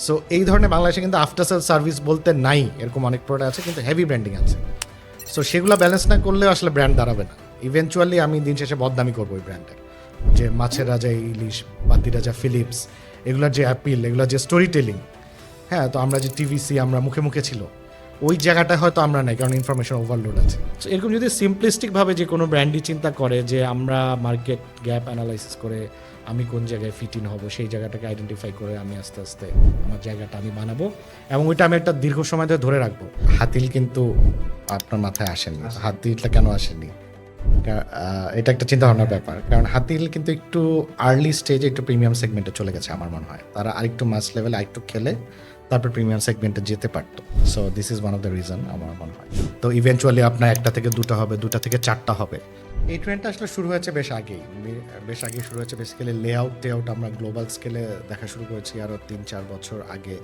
So এই ধরনের বাংলাদেশে কিন্তু আফটার সেল সার্ভিস বলতে নাই, এরকম অনেক প্রোডাক্ট আছে কিন্তু হেভি ব্র্যান্ডিং আছে। সো সেগুলো ব্যালেন্স না করলে আসলে ব্র্যান্ড দাঁড়াবে না। ইভেনচুয়ালি আমি দিন শেষে বদনামি করবো ওই ব্র্যান্ডের, যে মাছের রাজা ইলিশ, বাতি রাজা ফিলিপস, এগুলোর যে অ্যাপিল, এগুলোর যে স্টোরি টেলিং, হ্যাঁ, তো আমরা যে টিভিসি আমরা মুখে মুখে ছিল, ওই জায়গাটা হয়তো আমরা নাই, কারণ ইনফরমেশন ওভারলোড আছে। তো এরকম যদি সিম্পলিস্টিকভাবে যে কোনো ব্র্যান্ডই চিন্তা করে যে আমরা মার্কেট গ্যাপ অ্যানালাইসিস করে আমি কোন জায়গায় ফিট ইন হবো, সেই জায়গাটাকে আইডেন্টিফাই করে আমি আস্তে আস্তে আমার জায়গাটা আমি বানাবো এবং ওইটা আমি একটা দীর্ঘ সময় ধরে ধরে রাখবো। হাতিল কিন্তু আপনার মাথায় আসেনি। হাতিলটা কেন আসেনি? এটা একটা চিন্তা ভাবনার ব্যাপার, কারণ হাতিল কিন্তু একটু আর্লি স্টেজে একটু প্রিমিয়াম সেগমেন্টে চলে গেছে আমার মনে হয়। তারা আরেকটু মাস লেভেলে আরেকটু খেলে তারপর প্রিমিয়াম সেগমেন্টে যেতে পারতো। So this is one of the reason আমার মনে হয়। তো ইভেনচুয়ালি আপনার একটা থেকে দুটো হবে, দুটা থেকে চারটা হবে। এই ট্রেন্ডটা আসলে শুরু হয়েছে বেশ আগেই শুরু হয়েছে। বেসিক্যালি লেআউট আমরা গ্লোবাল স্কেলে দেখা শুরু করেছি আরও 3-4 বছর আগে,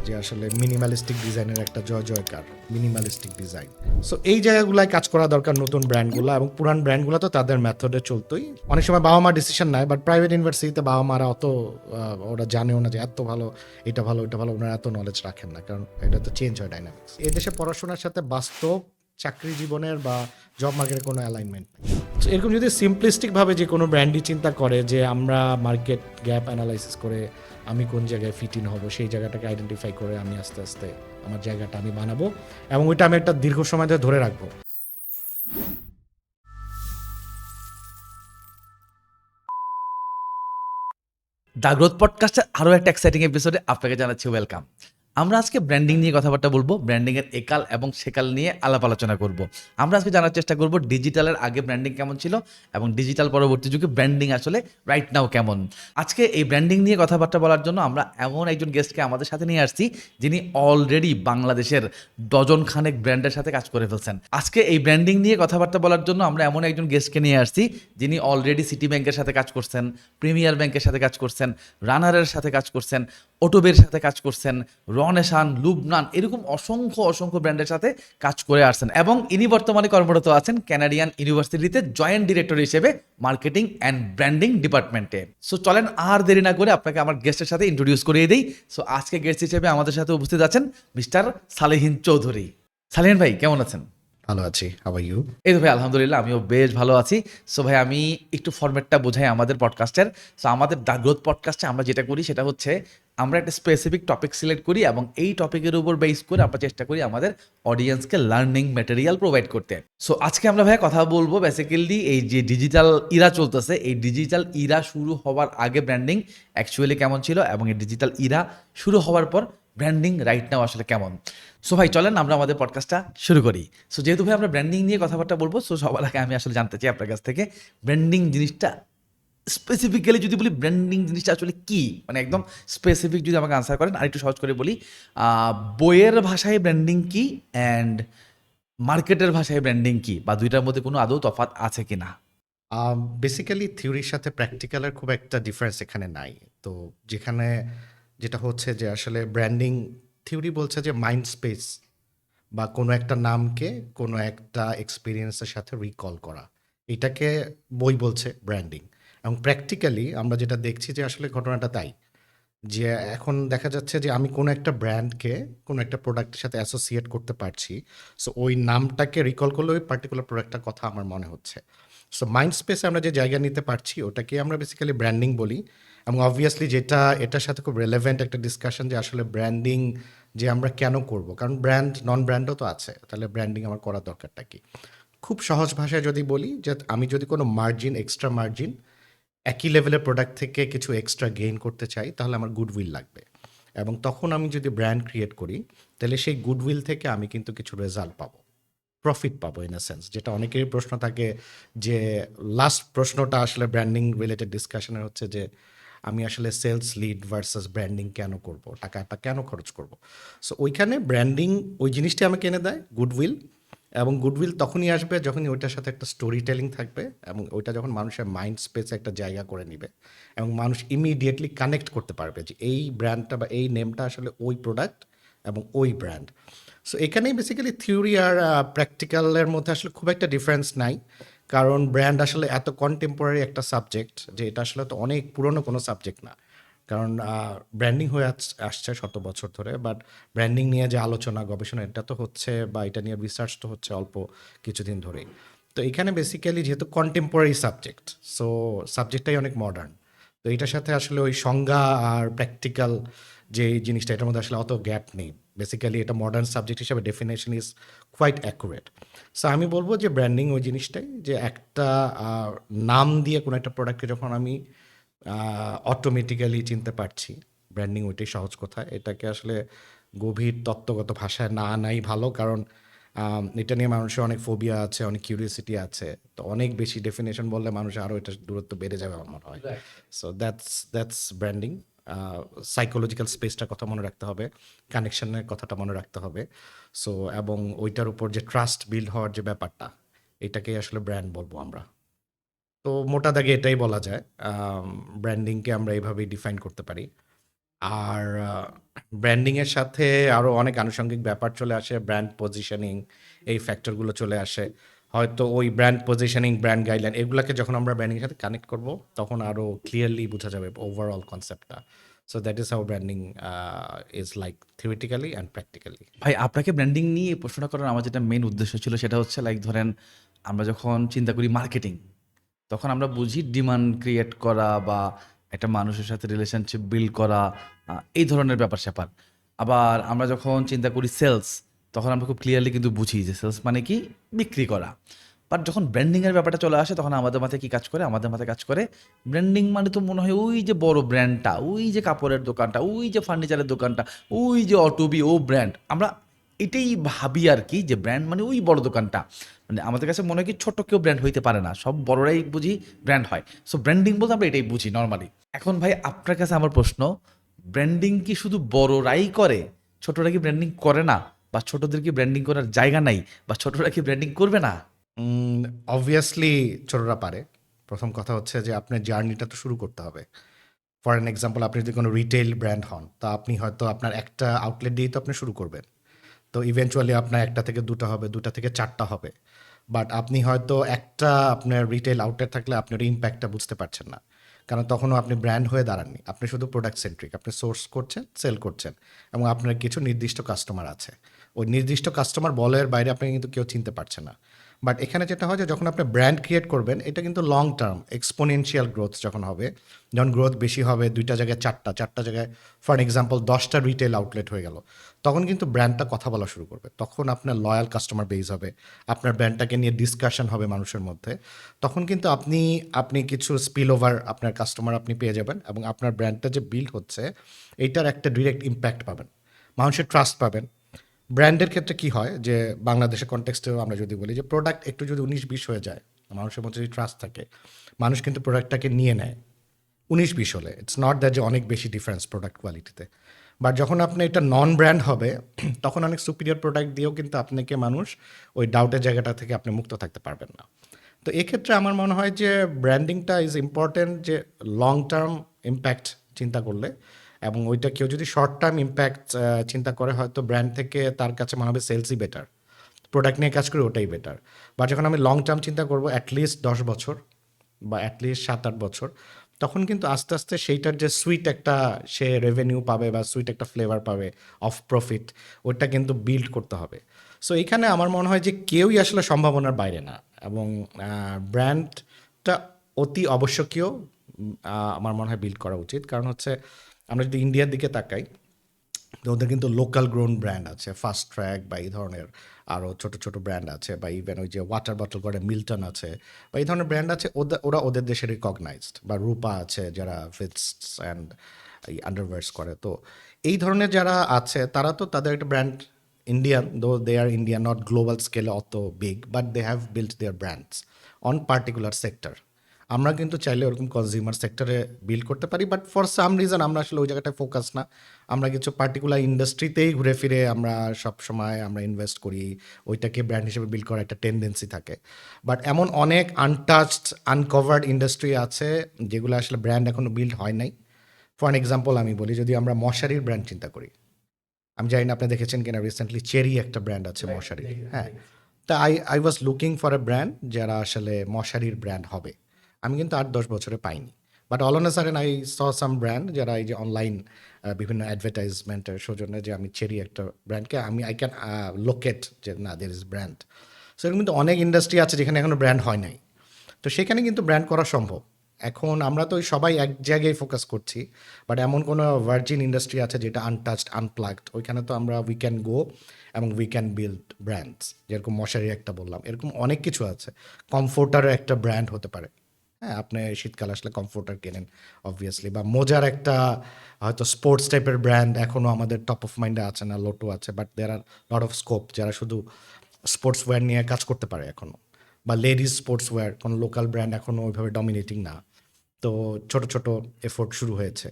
যে আসলে মিনিমালিস্টিক ডিজাইনের একটা জয়কার, মিনিমালিস্টিক ডিজাইন। সো এই জায়গাগুলোয় কাজ করা দরকার নতুন ব্র্যান্ডগুলো, এবং পুরান ব্র্যান্ডগুলো তো তাদের মেথডে চলতোই। অনেক সময় বাবা মা ডিসিশন নেয়, বাট প্রাইভেট ইউনিভার্সিটিতে বাবা মারা অত ওরা জানেও না যে এত ভালো, এটা ভালো, এটা ভালো, ওনারা এত নলেজ রাখেন না, কারণ এটা তো চেঞ্জ হয় ডাইনামিক্স। এই দেশে পড়াশোনার সাথে বাস্তব চাকরি জীবনের বা জব মার্কেটের কোনো অ্যালাইনমেন্ট নেই। তো এরকম যদি সিম্পলিস্টিকভাবে যে কোনো ব্র্যান্ডই চিন্তা করে যে আমরা মার্কেট গ্যাপ অ্যানালাইসিস করে আমি কোন জায়গায় ফিট ইন হবো, সেই জায়গাটাকে আইডেন্টিফাই করে আমি আস্তে আস্তে আমার জায়গাটা আমি বানাবো এবং ওইটা আমি একটা দীর্ঘ সময় ধরে ধরে রাখবো। দ্য গ্রোথ পডকাস্টের আরও একটা এক্সাইটিং এপিসোডে আপনাকে জানাচ্ছি ওয়েলকাম। আমরা আজকে ব্র্যান্ডিং নিয়ে কথাবার্তা বলবো, ব্র্যান্ডিংয়ের একাল এবং সেকাল নিয়ে আলাপ আলোচনা করব। আমরা আজকে জানার চেষ্টা করব ডিজিটালের আগে ব্র্যান্ডিং কেমন ছিল এবং ডিজিটাল পরবর্তী যুগে ব্র্যান্ডিং আসলে রাইট নাও কেমন। আজকে এই ব্র্যান্ডিং নিয়ে কথাবার্তা বলার জন্য আমরা এমন একজন গেস্টকে আমাদের সাথে নিয়ে আসছি যিনি অলরেডি বাংলাদেশের ডজন খানেক ব্র্যান্ডের সাথে কাজ করে ফেলছেন। আজকে এই ব্র্যান্ডিং নিয়ে কথাবার্তা বলার জন্য আমরা এমন একজন গেস্টকে নিয়ে আসছি যিনি অলরেডি সিটি ব্যাংকের সাথে কাজ করছেন, প্রিমিয়ার ব্যাংকের সাথে কাজ করছেন, রানারের সাথে কাজ করছেন, অটোবের সাথে কাজ করছেন, রনেশান, লুবনান, এরকম অসংখ্য ব্র্যান্ডের সাথে কাজ করে আসছেন এবং ইনি বর্তমানে কর্মরত আছেন কানাডিয়ান ইউনিভার্সিটিতে জয়েন্ট ডিরেক্টর হিসেবে মার্কেটিং অ্যান্ড ব্র্যান্ডিং ডিপার্টমেন্টে। সো চলেন আর দেরি না করে আপনাকে আমার গেস্টের সাথে ইন্ট্রোডিউস করিয়ে দিই। সো আজকে গেস্ট হিসেবে আমাদের সাথে উপস্থিত আছেন মিস্টার সালেহিন চৌধুরী। সালেহিন ভাই কেমন আছেন? ভালো আছি, হাউ আর ইউ? এই তো ভাই আলহামদুলিল্লাহ, আমিও বেশ ভালো আছি। সো ভাই আমি একটু ফরম্যাটটা বোঝাই আমাদের পডকাস্টের। সো আমাদের দ্য গ্রোথ পডকাস্টে আমরা যেটা করি সেটা হচ্ছে আমরা একটা স্পেসিফিক টপিক সিলেক্ট করি এবং এই টপিকের উপর বেস করে আমরা চেষ্টা করি আমাদের অডিয়েন্সকে লার্নিং ম্যাটেরিয়াল প্রোভাইড করতে। সো আজকে আমরা ভাই কথা বলবো বেসিক্যালি এই যে ডিজিটাল ইরা চলতেছে, এই ডিজিটাল ইরা শুরু হওয়ার আগে ব্র্যান্ডিং অ্যাকচুয়ালি কেমন ছিল এবং এই ডিজিটাল ইরা শুরু হওয়ার পর ব্র্যান্ডিং রাইট নাও আসলে কেমন। সো ভাই চলেন আমরা আমাদের পডকাস্টটা শুরু করি। সো যেহেতু ভাই আমরা ব্র্যান্ডিং নিয়ে কথাবার্তা বলবো, সো সবার আগে আমি আসলে জানতে চাই আপনার কাছ থেকে ব্র্যান্ডিং জিনিসটা স্পেসিফিক্যালি যদি বলি, ব্র্যান্ডিং জিনিসটা আসলে কি, মানে একদম স্পেসিফিক যদি আমাকে আনসার করেন। আর একটু সহজ করে বলি, বইয়ের ভাষায় ব্র্যান্ডিং কি অ্যান্ড মার্কেটের ভাষায় ব্র্যান্ডিং কি, বা দুইটার মধ্যে কোনো আদৌ তফাৎ আছে কি না? বেসিক্যালি থিওরির সাথে প্র্যাকটিক্যালের খুব একটা ডিফারেন্স এখানে নাই। তো যেখানে যেটা হচ্ছে যে আসলে ব্র্যান্ডিং থিওরি বলছে যে মাইন্ড স্পেস বা কোনো একটা নামকে কোনো একটা এক্সপিরিয়েন্সের সাথে রিকল করা, এটাকে বই বলছে ব্র্যান্ডিং। এবং প্র্যাকটিক্যালি আমরা যেটা দেখছি যে আসলে ঘটনাটা তাই, যে এখন দেখা যাচ্ছে যে আমি কোনো একটা ব্র্যান্ডকে কোনো একটা প্রোডাক্টের সাথে অ্যাসোসিয়েট করতে পারছি। সো ওই নামটাকে রিকল করলে ওই পার্টিকুলার প্রোডাক্টটার কথা আমার মনে হচ্ছে। সো মাইন্ড স্পেসে আমরা যে জায়গা নিতে পারছি ওটাকে আমরা বেসিক্যালি ব্র্যান্ডিং বলি। এবং অবভিয়াসলি যেটা এটার সাথে খুব রেলেভেন্ট একটা ডিসকাশন যে আসলে ব্র্যান্ডিং যে আমরা কেন করব, কারণ ব্র্যান্ড নন ব্র্যান্ডও তো আছে, তাহলে ব্র্যান্ডিং আমার করার দরকারটা কি? খুব সহজ ভাষায় যদি বলি, যে আমি যদি কোনো মার্জিন, এক্সট্রা মার্জিন, একই লেভেলের প্রোডাক্ট থেকে কিছু এক্সট্রা গেইন করতে চাই, তাহলে আমার গুডউইল লাগবে। এবং তখন আমি যদি ব্র্যান্ড ক্রিয়েট করি, তাহলে সেই গুডউইল থেকে আমি কিন্তু কিছু রেজাল্ট পাবো, প্রফিট পাবো ইন আ সেন্স। যেটা অনেকেরই প্রশ্ন থাকে, যে লাস্ট প্রশ্নটা আসলে ব্র্যান্ডিং রিলেটেড ডিসকাশনের হচ্ছে যে আমি আসলে সেলস লিড ভার্সাস ব্র্যান্ডিং কেন করব, টাকাটা কেন খরচ করব। সো ওইখানে ব্র্যান্ডিং ওই জিনিসটি আমাকে এনে দেয় গুডউইল। এবং গুডউইল তখনই আসবে যখনই ওইটার সাথে একটা স্টোরি টেলিং থাকবে এবং ওইটা যখন মানুষের মাইন্ড স্পেসে একটা জায়গা করে নিবে এবং মানুষ ইমিডিয়েটলি কানেক্ট করতে পারবে যে এই ব্র্যান্ডটা বা এই নেমটা আসলে ওই প্রোডাক্ট এবং ওই ব্র্যান্ড। সো এখানেই বেসিক্যালি থিওরি আর প্র্যাকটিক্যালের মধ্যে আসলে খুব একটা ডিফারেন্স নাই, কারণ ব্র্যান্ড আসলে এত কন্টেম্পোরারি একটা সাবজেক্ট যে এটা আসলে তো অনেক পুরনো কোনো সাবজেক্ট না। কারণ ব্র্যান্ডিং হয়ে আসছে শত বছর ধরে, বাট ব্র্যান্ডিং নিয়ে যে আলোচনা গবেষণা এটা তো হচ্ছে, বা এটা নিয়ে রিসার্চ তো হচ্ছে অল্প কিছুদিন ধরেই। তো এখানে বেসিক্যালি যেহেতু কন্টেম্পোরারি সাবজেক্ট, সো সাবজেক্টটাই অনেক মডার্ন। তো এটার সাথে আসলে ওই সংজ্ঞা আর প্র্যাকটিক্যাল যে এই জিনিসটা, এটার মধ্যে আসলে অত গ্যাপ নেই। বেসিক্যালি এটা মডার্ন সাবজেক্ট হিসাবে definition is quite accurate. So আমি বলবো যে ব্র্যান্ডিং ওই জিনিসটাই, যে একটা নাম দিয়ে কোনো একটা প্রোডাক্টকে যখন আমি অটোমেটিক্যালি চিনতে পারছি, ব্র্যান্ডিং ওইটাই সহজ কথা। এটাকে আসলে গভীর তত্ত্বগত ভাষায় না আনাই ভালো, কারণ এটা নিয়ে মানুষের অনেক ফোবিয়া আছে, অনেক কিউরিয়াসিটি আছে। তো অনেক বেশি ডেফিনেশন বললে মানুষের আরও এটা দূরত্ব বেড়ে যাবে আমার মনে হয়। So that's branding. সাইকোলজিক্যাল স্পেসটার কথা মনে রাখতে হবে, কানেকশনের কথাটা মনে রাখতে হবে। সো এবং ওইটার উপর যে ট্রাস্ট বিল্ড হওয়ার যে ব্যাপারটা, এটাকেই আসলে ব্র্যান্ড বলবো আমরা। তো মোটা দাগে এটাই বলা যায়, ব্র্যান্ডিংকে আমরা এইভাবেই ডিফাইন করতে পারি। আর ব্র্যান্ডিংয়ের সাথে আরও অনেক আনুষঙ্গিক ব্যাপার চলে আসে, ব্র্যান্ড পজিশনিং, এই ফ্যাক্টরগুলো চলে আসে। হয়তো ওই ব্র্যান্ড পজিশনিং, ব্র্যান্ড গাইডলাইন, এগুলোকে যখন আমরা ব্র্যান্ডিংয়ের সাথে কানেক্ট করব, তখন আরও ক্লিয়ারলি বোঝা যাবে ওভারঅল কনসেপ্টটা। So that is how branding is like theoretically and practically. ভাই আপনাকে ব্র্যান্ডিং নিয়ে এই প্রশ্নটা করার আমার যেটা মেন উদ্দেশ্য ছিল সেটা হচ্ছে লাইক ধরেন আমরা যখন চিন্তা করি মার্কেটিং, তখন আমরা বুঝি ডিমান্ড ক্রিয়েট করা বা একটা মানুষের সাথে রিলেশনশিপ বিল্ড করা, এই ধরনের ব্যাপার স্যাপার। আবার আমরা যখন চিন্তা করি সেলস, তখন আমরা খুব ক্লিয়ারলি কিন্তু বুঝি যে সেলস মানে কি বিক্রি করা। বাট যখন ব্র্যান্ডিংয়ের ব্যাপারটা চলে আসে তখন আমাদের মাথায় কি কাজ করে, আমাদের মাথায় কাজ করে ব্র্যান্ডিং মানে তো মনে হয় ওই যে বড় ব্র্যান্ডটা, ওই যে কাপড়ের দোকানটা, ওই যে ফার্নিচারের দোকানটা, ওই যে অটোবি ও ব্র্যান্ড। আমরা এটাই ভাবি আর কি, যে ব্র্যান্ড মানে ওই বড় দোকানটা। মানে আমাদের কাছে মনে হয় কি ছোট কেউ ব্র্যান্ড হইতে পারে না, সব বড়রাই বুঝি ব্র্যান্ড হয়। সো ব্র্যান্ডিং বলতে আমরা এটাই বুঝি নর্মালি। এখন ভাই আপনার কাছে আমার প্রশ্ন, ব্র্যান্ডিং কি শুধু বড়রাই করে, ছোটরা কি ব্র্যান্ডিং করে না? বা ছোটদের কি ব্র্যান্ডিং করার জায়গা নাই, বা ছোটরা কি ব্র্যান্ডিং করবে না? অবভিয়াসলি ছোটরা পারে। প্রথম কথা হচ্ছে যে আপনার জার্নিটা তো শুরু করতে হবে। ফর অ্যান এক্সাম্পল, আপনি যদি কোনো রিটেল ব্র্যান্ড হন, তা আপনি হয়তো আপনার একটা আউটলেট দিয়েই তো আপনি শুরু করবেন। তো ইভেনচুয়ালি আপনার একটা থেকে দুটো হবে, দুটা থেকে চারটা হবে। বাট আপনি হয়তো একটা আপনার রিটেল আউটলেট থাকলে আপনার ইম্প্যাক্টটা বুঝতে পারছেন না, কারণ তখনও আপনি ব্র্যান্ড হয়ে দাঁড়াননি। আপনি শুধু প্রোডাক্ট সেন্ট্রিক, আপনি সোর্স করছেন, সেল করছেন, এবং আপনার কিছু নির্দিষ্ট কাস্টমার আছে। ওই নির্দিষ্ট কাস্টমার বলের বাইরে আপনাকে কিন্তু কেউ চিনতে পারছে না। বাট এখানে যেটা হয় যে যখন আপনি ব্র্যান্ড ক্রিয়েট করবেন, এটা কিন্তু লং টার্ম এক্সপোনেনশিয়াল গ্রোথ যখন হবে, যখন গ্রোথ বেশি হবে, দুইটা জায়গায় চারটা, চারটা জায়গায় ফর এক্সাম্পল 10টা রিটেল আউটলেট হয়ে গেল, তখন কিন্তু ব্র্যান্ডটা কথা বলা শুরু করবে। তখন আপনার লয়াল কাস্টমার বেস হবে, আপনার ব্র্যান্ডটাকে নিয়ে ডিসকাশন হবে মানুষের মধ্যে। তখন কিন্তু আপনি আপনি কিছু স্পিল ওভার আপনার কাস্টমার আপনি পেয়ে যাবেন, এবং আপনার ব্র্যান্ডটা যে বিল্ড হচ্ছে এইটার একটা ডিরেক্ট ইম্প্যাক্ট পাবেন, মানুষের ট্রাস্ট পাবেন। ব্র্যান্ডের ক্ষেত্রে কি হয় যে বাংলাদেশের কনটেক্সটেও আমরা যদি বলি যে প্রোডাক্ট একটু যদি 19-20 হয়ে যায়, মানুষের মধ্যে যদি ট্রাস্ট থাকে, মানুষ কিন্তু প্রোডাক্টটাকে নিয়ে নেয়। 19-20 হলে ইটস নট দ্যাট যে অনেক বেশি ডিফারেন্স প্রোডাক্ট কোয়ালিটিতে। বাট যখন আপনি এটা নন ব্র্যান্ড হবে, তখন অনেক সুপিরিয়র প্রোডাক্ট দিয়েও কিন্তু আপনাকে মানুষ ওই ডাউটের জায়গাটা থেকে আপনি মুক্ত থাকতে পারবেন না। তো এক্ষেত্রে আমার মনে হয় যে ব্র্যান্ডিংটা ইজ ইম্পর্টেন্ট, যে লং টার্ম ইম্প্যাক্ট চিন্তা করলে, এবং ওইটা কেউ যদি শর্ট টার্ম ইম্প্যাক্ট চিন্তা করে, হয়তো ব্র্যান্ড থেকে তার কাছে মনে হবে সেলসই বেটার, প্রোডাক্ট নিয়ে কাজ করে ওটাই বেটার। বা যখন আমি লং টার্ম চিন্তা করবো, অ্যাটলিস্ট 10 বছর বা অ্যাটলিস্ট 7-8 বছর, তখন কিন্তু আস্তে আস্তে সেইটার যে সুইট একটা সে রেভিনিউ পাবে বা সুইট একটা ফ্লেভার পাবে অফ প্রফিট, ওটা কিন্তু বিল্ড করতে হবে। সো এখানে আমার মনে হয় যে কেউই আসলে সম্ভাবনার বাইরে না, এবং ব্র্যান্ডটা অতি আবশ্যকীয়, আমার মনে হয় বিল্ড করা উচিত। কারণ হচ্ছে আমরা যদি ইন্ডিয়ার দিকে তাকাই, তো ওদের কিন্তু লোকাল গ্রোন ব্র্যান্ড আছে, ফাস্ট ট্র্যাক বা এই ধরনের আরও ছোট ছোট ব্র্যান্ড আছে, বা ইভেন ওই যে ওয়াটার বটল করে মিল্টন আছে, বা এই ধরনের ব্র্যান্ড আছে, ওরা ওদের দেশে রিকগনাইজড। বা রূপা আছে যারা ফিটস অ্যান্ড এই আন্ডারওয়্যার্স করে। তো এই ধরনের যারা আছে তারা তো তাদের একটা brand, Indian though they are Indian, not global স্কেলে অত big, but they have built their brands on particular sector. আমরা কিন্তু চাইলে ওরকম কনজিউমার সেক্টরে বিল্ড করতে পারি, বাট ফর সাম রিজন আমরা আসলে ওই জায়গাটায় ফোকাস না। আমরা কিছু পার্টিকুলার ইন্ডাস্ট্রিতেই ঘুরে ফিরে আমরা সব সময় আমরা ইনভেস্ট করি, ওইটাকে ব্র্যান্ড হিসেবে বিল্ড করার একটা টেন্ডেন্সি থাকে। বাট এমন অনেক আনটাচড আনকভার্ড ইন্ডাস্ট্রি আছে যেগুলো আসলে ব্র্যান্ড এখনো বিল্ড হয় নাই। ফর এক্সাম্পল আমি বলি, যদি আমরা মশারির ব্র্যান্ড চিন্তা করি, আমি জানি না আপনি দেখেছেন কিনা, রিসেন্টলি চেরি একটা ব্র্যান্ড আছে মশারির। হ্যাঁ, তা I was looking for a brand যারা আসলে মশারির ব্র্যান্ড হবে। আমি কিন্তু 8-10 বছরে পাইনি। But all on a sudden I saw some brand যারা এই যে অনলাইন বিভিন্ন অ্যাডভার্টাইজমেন্টের সৌজন্যে যে আমি চেরি একটা ব্র্যান্ডকে আই ক্যান লোকেট যে না দের ইজ ব্র্যান্ড। সো এরকম কিন্তু অনেক ইন্ডাস্ট্রি আছে যেখানে এখনো ব্র্যান্ড হয় নাই, তো সেখানে কিন্তু ব্র্যান্ড করা সম্ভব। এখন আমরা তো সবাই এক জায়গায় ফোকাস করছি, বাট এমন কোনো ভার্জিন ইন্ডাস্ট্রি আছে যেটা আনটাচড আনপ্লাগড, ওইখানে তো আমরা উই ক্যান গো এবং উই ক্যান বিল্ড ব্র্যান্ডস। যেরকম মশারি একটা বললাম, এরকম অনেক কিছু আছে। কমফোর্টারের একটা ব্র্যান্ড হতে পারে, হ্যাঁ, আপনি শীতকাল আসলে কমফোর্টার কেনেন অবভিয়াসলি, বা মোজার একটা হয়তো স্পোর্টস টাইপের ব্র্যান্ড এখনও আমাদের টপ অফ মাইন্ডে আছে না, লোটো আছে, but there are lot of scope যারা শুধু স্পোর্টস ওয়্যার নিয়ে কাজ করতে পারে এখনও। বা লেডিস স্পোর্টস ওয়্যার কোনো লোকাল ব্র্যান্ড এখনও ওইভাবে ডমিনেটিং না, তো ছোট ছোট এফোর্ট শুরু হয়েছে।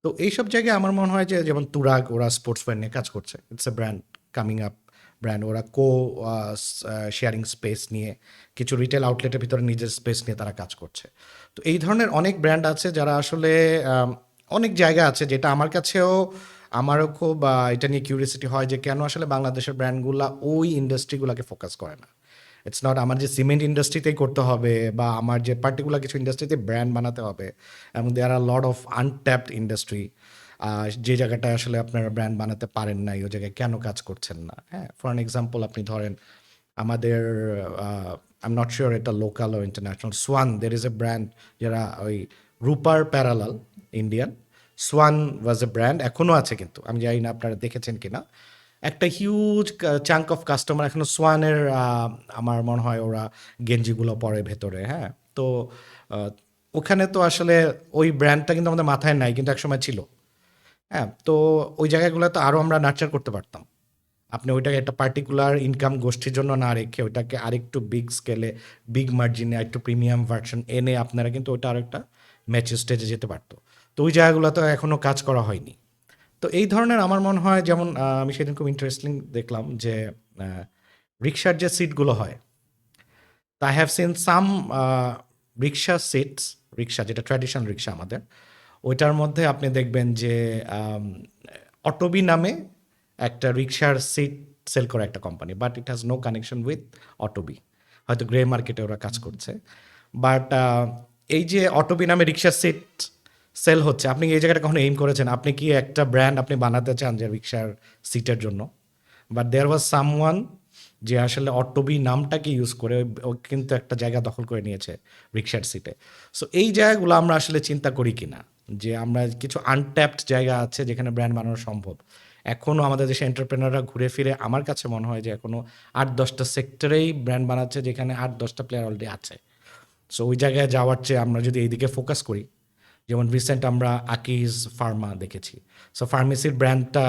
তো এইসব জায়গায় আমার মনে হয় যে যেমন তুরাগ, ওরা স্পোর্টস ওয়্যার নিয়ে কাজ করছে, it's a brand coming up brand. ওরা শেয়ারিং স্পেস নিয়ে কিছু রিটেল আউটলেটের ভিতরে নিজের স্পেস নিয়ে তারা কাজ করছে। তো এই ধরনের অনেক ব্র্যান্ড আছে যারা আসলে অনেক জায়গা আছে যেটা আমার কাছেও আমারও খুব এটা নিয়ে কিউরিয়াসিটি হয় যে কেন আসলে বাংলাদেশের ব্র্যান্ডগুলা ওই ইন্ডাস্ট্রিগুলোকে ফোকাস করে না। ইটস নট আমার যে সিমেন্ট ইন্ডাস্ট্রিতেই করতে হবে বা আমার যে পার্টিকুলার কিছু ইন্ডাস্ট্রিতে ব্র্যান্ড বানাতে হবে, এবং দেয়ার are lot of untapped industry. যে জায়গাটায় আসলে আপনারা ব্র্যান্ড বানাতে পারেন নাই, ওই জায়গায় কেন কাজ করছেন না? হ্যাঁ, ফর অ্যান এক্সাম্পল আপনি ধরেন আমাদের আই এম নট শিওর এটা লোকাল ও international, Swan, there is a brand যারা ওই রূপার parallel Indian, Swan was a brand, এখনও আছে, কিন্তু আমি জানি না আপনারা দেখেছেন কিনা। একটা হিউজ চাঙ্ক অফ কাস্টমার এখনো সোয়ানের, আমার মনে হয় ওরা গেঞ্জিগুলো পরে ভেতরে, হ্যাঁ। তো আহ, ওখানে তো আসলে ওই ব্র্যান্ডটা কিন্তু আমাদের মাথায় নাই, কিন্তু একসময় ছিল, হ্যাঁ। তো ওই জায়গাগুলো তো আরও আমরা নার্চার করতে পারতাম। আপনি ওইটাকে একটা পার্টিকুলার ইনকাম গোষ্ঠীর জন্য না রেখে ওইটাকে আরেকটু বিগ স্কেলে, বিগ মার্জিনে, একটু প্রিমিয়াম ভার্সন এনে আপনারা কিন্তু ওইটা আরেকটা ম্যাচের স্টেজে যেতে পারতো। তো ওই জায়গাগুলো তো এখনও কাজ করা হয়নি। তো এই ধরনের আমার মনে হয় যেমন আমি সেদিন খুব ইন্টারেস্টিং দেখলাম যে রিক্সার যে সিটগুলো হয়, তা I have seen some rickshaw seats, rickshaw যেটা ট্র্যাডিশনাল রিক্সা আমাদের, ওইটার মধ্যে আপনি দেখবেন যে অটোবি নামে একটা রিক্সার সিট সেল করে একটা company, but it has no connection with Otobi. হয়তো গ্রে মার্কেটে ওরা কাজ করছে, বাট এই যে অটোবি নামে রিক্সার সিট সেল হচ্ছে, আপনি এই জায়গাটা কখনো এইম করেছেন? আপনি কি একটা ব্র্যান্ড আপনি বানাতে চান যে রিক্সার সিটের জন্য? বাট দেয়ার ওয়াজ সামওয়ান যে আসলে অটোবি নামটাকে ইউজ করে ও কিন্তু একটা জায়গা দখল করে নিয়েছে রিক্সার সিটে। সো এই জায়গাগুলো আমরা আসলে চিন্তা করি কি না যে আমরা কিছু আনট্যাপড জায়গা আছে যেখানে ব্র্যান্ড বানানো সম্ভব। এখনও আমাদের দেশে এন্টারপ্রেনাররা ঘুরে ফিরে আমার কাছে মনে হয় যে এখনও 8-10টা সেক্টরেই ব্র্যান্ড বানাচ্ছে যেখানে 8-10টা প্লেয়ার অলরেডি আছে। সো ওই জায়গায় যাওয়ার চেয়ে আমরা যদি এইদিকে ফোকাস করি, যেমন রিসেন্ট আমরা আকিজ ফার্মা দেখেছি। সো ফার্মেসির ব্র্যান্ডটা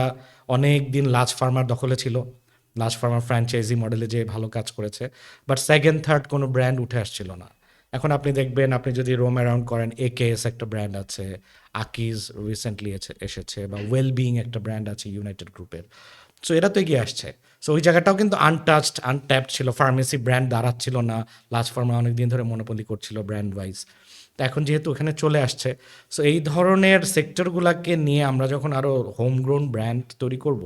অনেক দিন লাজ ফার্মার দখলে ছিল, লাজ ফার্মার ফ্র্যাঞ্চাইজি মডেলে যে ভালো কাজ করেছে, বাট সেকেন্ড থার্ড কোনো ব্র্যান্ড উঠে আসছিল না। এখন আপনি দেখবেন, আপনি যদি রোম অ্যারাউন্ড করেন, একেএস একটা ব্র্যান্ড আছে, আকিজ রিসেন্টলি এসেছে, বা ওয়েলবিং একটা ব্র্যান্ড আছে ইউনাইটেড গ্রুপের। সো এরা তো এগিয়ে আসছে। সো ওই জায়গাটাও কিন্তু আনটাচড আনট্যাপড ছিল, ফার্মেসি ব্র্যান্ড দাঁড়াচ্ছিল না, লাজ ফার্মা অনেক দিন ধরে মনোপলি করছিল ব্র্যান্ড ওয়াইজ। তো এখন যেহেতু ওখানে চলে আসছে, সো এই ধরনের সেক্টরগুলোকে নিয়ে আমরা যখন আরও হোমগ্রোন ব্র্যান্ড তৈরি করব,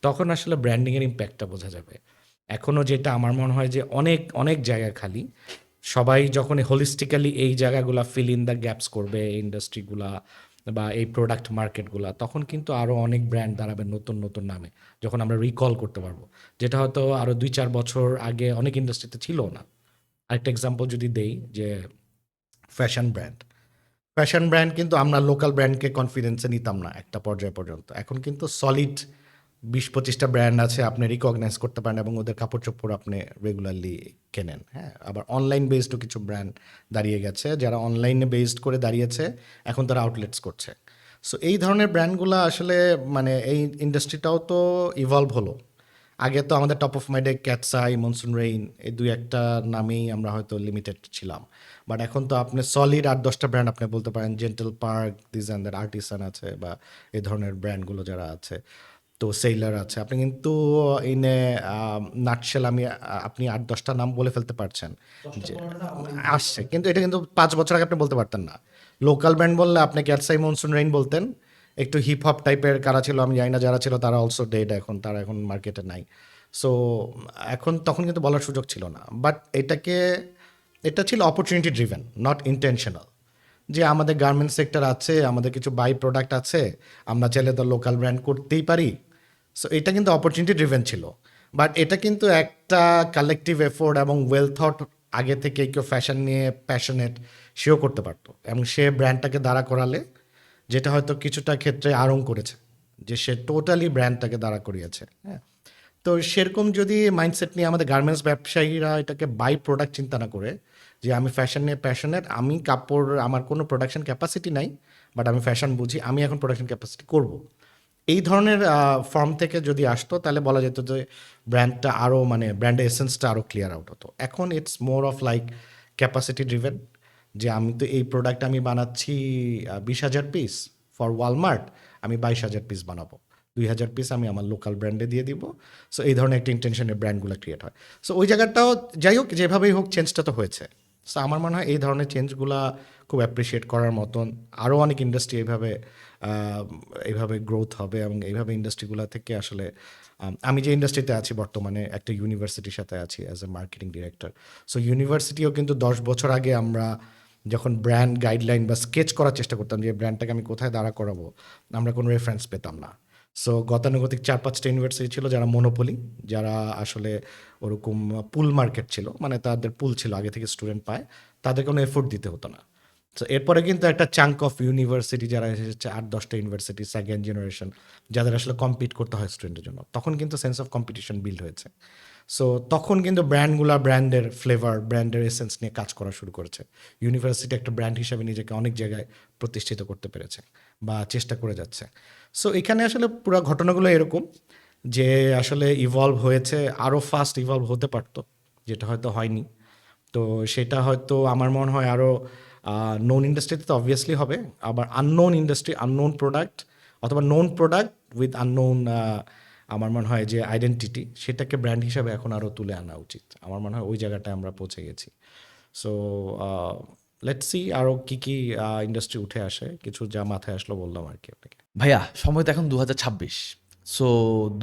তখন আসলে ব্র্যান্ডিংয়ের ইম্প্যাক্টটা বোঝা যাবে। এখনও যেটা আমার মনে হয় যে অনেক অনেক জায়গা খালি, সবাই যখন হোলিস্টিক্যালি এই জায়গাগুলো ফিল ইন দ্য গ্যাপস করবে, এই ইন্ডাস্ট্রিগুলা বা এই প্রোডাক্ট মার্কেটগুলা, তখন কিন্তু আরও অনেক ব্র্যান্ড দাঁড়াবে নতুন নতুন নামে, যখন আমরা রিকল করতে পারবো, যেটা হয়তো আরও 2-4 বছর আগে অনেক ইন্ডাস্ট্রিতে ছিল না। আরেকটা এক্সাম্পল যদি দেই, যে ফ্যাশন ব্র্যান্ড কিন্তু আমরা লোকাল ব্র্যান্ডকে কনফিডেন্সে নিতাম না একটা পর্যায় পর্যন্ত। এখন কিন্তু সলিড 20-25টা ব্র্যান্ড আছে আপনি রিকগনাইজ করতে পারেন, এবং ওদের কাপড় চোপড় আপনি রেগুলারলি কেনেন, হ্যাঁ। আবার অনলাইন বেসডও কিছু ব্র্যান্ড দাঁড়িয়ে গেছে, যারা অনলাইনে বেসড করে দাঁড়িয়েছে, এখন তারা আউটলেটস করছে। সো এই ধরনের ব্র্যান্ডগুলো আসলে মানে এই ইন্ডাস্ট্রিটাও তো ইভলভ হলো। আগে তো আমাদের টপ অফ মাইন্ডে ক্যাটসাই, মনসুন রেইন, এই 2-1টা নামেই আমরা হয়তো লিমিটেড ছিলাম। বাট এখন তো আপনি সলিড 8-10টা ব্র্যান্ড আপনি বলতে পারেন, gentle park, this and that, artisan আছে, বা এই ধরনের ব্র্যান্ডগুলো যারা আছে, তো সেইলার আছে। আপনি কিন্তু ইনে নাটশেল আপনি 8-10টা নাম বলে ফেলতে পারছেন যে আসছে, কিন্তু এটা কিন্তু 5 বছর আগে আপনি বলতে পারতেন না। লোকাল ব্র্যান্ড বললে আপনি ক্যাটসাই, মনসুন রেইন বলতেন। একটু হিপ হপ টাইপের কারা ছিল আমি জানি না, যারা ছিল তারা অলসো ডেড, এখন তারা এখন মার্কেটে নাই। সো এখন তখন কিন্তু বলার সুযোগ ছিল না, বাট এটা ছিল অপরচুনিটি ড্রিভেন, নট ইন্টেনশনাল। যে আমাদের গার্মেন্টস সেক্টর আছে, আমাদের কিছু বাই প্রোডাক্ট আছে, আমরা চাইলে তো লোকাল ব্র্যান্ড করতেই পারি। সো এটা কিন্তু অপরচুনিটি ড্রিভেন ছিল, বাট এটা কিন্তু একটা কালেকটিভ এফোর্ট এবং ওয়েল থট। আগে থেকে কেউ ফ্যাশন নিয়ে প্যাশনেট, সেও করতে পারতো, এবং সে ব্র্যান্ডটাকে দাঁড়া করালে, যেটা হয়তো কিছুটা ক্ষেত্রে আড়ং করেছে, যে সে টোটালি ব্র্যান্ডটাকে দাঁড়া করিয়েছে। হ্যাঁ, তো সেরকম যদি মাইন্ডসেট নিয়ে আমাদের গার্মেন্টস ব্যবসায়ীরা এটাকে বাই প্রোডাক্ট চিন্তা না করে, যে আমি ফ্যাশন নিয়ে প্যাশনেট, আমি কাপড়, আমার কোনো প্রোডাকশন ক্যাপাসিটি নাই, বাট আমি ফ্যাশন বুঝি, আমি এখন প্রোডাকশন ক্যাপাসিটি করব, এই ধরনের ফর্ম থেকে যদি আসতো, তাহলে বলা যেত যে ব্র্যান্ডটা আরও, মানে ব্র্যান্ডের এসেন্সটা আরও ক্লিয়ার আউট হতো। এখন it's more of like capacity driven, যে আমি তো এই প্রোডাক্ট আমি বানাচ্ছি 20,000 পিস ফর ওয়ালমার্ট, আমি 22,000 পিস বানাবো, 2,000 পিস আমি আমার লোকাল ব্র্যান্ডে দিয়ে দিব। সো এই ধরনের একটা ইন্টেনশনের ব্র্যান্ডগুলো ক্রিয়েট হয়। সো ওই জায়গাটাও যাই হোক, যেভাবেই হোক চেঞ্জটা তো হয়েছে। সো আমার মনে হয় এই ধরনের চেঞ্জগুলা খুব অ্যাপ্রিসিয়েট করার মতন। আরও অনেক ইন্ডাস্ট্রি এইভাবে গ্রোথ হবে, এবং এইভাবে ইন্ডাস্ট্রিগুলো থেকে আসলে আমি যে ইন্ডাস্ট্রিতে আছি বর্তমানে, একটা ইউনিভার্সিটির সাথে আছি as a marketing director. So ইউনিভার্সিটিও কিন্তু 10 বছর আগে আমরা যখন ব্র্যান্ড গাইডলাইন বা স্কেচ করার চেষ্টা করতাম, যে ব্র্যান্ডটাকে আমি কোথায় দাঁড়া করাবো, আমরা কোনো রেফারেন্স পেতাম না। সো গতানুগতিক 4-5টা ইউনিভার্সিটি ছিল যারা মনোপলি, যারা আসলে ওরকম পুল মার্কেট ছিল, মানে তাদের পুল ছিল, আগে থেকে স্টুডেন্ট পায়, তাদের কোনো এফোর্ট দিতে হতো না। তো এরপরে কিন্তু একটা চাঙ্ক অফ ইউনিভার্সিটি যারা এসেছে, 8-10টা ইউনিভার্সিটি, সেকেন্ড জেনারেশন, যাদের আসলে কম্পিট করতে হয় স্টুডেন্টের জন্য, তখন কিন্তু সেন্স অফ কম্পিটিশন বিল্ড হয়েছে। সো তখন কিন্তু ব্র্যান্ডগুলা ব্র্যান্ডের ফ্লেভার, ব্র্যান্ডের এসেন্স নিয়ে কাজ করা শুরু করেছে। ইউনিভার্সিটি একটা ব্র্যান্ড হিসেবে নিজেকে অনেক জায়গায় প্রতিষ্ঠিত করতে পেরেছে বা চেষ্টা করে যাচ্ছে। সো এখানে আসলে পুরো ঘটনাগুলো এরকম, যে আসলে ইভলভ হয়েছে, আরও ফাস্ট ইভলভ হতে পারতো, যেটা হয়তো হয়নি। তো সেটা হয়তো আমার মনে হয় আরও নোন ইন্ডাস্ট্রিতে তো অবভিয়াসলি হবে, আবার আননোন ইন্ডাস্ট্রি, আননোন প্রোডাক্ট, অথবা নোন প্রোডাক্ট উইথ আননোন, আমার মনে হয় যে আইডেন্টিটি, সেটাকে ব্র্যান্ড হিসাবে এখন আরও তুলে আনা উচিত। আমার মনে হয় ওই জায়গাটায় আমরা পৌঁছে গেছি। সো লেটস সি আরও কী কী ইন্ডাস্ট্রি উঠে আসে, কিছু যা মাথায় আসলো বললাম আর কি আপনাকে। ভাইয়া সময় তো এখন 2026। সো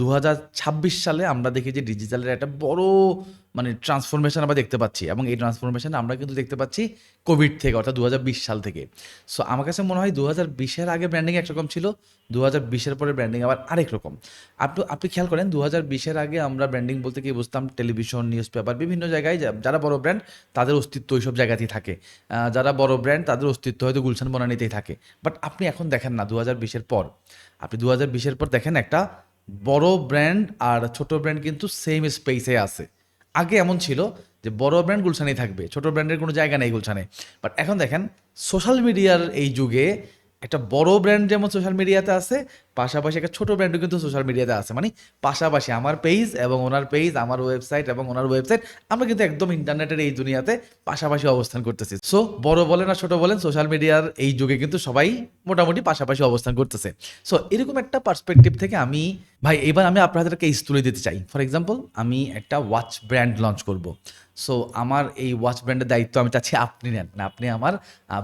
2026 সালে আমরা দেখি যে ডিজিটালের একটা বড় মানে ট্রান্সফরমেশন আমরা দেখতে পাচ্ছি, এবং এই ট্রান্সফরমেশন আমরা কিন্তু দেখতে পাচ্ছি কোভিড থেকে, অর্থাৎ 2020 সাল থেকে। সো আমার কাছে মনে হয় 2020-এর আগে ব্র্যান্ডিং একরকম ছিল, 2020-এর পরে ব্র্যান্ডিং আবার আরেক রকম। আপনি খেয়াল করেন 2020-এর আগে আমরা ব্র্যান্ডিং বলতে কি বুঝতাম, টেলিভিশন, নিউজ পেপার, বিভিন্ন জায়গায় যারা বড় ব্র্যান্ড তাদের অস্তিত্ব ওইসব জায়গাতেই থাকে। যারা বড় ব্র্যান্ড তাদের অস্তিত্ব হয়তো গুলশান বনানীতেই থাকে। বাট আপনি এখন দেখেন না 2020-এর পর, আপনি 2020-এর পর দেখেন একটা বড় ব্র্যান্ড আর ছোট ব্র্যান্ড কিন্তু সেম স্পেসে আছে। আগে এমন ছিল যে বড় ব্র্যান্ড গুলশানেই থাকবে, ছোট ব্র্যান্ডের কোনো জায়গা নেই গুলশানে। বাট এখন দেখেন সোশ্যাল মিডিয়ার এই যুগে একটা বড় ব্র্যান্ড যেমন সোশ্যাল মিডিয়াতে আছে, পাশাপাশি একটা ছোট ব্র্যান্ডও কিন্তু সোশ্যাল মিডিয়াতে আছে। মানে পাশাপাশি আমার পেজ এবং ওনার পেজ, আমার ওয়েবসাইট এবং ওনার ওয়েবসাইট, আমরা কিন্তু একদম ইন্টারনেটের এই দুনিয়াতে পাশাপাশি অবস্থান করতেছি। সো বড় বলেন আর ছোট বলেন, সোশ্যাল মিডিয়ার এই যুগে কিন্তু সবাই মোটামুটি পাশাপাশি অবস্থান করতেছে। সো এরকম একটা পার্সপেক্টিভ থেকে আমি ভাই এবার আমি আপনাদের কেস তুলে দিতে চাই। ফর এক্সাম্পল, আমি একটা ওয়াচ ব্র্যান্ড লঞ্চ করব। সো আমার এই ওয়াচ ব্র্যান্ডের দায়িত্ব আমি চাচ্ছি আপনি নেন, না আপনি আমার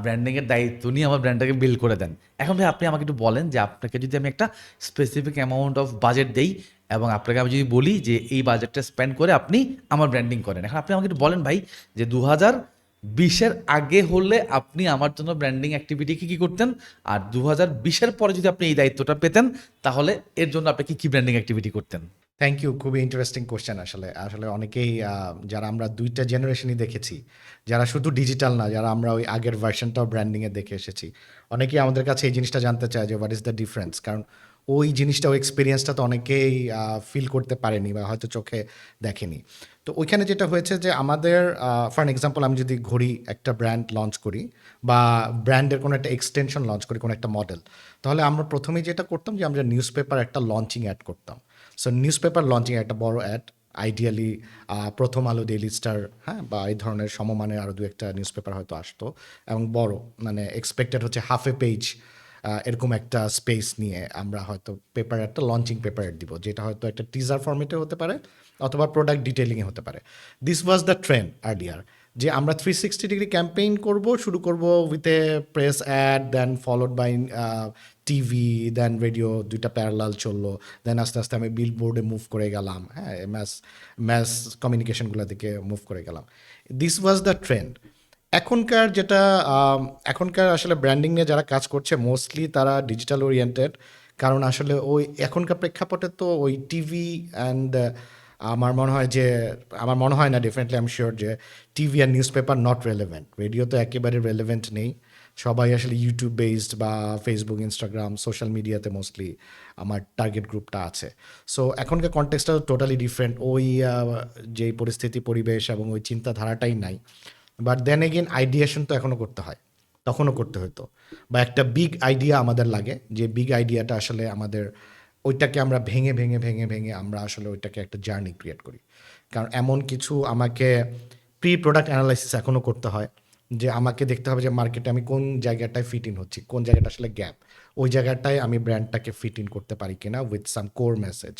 ব্র্যান্ডিংয়ের দায়িত্ব নিয়ে আমার ব্র্যান্ডটাকে বিল্ড করে দেন। এখন ভাই আপনি আমাকে একটু বলেন যে আপনাকে যদি আমি একটা স্পেসিফিক অ্যামাউন্ট অফ বাজেট দেই, এবং আপনাকে আমি যদি বলি যে এই বাজেটটা স্পেন্ড করে আপনি আমার ব্র্যান্ডিং করেন, এখন আপনি আমাকে একটু বলেন ভাই যে 2020-এর আগে হলে আপনি আমার জন্য ব্র্যান্ডিং অ্যাক্টিভিটি কী কী করতেন, আর 2020-এর পরে যদি আপনি এই দায়িত্বটা পেতেন, তাহলে এর জন্য আপনি কী কী ব্র্যান্ডিং অ্যাক্টিভিটি করতেন? থ্যাংক ইউ, খুবই ইন্টারেস্টিং কোশ্চেন। আসলে আসলে অনেকেই যারা আমরা দুইটা জেনারেশনই দেখেছি, যারা শুধু ডিজিটাল না, যারা আমরা ওই আগের ভার্সনটাও ব্র্যান্ডিংয়ে দেখে এসেছি, অনেকেই আমাদের কাছে এই জিনিসটা জানতে চায় যে হোয়াট ইজ দ্য ডিফারেন্স। কারণ ওই জিনিসটা, ওই এক্সপিরিয়েন্সটা তো অনেকেই ফিল করতে পারেনি বা হয়তো চোখে দেখেনি। তো ওইখানে যেটা হয়েছে যে আমাদের, ফর এক্সাম্পল, আমি যদি ঘড়ি একটা ব্র্যান্ড লঞ্চ করি বা ব্র্যান্ডের কোনো একটা এক্সটেনশন লঞ্চ করি, কোনো একটা মডেল, তাহলে আমরা প্রথমেই যেটা করতাম যে আমরা নিউজ পেপার একটা লঞ্চিং অ্যাড করতাম। সো নিউজ পেপার লঞ্চিং একটা বড় অ্যাড, আইডিয়ালি প্রথম আলো, ডেইলি স্টার, হ্যাঁ, বা এই ধরনের সমমানের আরও দু একটা নিউজ পেপার হয়তো আসতো, এবং বড়, মানে এক্সপেক্টেড হচ্ছে হাফ এ পেজ, এরকম একটা স্পেস নিয়ে আমরা হয়তো পেপার একটা লঞ্চিং পেপার দিব, যেটা হয়তো একটা টিজার ফর্মেটে হতে পারে অথবা প্রোডাক্ট ডিটেলিংয়ে হতে পারে। This was the trend earlier, যে আমরা 360 ডিগ্রি ক্যাম্পেইন শুরু করব with a press ad, then followed by TV, then radio, দুইটা প্যারালাল চললো, দেন আস্তে আস্তে আমি বিল বোর্ডে মুভ করে গেলাম, হ্যাঁ, ম্যাস কমিউনিকেশনগুলো দিকে মুভ করে গেলাম। This was the trend. এখনকার যেটা এখনকার আসলে ব্র্যান্ডিং নিয়ে যারা কাজ করছে মোস্টলি তারা ডিজিটাল ওরিয়েন্টেড, কারণ আসলে ওই এখনকার প্রেক্ষাপটে তো ওই টিভি অ্যান্ড আমার মনে হয় না, ডেফিনেটলি আই এম শিওর যে টিভি আর news paper not relevant, radio তো একেবারে রেলেভেন্ট নেই। সবাই আসলে ইউটিউব বেসড বা ফেসবুক ইনস্টাগ্রাম সোশ্যাল মিডিয়াতে মোস্টলি আমার টার্গেট গ্রুপটা আছে। সো এখনকার কনটেক্সটটা টোটালি ডিফারেন্ট, ওই যেই পরিস্থিতি পরিবেশ এবং ওই চিন্তাধারাটাই নাই। বাট দেন এগেন আইডিয়েশন তো এখনও করতে হয়, তখনও করতে হতো। বা একটা বিগ আইডিয়া আমাদের লাগে, যে বিগ আইডিয়াটা আসলে আমাদের ওইটাকে আমরা ভেঙে ভেঙে ভেঙে ভেঙে আমরা আসলে ওইটাকে একটা জার্নি ক্রিয়েট করি। কারণ এমন কিছু আমাকে প্রি প্রোডাক্ট অ্যানালাইসিস এখনও করতে হয়, যে আমাকে দেখতে হবে যে মার্কেটে আমি কোন জায়গাটায় ফিট ইন হচ্ছি, কোন জায়গাটা আসলে গ্যাপ, ওই জায়গাটায় আমি ব্র্যান্ডটাকে ফিট ইন করতে পারি কিনা with some core message,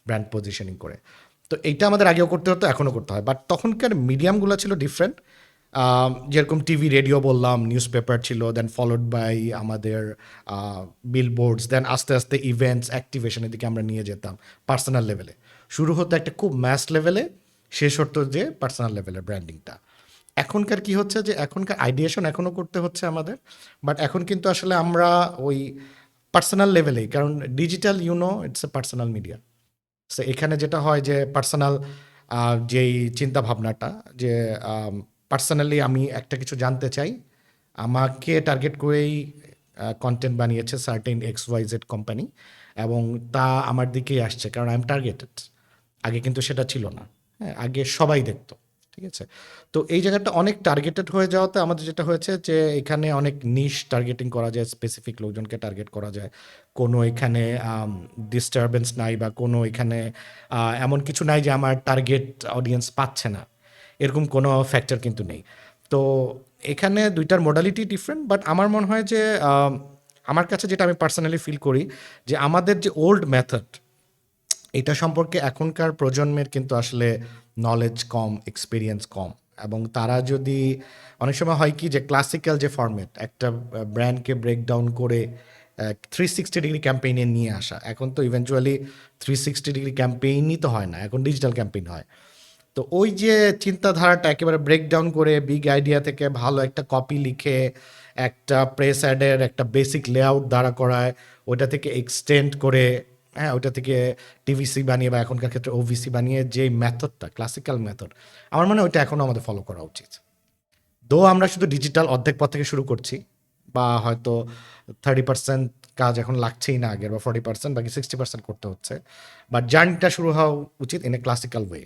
brand positioning করে। তো এইটা আমাদের আগেও করতে হতো, এখনও করতে হয়, বাট তখনকার মিডিয়ামগুলো ছিল ডিফারেন্ট। যেরকম টিভি রেডিও বললাম, নিউজ পেপার ছিল, দেন ফলোড বাই আমাদের বিলবোর্ডস, দেন আস্তে আস্তে ইভেন্টস অ্যাক্টিভেশনের দিকে আমরা নিয়ে যেতাম পার্সোনাল লেভেলে। শুরু হতো একটা খুব ম্যাস লেভেলে, শেষ হতো যে পার্সোনাল লেভেলের ব্র্যান্ডিংটা। এখনকার কি হচ্ছে যে এখনকার আইডিয়েশন এখনও করতে হচ্ছে আমাদের, বাট এখন কিন্তু আসলে আমরা ওই পার্সোনাল লেভেলেই, কারণ digital it's a personal media. So এখানে যেটা হয় যে পার্সোনাল যেই চিন্তা ভাবনাটা, যে পার্সোনালি আমি একটা কিছু জানতে চাই, আমাকে টার্গেট করেই কন্টেন্ট বানিয়েছে সার্টেন XYZ কোম্পানি, এবং তা আমার দিকেই আসছে কারণ আই এম টার্গেটেড। আগে কিন্তু সেটা ছিল না। হ্যাঁ, আগে সবাই দেখতো। ঠিক আছে? তো এই জায়গাটা অনেক টার্গেটেড হয়ে যাওয়াতে আমাদের যেটা হয়েছে যে এখানে অনেক নিশ টার্গেটিং করা যায়, স্পেসিফিক লোকজনকে টার্গেট করা যায়। কোনো এখানে ডিস্টারবেন্স নাই, বা কোনো এখানে এমন কিছু নাই যে আমার টার্গেট অডিয়েন্স পাচ্ছে না, এরকম কোনো ফ্যাক্টর কিন্তু নেই। তো এখানে দুইটার মোডালিটি ডিফারেন্ট, বাট আমার মনে হয় যে আমার কাছে যেটা আমি পার্সোনালি ফিল করি, যে আমাদের যে ওল্ড মেথড, এটা সম্পর্কে এখনকার প্রজন্মের কিন্তু আসলে নলেজ কম, এক্সপিরিয়েন্স কম। এবং তারা যদি, অনেক সময় হয় কি যে ক্লাসিক্যাল যে ফরম্যাট, একটা ব্র্যান্ডকে ব্রেকডাউন করে 360 ডিগ্রি ক্যাম্পেইনে নিয়ে আসা, এখন তো ইভেনচুয়ালি 360 ডিগ্রি ক্যাম্পেইনই তো হয় না, এখন ডিজিটাল ক্যাম্পেইন হয়। তো ওই যে চিন্তাধারাটা একেবারে ব্রেকডাউন করে বিগ আইডিয়া থেকে ভালো একটা কপি লিখে একটা প্রেস অ্যাডের একটা বেসিক লেআউট দাঁড়া করায়, ওইটা থেকে এক্সটেন্ড করে, হ্যাঁ, ওইটা থেকে টিভিসি বানিয়ে বা এখনকার ক্ষেত্রে ওভিসি বানিয়ে যে মেথডটা, ক্লাসিক্যাল মেথড, আমার মনে হয় ওইটা এখনও আমাদের ফলো করা উচিত। দো আমরা শুধু ডিজিটাল অর্ধেক পথ থেকে শুরু করছি, বা হয়তো 30% কাজ এখন লাগছেই না আগের, বা 40%, বাকি 60% করতে হচ্ছে, বাট জার্নিটা শুরু হওয়া উচিত ইন এ ক্লাসিক্যাল ওয়ে।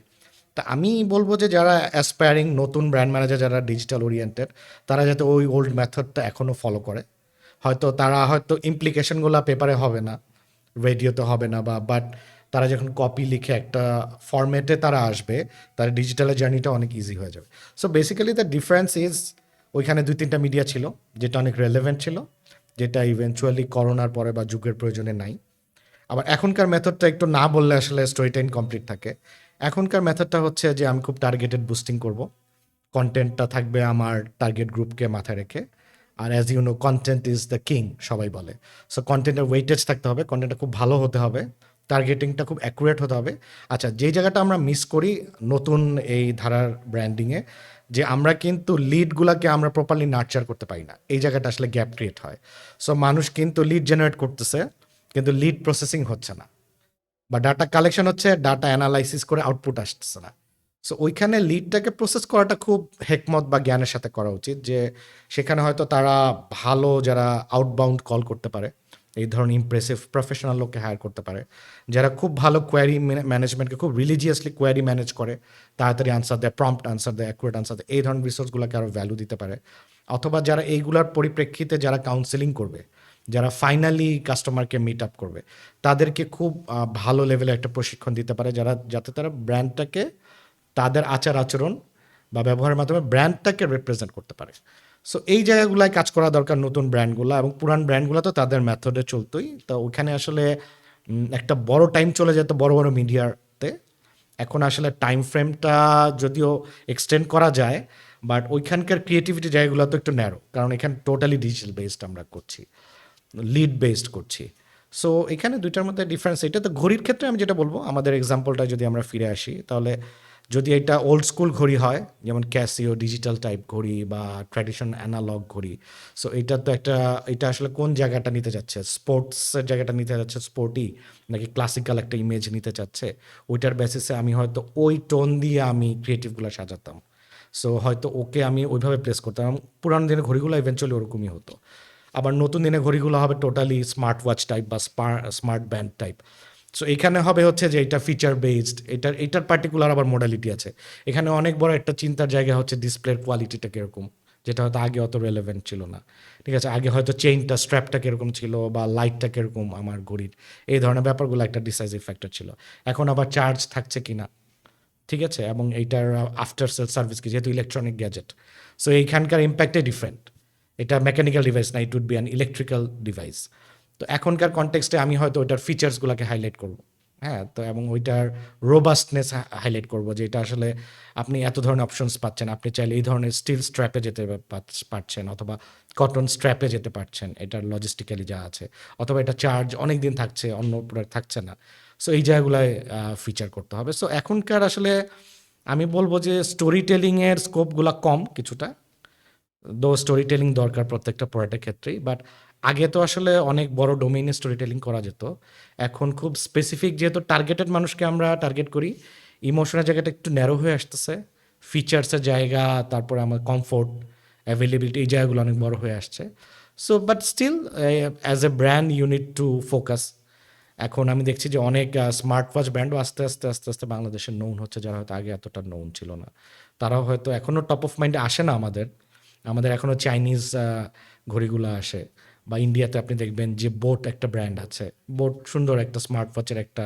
তা আমি বলবো যে যারা অ্যাসপায়ারিং নতুন ব্র্যান্ড ম্যানেজার, যারা ডিজিটাল ওরিয়েন্টেড, তারা যাতে ওই ওল্ড মেথডটা এখনও ফলো করে। হয়তো তারা হয়তো ইমপ্লিকেশনগুলো পেপারে হবে না, রেডিওতে হবে না, বাট তারা যখন কপি লিখে একটা ফরম্যাটে তারা আসবে, তার ডিজিটালের জার্নিটা অনেক ইজি হয়ে যাবে। So basically the difference is, ওইখানে 2-3টা মিডিয়া ছিল যেটা অনেক রেলেভেন্ট ছিল, যেটা ইভেনচুয়ালি করোনার পরে বা যুগের প্রয়োজনে নাই। আবার এখনকার মেথডটা একটু না বললে আসলে স্টোরিটা ইনকমপ্লিট থাকে। এখনকার মেথডটা হচ্ছে যে আমি খুব টার্গেটেড বুস্টিং করব, কন্টেন্টটা থাকবে আমার টার্গেট গ্রুপকে মাথায় রেখে। আর as you know, content is the king সবাই বলে। সো কন্টেন্টের ওয়েটেজ থাকতে হবে, কন্টেন্টটা খুব ভালো হতে হবে, টার্গেটিংটা খুব অ্যাকুরেট হতে হবে। আচ্ছা, যেই জায়গাটা আমরা মিস করি নতুন এই ধারার ব্র্যান্ডিংয়ে, যে আমরা কিন্তু লিডগুলোকে আমরা প্রপারলি নার্চার করতে পারি না, এই জায়গাটা আসলে গ্যাপ ক্রিয়েট হয়। সো মানুষ কিন্তু লিড জেনারেট করতেছে, কিন্তু লিড প্রসেসিং হচ্ছে না, বা ডাটা কালেকশন হচ্ছে, ডাটা অ্যানালাইসিস করে আউটপুট আসতেছে না। সো ওইখানে লিডটাকে প্রসেস করাটা খুব হেকমত বা জ্ঞানের সাথে করা উচিত, যে সেখানে হয়তো তারা ভালো যারা আউটবাউন্ড কল করতে পারে, এই ধরনের ইমপ্রেসিভ প্রফেশনাল লোককে হায়ার করতে পারে, যারা খুব ভালো কোয়ারি ম্যানেজমেন্টকে খুব রিলিজিয়াসলি কোয়ারি ম্যানেজ করে, তাড়াতাড়ি আনসার দেয়, প্রম্পট আনসার দেয়, অ্যাকুরেট আনসার দেয়, এই ধরনের রিসোর্সগুলোকে আরও ভ্যালু দিতে পারে। অথবা যারা এইগুলার পরিপ্রেক্ষিতে যারা কাউন্সেলিং করবে, যারা ফাইনালি কাস্টমারকে মিট আপ করবে, তাদেরকে খুব ভালো লেভেলে একটা প্রশিক্ষণ দিতে পারে, যাতে তারা ব্র্যান্ডটাকে তাদের আচার আচরণ বা ব্যবহারের মাধ্যমে ব্র্যান্ডটাকে রিপ্রেজেন্ট করতে পারে। সো এই জায়গাগুলোয় কাজ করা দরকার নতুন ব্র্যান্ডগুলো, এবং পুরান ব্র্যান্ডগুলো তো তাদের মেথডে চলতোই। তো ওখানে আসলে একটা বড় টাইম চলে যেত বড় বড় মিডিয়াতে। এখন আসলে টাইম ফ্রেমটা যদিও এক্সটেন্ড করা যায়, বাট ওইখানকার ক্রিয়েটিভিটি জায়গাগুলো তো একটু ন্যারো, কারণ এখানে টোটালি ডিজিটাল বেসড আমরা করছি, লিড বেসড করছি। সো এখানে দুইটার মধ্যে ডিফারেন্স। এটা তো ঘড়ির ক্ষেত্রে আমি যেটা বলবো, আমাদের এক্সাম্পলটা যদি আমরা ফিরে আসি, তাহলে যদি এটা ওল্ড স্কুল ঘড়ি হয়, যেমন ক্যাসিও ডিজিটাল টাইপ ঘড়ি বা ট্র্যাডিশন অ্যানালগ ঘড়ি, সো এটা তো একটা, এটা আসলে কোন জায়গাটা নিতে যাচ্ছে, স্পোর্টসের জায়গাটা নিতে যাচ্ছে স্পোর্টি, নাকি ক্লাসিক্যাল একটা ইমেজ নিতে চাচ্ছে, ওইটার বেসিসে আমি হয়তো ওই টোন দিয়ে আমি ক্রিয়েটিভগুলো সাজাতাম। সো হয়তো ওকে আমি ওইভাবে প্লেস করতাম। পুরানো দিনের ঘড়িগুলো ইভেনচুয়ালি ওরকমই হতো। আবার নতুন দিনের ঘড়িগুলো হবে টোটালি স্মার্ট ওয়াচ টাইপ বা স্মার্ট ব্যান্ড টাইপ। সো এখানে হবে হচ্ছে যে এটা ফিচার বেসড, এটার পার্টিকুলার আবার মডালিটি আছে। এখানে অনেক বড় একটা চিন্তার জায়গা হচ্ছে ডিসপ্লের কোয়ালিটিটা কীরকম, যেটা হয়তো আগে অত রেলেভেন্ট ছিল না। ঠিক আছে, আগে হয়তো চেইনটা স্ট্র্যাপটা কীরকম ছিল বা লাইটটা কীরকম আমার ঘড়ির, এই ধরনের ব্যাপারগুলো একটা ডিসাইজিভ ফ্যাক্টর ছিল। এখন আবার চার্জ থাকছে কিনা, ঠিক আছে, এবং এইটার আফটার সেল সার্ভিস কি, যেহেতু ইলেকট্রনিক গ্যাজেট, সো এইখানকার ইম্প্যাক্টে ডিফারেন্ট। এটা মেকানিক্যাল ডিভাইস না, it would be an electrical device. তো এখনকার কনটেক্সটে আমি হয়তো ওইটার ফিচার্সগুলোকে হাইলাইট করব, হ্যাঁ, তো এবং ওইটার রোবাস্টনেস হাইলাইট করব, যে এটা আসলে আপনি এত ধরনের অপশনস পাচ্ছেন, আপনি চাইলে এই ধরনের স্টিল স্ট্র্যাপে যেতে পারছেন, অথবা কটন স্ট্র্যাপে যেতে পারছেন, এটার লজিস্টিক্যালি যা আছে, অথবা এটা চার্জ অনেক দিন থাকছে, অন্য প্রোডাক্ট থাকছে না। সো এই জায়গাগুলোয় ফিচার করতে হবে। সো এখনকার আসলে আমি বলবো যে স্টোরি টেলিংয়ের স্কোপগুলো কম কিছুটা, দো স্টোরি টেলিং দরকার প্রত্যেকটা প্রোডাক্টের ক্ষেত্রেই, বাট আগে তো আসলে অনেক বড় ডোমেইনে স্টোরি টেলিং করা যেত। এখন খুব স্পেসিফিক, যেহেতু টার্গেটেড মানুষকে আমরা টার্গেট করি, ইমোশনের জায়গাটা একটু ন্যারো হয়ে আসতেছে, ফিচার্সের জায়গা, তারপরে আমার কমফোর্ট, অ্যাভেলেবিলিটি, এই জায়গাগুলো অনেক বড় হয়ে আসছে। So but still as a brand unit to focus. এখন আমি দেখছি যে অনেক স্মার্ট ওয়াচ ব্র্যান্ডও আস্তে আস্তে আস্তে আস্তে বাংলাদেশে নোন হচ্ছে, যারা হয়তো আগে এতটা নোন ছিল না। তারাও হয়তো এখনও টপ অফ মাইন্ডে আসে না আমাদের, আমাদের এখনও চাইনিজ ঘড়িগুলো আসে, বা ইন্ডিয়াতে আপনি দেখবেন যে বোট একটা ব্র্যান্ড আছে, বোট সুন্দর একটা স্মার্ট ওয়াচের একটা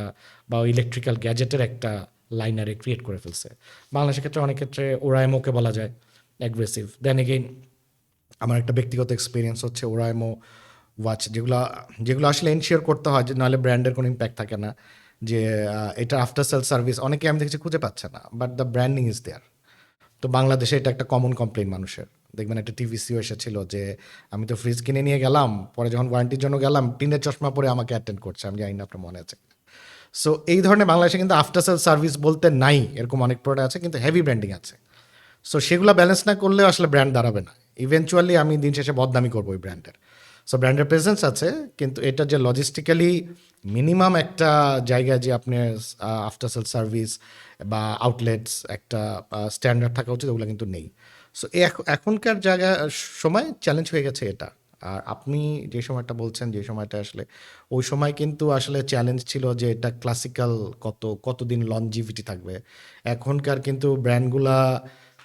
বা ইলেকট্রিক্যাল গ্যাজেটের একটা লাইনারে ক্রিয়েট করে ফেলছে। বাংলাদেশের ক্ষেত্রে অনেক ক্ষেত্রে ওরাইমোকে বলা যায় অ্যাগ্রেসিভ। দেন এগেইন আমার একটা ব্যক্তিগত এক্সপিরিয়েন্স হচ্ছে ওরাইমো ওয়াচ, যেগুলো যেগুলো আসলে এনশিওর করতে হয় যে নাহলে ব্র্যান্ডের কোনো ইম্প্যাক্ট থাকে না, যে এটা আফটার সেল সার্ভিস অনেকে আমি দেখছি খুঁজে পাচ্ছে না, but the branding is there. তো বাংলাদেশে এটা একটা কমন কমপ্লেন মানুষের। দেখবেন একটা টিভিসিও এসেছিল যে আমি তো ফ্রিজ কিনে নিয়ে গেলাম, পরে যখন ওয়ারেন্টির জন্য গেলাম টিনের চশমা পরে আমাকে অ্যাটেন্ড করছে, আমি জানি না আপনার মনে আছে। সো এই ধরনের বাংলাদেশে কিন্তু আফটার সেল সার্ভিস বলতে নাই, এরকম অনেক প্রোডাক্ট আছে কিন্তু হেভি ব্র্যান্ডিং আছে। সো সেগুলো ব্যালেন্স না করলে আসলে ব্র্যান্ড দাঁড়াবে না। ইভেনচুয়ালি আমি দিন শেষে বদনামি করবো ওই ব্র্যান্ডের। সো ব্র্যান্ডের প্রেজেন্স আছে, কিন্তু এটা যে লজিস্টিক্যালি মিনিমাম একটা জায়গায় যে আপনি আফটার সেল সার্ভিস বা আউটলেটস একটা স্ট্যান্ডার্ড থাকা উচিত, ওগুলো কিন্তু নেই। সো এখনকার জায়গা সময় চ্যালেঞ্জ হয়ে গেছে এটা। আর আপনি যে সময়টা বলছেন, যে সময়টা আসলে ওই সময় কিন্তু আসলে চ্যালেঞ্জ ছিল যে এটা ক্লাসিক্যাল কতদিন লনজিভিটি থাকবে। এখনকার কিন্তু ব্র্যান্ডগুলা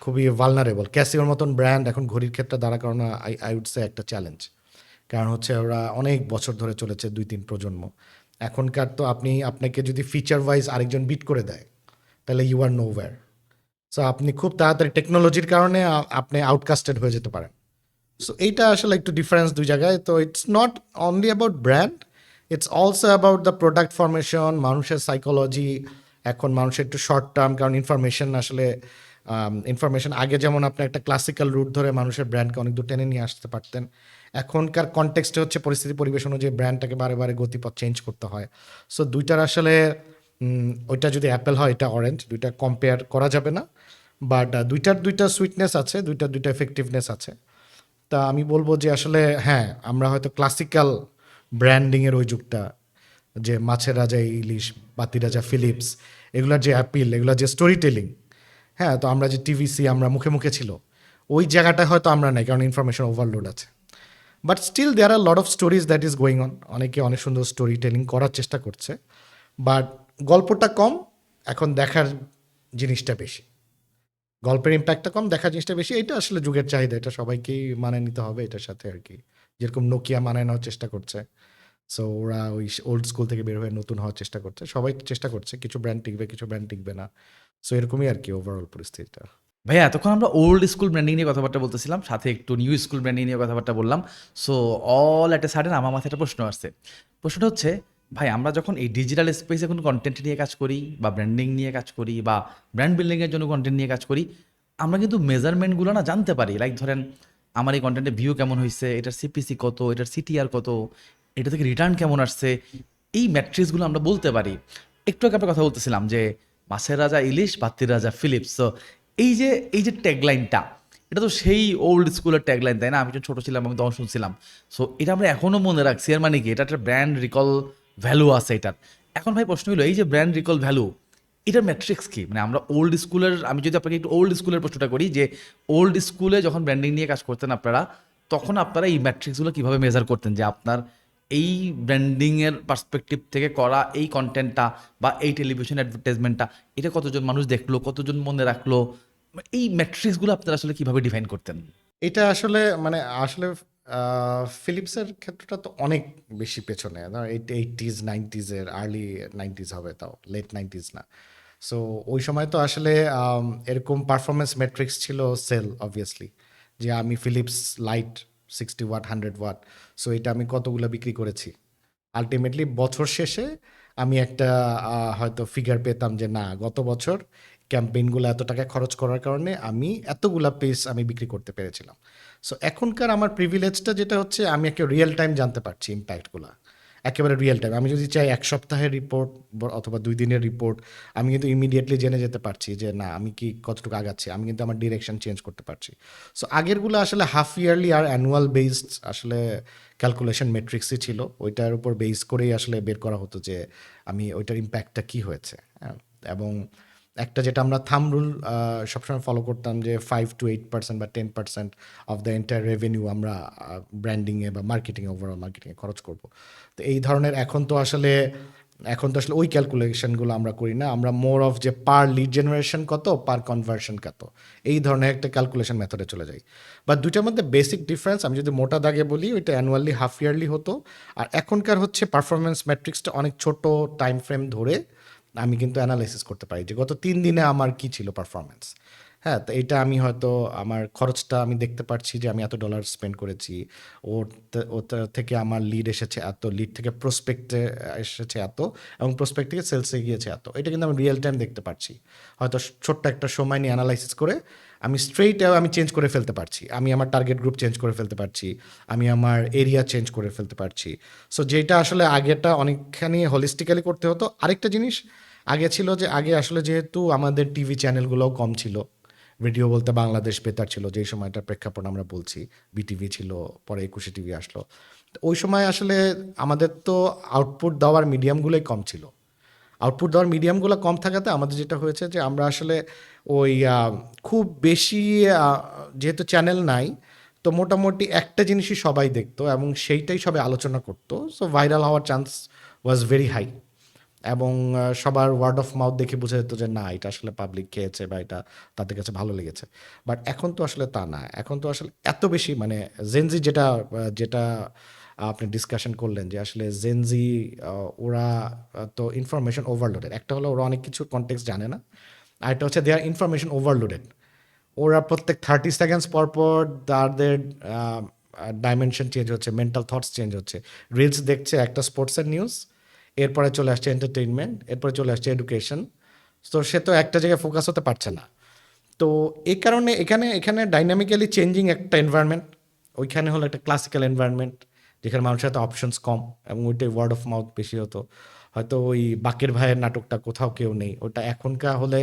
খুবই ভালনারেবল। ক্যাসিওর মতন ব্র্যান্ড এখন ঘড়ির ক্ষেত্রে দাঁড়া করানো আই উড সে একটা চ্যালেঞ্জ। কারণ হচ্ছে ওরা অনেক বছর ধরে চলেছে, 2-3 প্রজন্ম। এখনকার তো আপনাকে যদি ফিচার ওয়াইজ আরেকজন বিট করে দেয়, তাহলে ইউ আর নোওয়্যার। সো আপনি খুব তাড়াতাড়ি টেকনোলজির কারণে আপনি আউটকাস্টেড হয়ে যেতে পারেন। সো এইটা আসলে একটু ডিফারেন্স দুই জায়গায়। তো it's not only about brand, it's also about the product formation, মানুষের সাইকোলজি। এখন মানুষের একটু শর্ট টার্ম, কারণ ইনফরমেশন আসলে ইনফরমেশন আগে যেমন আপনি একটা ক্লাসিক্যাল রুট ধরে মানুষের ব্র্যান্ডকে অনেক দূর টেনে নিয়ে আসতে পারতেন, এখনকার কনটেক্সটে হচ্ছে পরিস্থিতি পরিবেশ অনুযায়ী ব্র্যান্ডটাকে বারে বারে গতিপথ চেঞ্জ করতে হয়। সো দুইটার আসলে ওইটা যদি অ্যাপেল হয়, এটা অরেঞ্জ, দুইটা কম্পেয়ার করা যাবে না। বাট দুইটা সুইটনেস আছে, দুইটা এফেক্টিভনেস আছে। তা আমি বলবো যে আসলে হ্যাঁ, আমরা হয়তো ক্লাসিক্যাল ব্র্যান্ডিংয়ের ওই যুগটা, যে মাছের রাজা ইলিশ, বাতি রাজা ফিলিপস, এগুলার যে অ্যাপিল, এগুলার যে স্টোরি টেলিং, হ্যাঁ, তো আমরা যে টিভিসি আমরা মুখে মুখে ছিল, ওই জায়গাটা হয়তো আমরা নাই, কারণ ইনফরমেশন ওভারলোড আছে। But still there are lot of stories that is going on. অনেকে অনেক সুন্দর স্টোরি টেলিং করার চেষ্টা করছে, বাট গল্পটা কম, এখন দেখার জিনিসটা বেশি। গল্পের ইম্প্যাক্টটা কম, দেখার জিনিসটা বেশি। এটা আসলে যুগের চাহিদা, এটা সবাইকেই মানিয়ে নিতে হবে এটার সাথে আর কি। যেরকম নোকিয়া মানায় নেওয়ার চেষ্টা করছে, সো ওরা ওই ওল্ড স্কুল থেকে বের হয়ে নতুন হওয়ার চেষ্টা করছে, সবাই চেষ্টা করছে। কিছু ব্র্যান্ড টিকবে, কিছু ব্র্যান্ড টিকবে না। সো এরকমই আর কি ওভারঅল পরিস্থিতিটা। ভাইয়া এতক্ষণ আমরা ওল্ড স্কুল ব্র্যান্ডিং নিয়ে কথাবার্তা বলতেছিলাম, সাথে একটু নিউ স্কুল ব্র্যান্ডিং নিয়ে কথাবার্তা বললাম। So all at a sudden আমার মাথায় একটা প্রশ্ন আসছে। প্রশ্নটা হচ্ছে, ভাই আমরা যখন এই ডিজিটাল স্পেসে কোনো কন্টেন্ট নিয়ে কাজ করি বা ব্র্যান্ডিং নিয়ে কাজ করি বা ব্র্যান্ড বিল্ডিংয়ের জন্য কন্টেন্ট নিয়ে কাজ করি, আমরা কিন্তু মেজারমেন্টগুলো না জানতে পারি। লাইক ধরেন আমার এই কন্টেন্টের ভিউ কেমন হয়েছে, এটার সিপিসি কত, এটার সিটিআর কত, এটা থেকে রিটার্ন কেমন আসছে, এই ম্যাট্রিক্সগুলো আমরা বলতে পারি। একটু আগে আমরা কথা বলতেছিলাম যে মাছের রাজা ইলিশ, বাত্তির রাজা ফিলিপস। সো এই যে ট্যাগলাইনটা, এটা তো সেই ওল্ড স্কুলের ট্যাগলাইন, তাই না? আমি যখন ছোট ছিলাম আমি তখন শুনছিলাম। সো এটা আমরা এখনো মনে রাখছি। এর মানে কি, এটা একটা ব্র্যান্ড রিকল ভ্যালু আছে এটার। এখন ভাই প্রশ্ন হলো, এই যে ব্র্যান্ড রিকল ভ্যালু, এটার ম্যাট্রিক্স কি? মানে আমরা ওল্ড স্কুলের, আমি যদি আপনাকে একটু ওল্ড স্কুলের প্রশ্নটা করি, যে ওল্ড স্কুলে যখন ব্র্যান্ডিং নিয়ে কাজ করতেন আপনারা, তখন আপনারা এই ম্যাট্রিক্সগুলো কিভাবে মেজার করতেন, যে আপনার এই ব্র্যান্ডিংয়ের পার্সপেক্টিভ থেকে করা এই কন্টেন্টটা বা এই টেলিভিশন অ্যাডভার্টাইজমেন্টটা, এটা কতজন মানুষ দেখলো, কতজন মনে রাখলো, এই ম্যাট্রিক্সগুলো আপনারা আসলে কিভাবে ডিফাইন করতেন? এটা আসলে মানে আসলে ফিলিপসের ক্ষেত্রটা তো অনেক বেশি পেছনে, এইটিজ নাইনটিজের আর্লি নাইনটিজ হবে, তাও লেট নাইনটিজ না। সো ওই সময় তো আসলে এরকম পারফরমেন্স মেট্রিক্স ছিল সেল অবভিয়াসলি, যে আমি Philips light 60 watt 100 watt, so এটা আমি কতগুলো বিক্রি করেছি। আলটিমেটলি বছর শেষে আমি একটা হয়তো ফিগার পেতাম যে না, গত বছর ক্যাম্পেইনগুলো এত টাকা খরচ করার কারণে আমি এতগুলা পিস আমি বিক্রি করতে পেরেছিলাম। সো এখনকার আমার প্রিভিলেজটা যেটা হচ্ছে, আমি একটা রিয়েল টাইম জানতে পারছি ইম্প্যাক্টগুলো, একেবারে রিয়েল টাইম। আমি যদি চাই 1 সপ্তাহের রিপোর্ট অথবা 2 দিনের রিপোর্ট, আমি কিন্তু ইমিডিয়েটলি জেনে যেতে পারছি যে না, আমি কি কতটুকু আগাচ্ছি, আমি কিন্তু আমার ডিরেকশন চেঞ্জ করতে পারছি। সো আগেরগুলো আসলে হাফ ইয়ারলি আর অ্যানুয়াল বেসড আসলে ক্যালকুলেশন মেট্রিক্সই ছিল, ওইটার উপর বেস করেই আসলে বের করা হতো যে আমি ওইটার ইম্প্যাক্টটা কী হয়েছে। হ্যাঁ, এবং একটা যেটা আমরা থাম রুল সবসময় ফলো করতাম, যে 5 to 8% বা 10% অফ দ্য এন্টায়ার রেভিনিউ আমরা ব্র্যান্ডিংয়ে বা মার্কেটিংয়ে, ওভারঅল মার্কেটিংয়ে খরচ করব। তো এই ধরনের এখন তো আসলে ওই ক্যালকুলেশনগুলো আমরা করি না, আমরা মোর অফ যে পার লিড জেনারেশন কত, পার কনভার্সন কত, এই ধরনের একটা ক্যালকুলেশন মেথডে চলে যাই। বা দুইটার মধ্যে বেসিক ডিফারেন্স আমি যদি মোটা দাগে বলি, ওইটা অ্যানুয়ালি হাফ ইয়ারলি হতো, আর এখনকার হচ্ছে পারফরমেন্স ম্যাট্রিক্সটা অনেক ছোট টাইম ফ্রেম ধরে আমি কিন্তু অ্যানালাইসিস করতে পারি যে গত 3 দিনে আমার কি ছিল পারফরমেন্স। হ্যাঁ, তো এইটা আমি হয়তো আমার খরচটা আমি দেখতে পারছি যে আমি এত ডলার স্পেন্ড করেছি, ওটা থেকে আমার লিড এসেছে এত, লিড থেকে প্রসপেক্টে এসেছে এত, এবং প্রসপেক্ট থেকে সেলসে গিয়েছে এত। এটা কিন্তু আমি রিয়েল টাইম দেখতে পারছি। হয়তো ছোট্ট একটা সময় নিয়ে অ্যানালাইসিস করে আমি স্ট্রেইট আমি চেঞ্জ করে ফেলতে পারছি, আমি আমার টার্গেট গ্রুপ চেঞ্জ করে ফেলতে পারছি, আমি আমার এরিয়া চেঞ্জ করে ফেলতে পারছি। সো যেটা আসলে আগেটা অনেকখানি হোলিস্টিক্যালি করতে হতো। আরেকটা জিনিস আগে ছিল যে, আগে আসলে যেহেতু আমাদের টিভি চ্যানেলগুলোও কম ছিল, ভিডিও বলতে বাংলাদেশ বেতার ছিল যেই সময়টার প্রেক্ষাপট আমরা বলছি, বিটিভি ছিল, পরে 21শে টিভি আসলো। তো ওই সময় আসলে আমাদের তো আউটপুট দেওয়ার মিডিয়ামগুলোই কম ছিল। আউটপুট দেওয়ার মিডিয়ামগুলো কম থাকাতে আমাদের যেটা হয়েছে যে আমরা আসলে ওই খুব বেশি যেহেতু চ্যানেল নাই, তো মোটামুটি একটা জিনিসই সবাই দেখতো এবং সেইটাই সবাই আলোচনা করতো। সো ভাইরাল হওয়ার চান্স ওয়াজ ভেরি হাই, এবং সবার ওয়ার্ড অফ মাউথ দেখে বোঝা যেত যে না, এটা আসলে পাবলিক খেয়েছে বা এটা তাদের কাছে ভালো লেগেছে। বাট এখন তো আসলে তা না, এখন তো আসলে এত বেশি মানে জেনজি যেটা যেটা আপনি ডিসকাশন করলেন যে আসলে জেনজি ওরা তো ইনফরমেশন ওভারলোডেড। একটা হলো ওরা অনেক কিছু কনটেক্সট জানে না, আরেকটা হচ্ছে দে আর ইনফরমেশন ওভারলোডেড। ওরা প্রত্যেক 30 সেকেন্ডস পর পর তাদের ডাইমেনশন চেঞ্জ হচ্ছে, মেন্টাল থটস চেঞ্জ হচ্ছে। রিলস দেখছে একটা স্পোর্টসের নিউজ, এরপরে চলে আসছে এন্টারটেইনমেন্ট, এরপরে চলে আসছে এডুকেশন। তো সে তো একটা জায়গায় ফোকাস হতে পারছে না। তো এই কারণে এখানে এখানে ডাইনামিক্যালি চেঞ্জিং একটা এনভায়রনমেন্ট, ওইখানে হলো একটা ক্লাসিক্যাল এনভায়রনমেন্ট যেখানে মানুষের হাতে অপশনস কম, এবং ওইটাই ওয়ার্ড অফ মাউথ বেশি হতো। হয়তো ওই বাকের ভাইয়ের নাটকটা কোথাও কেউ নেই, ওটা এখনকার হলে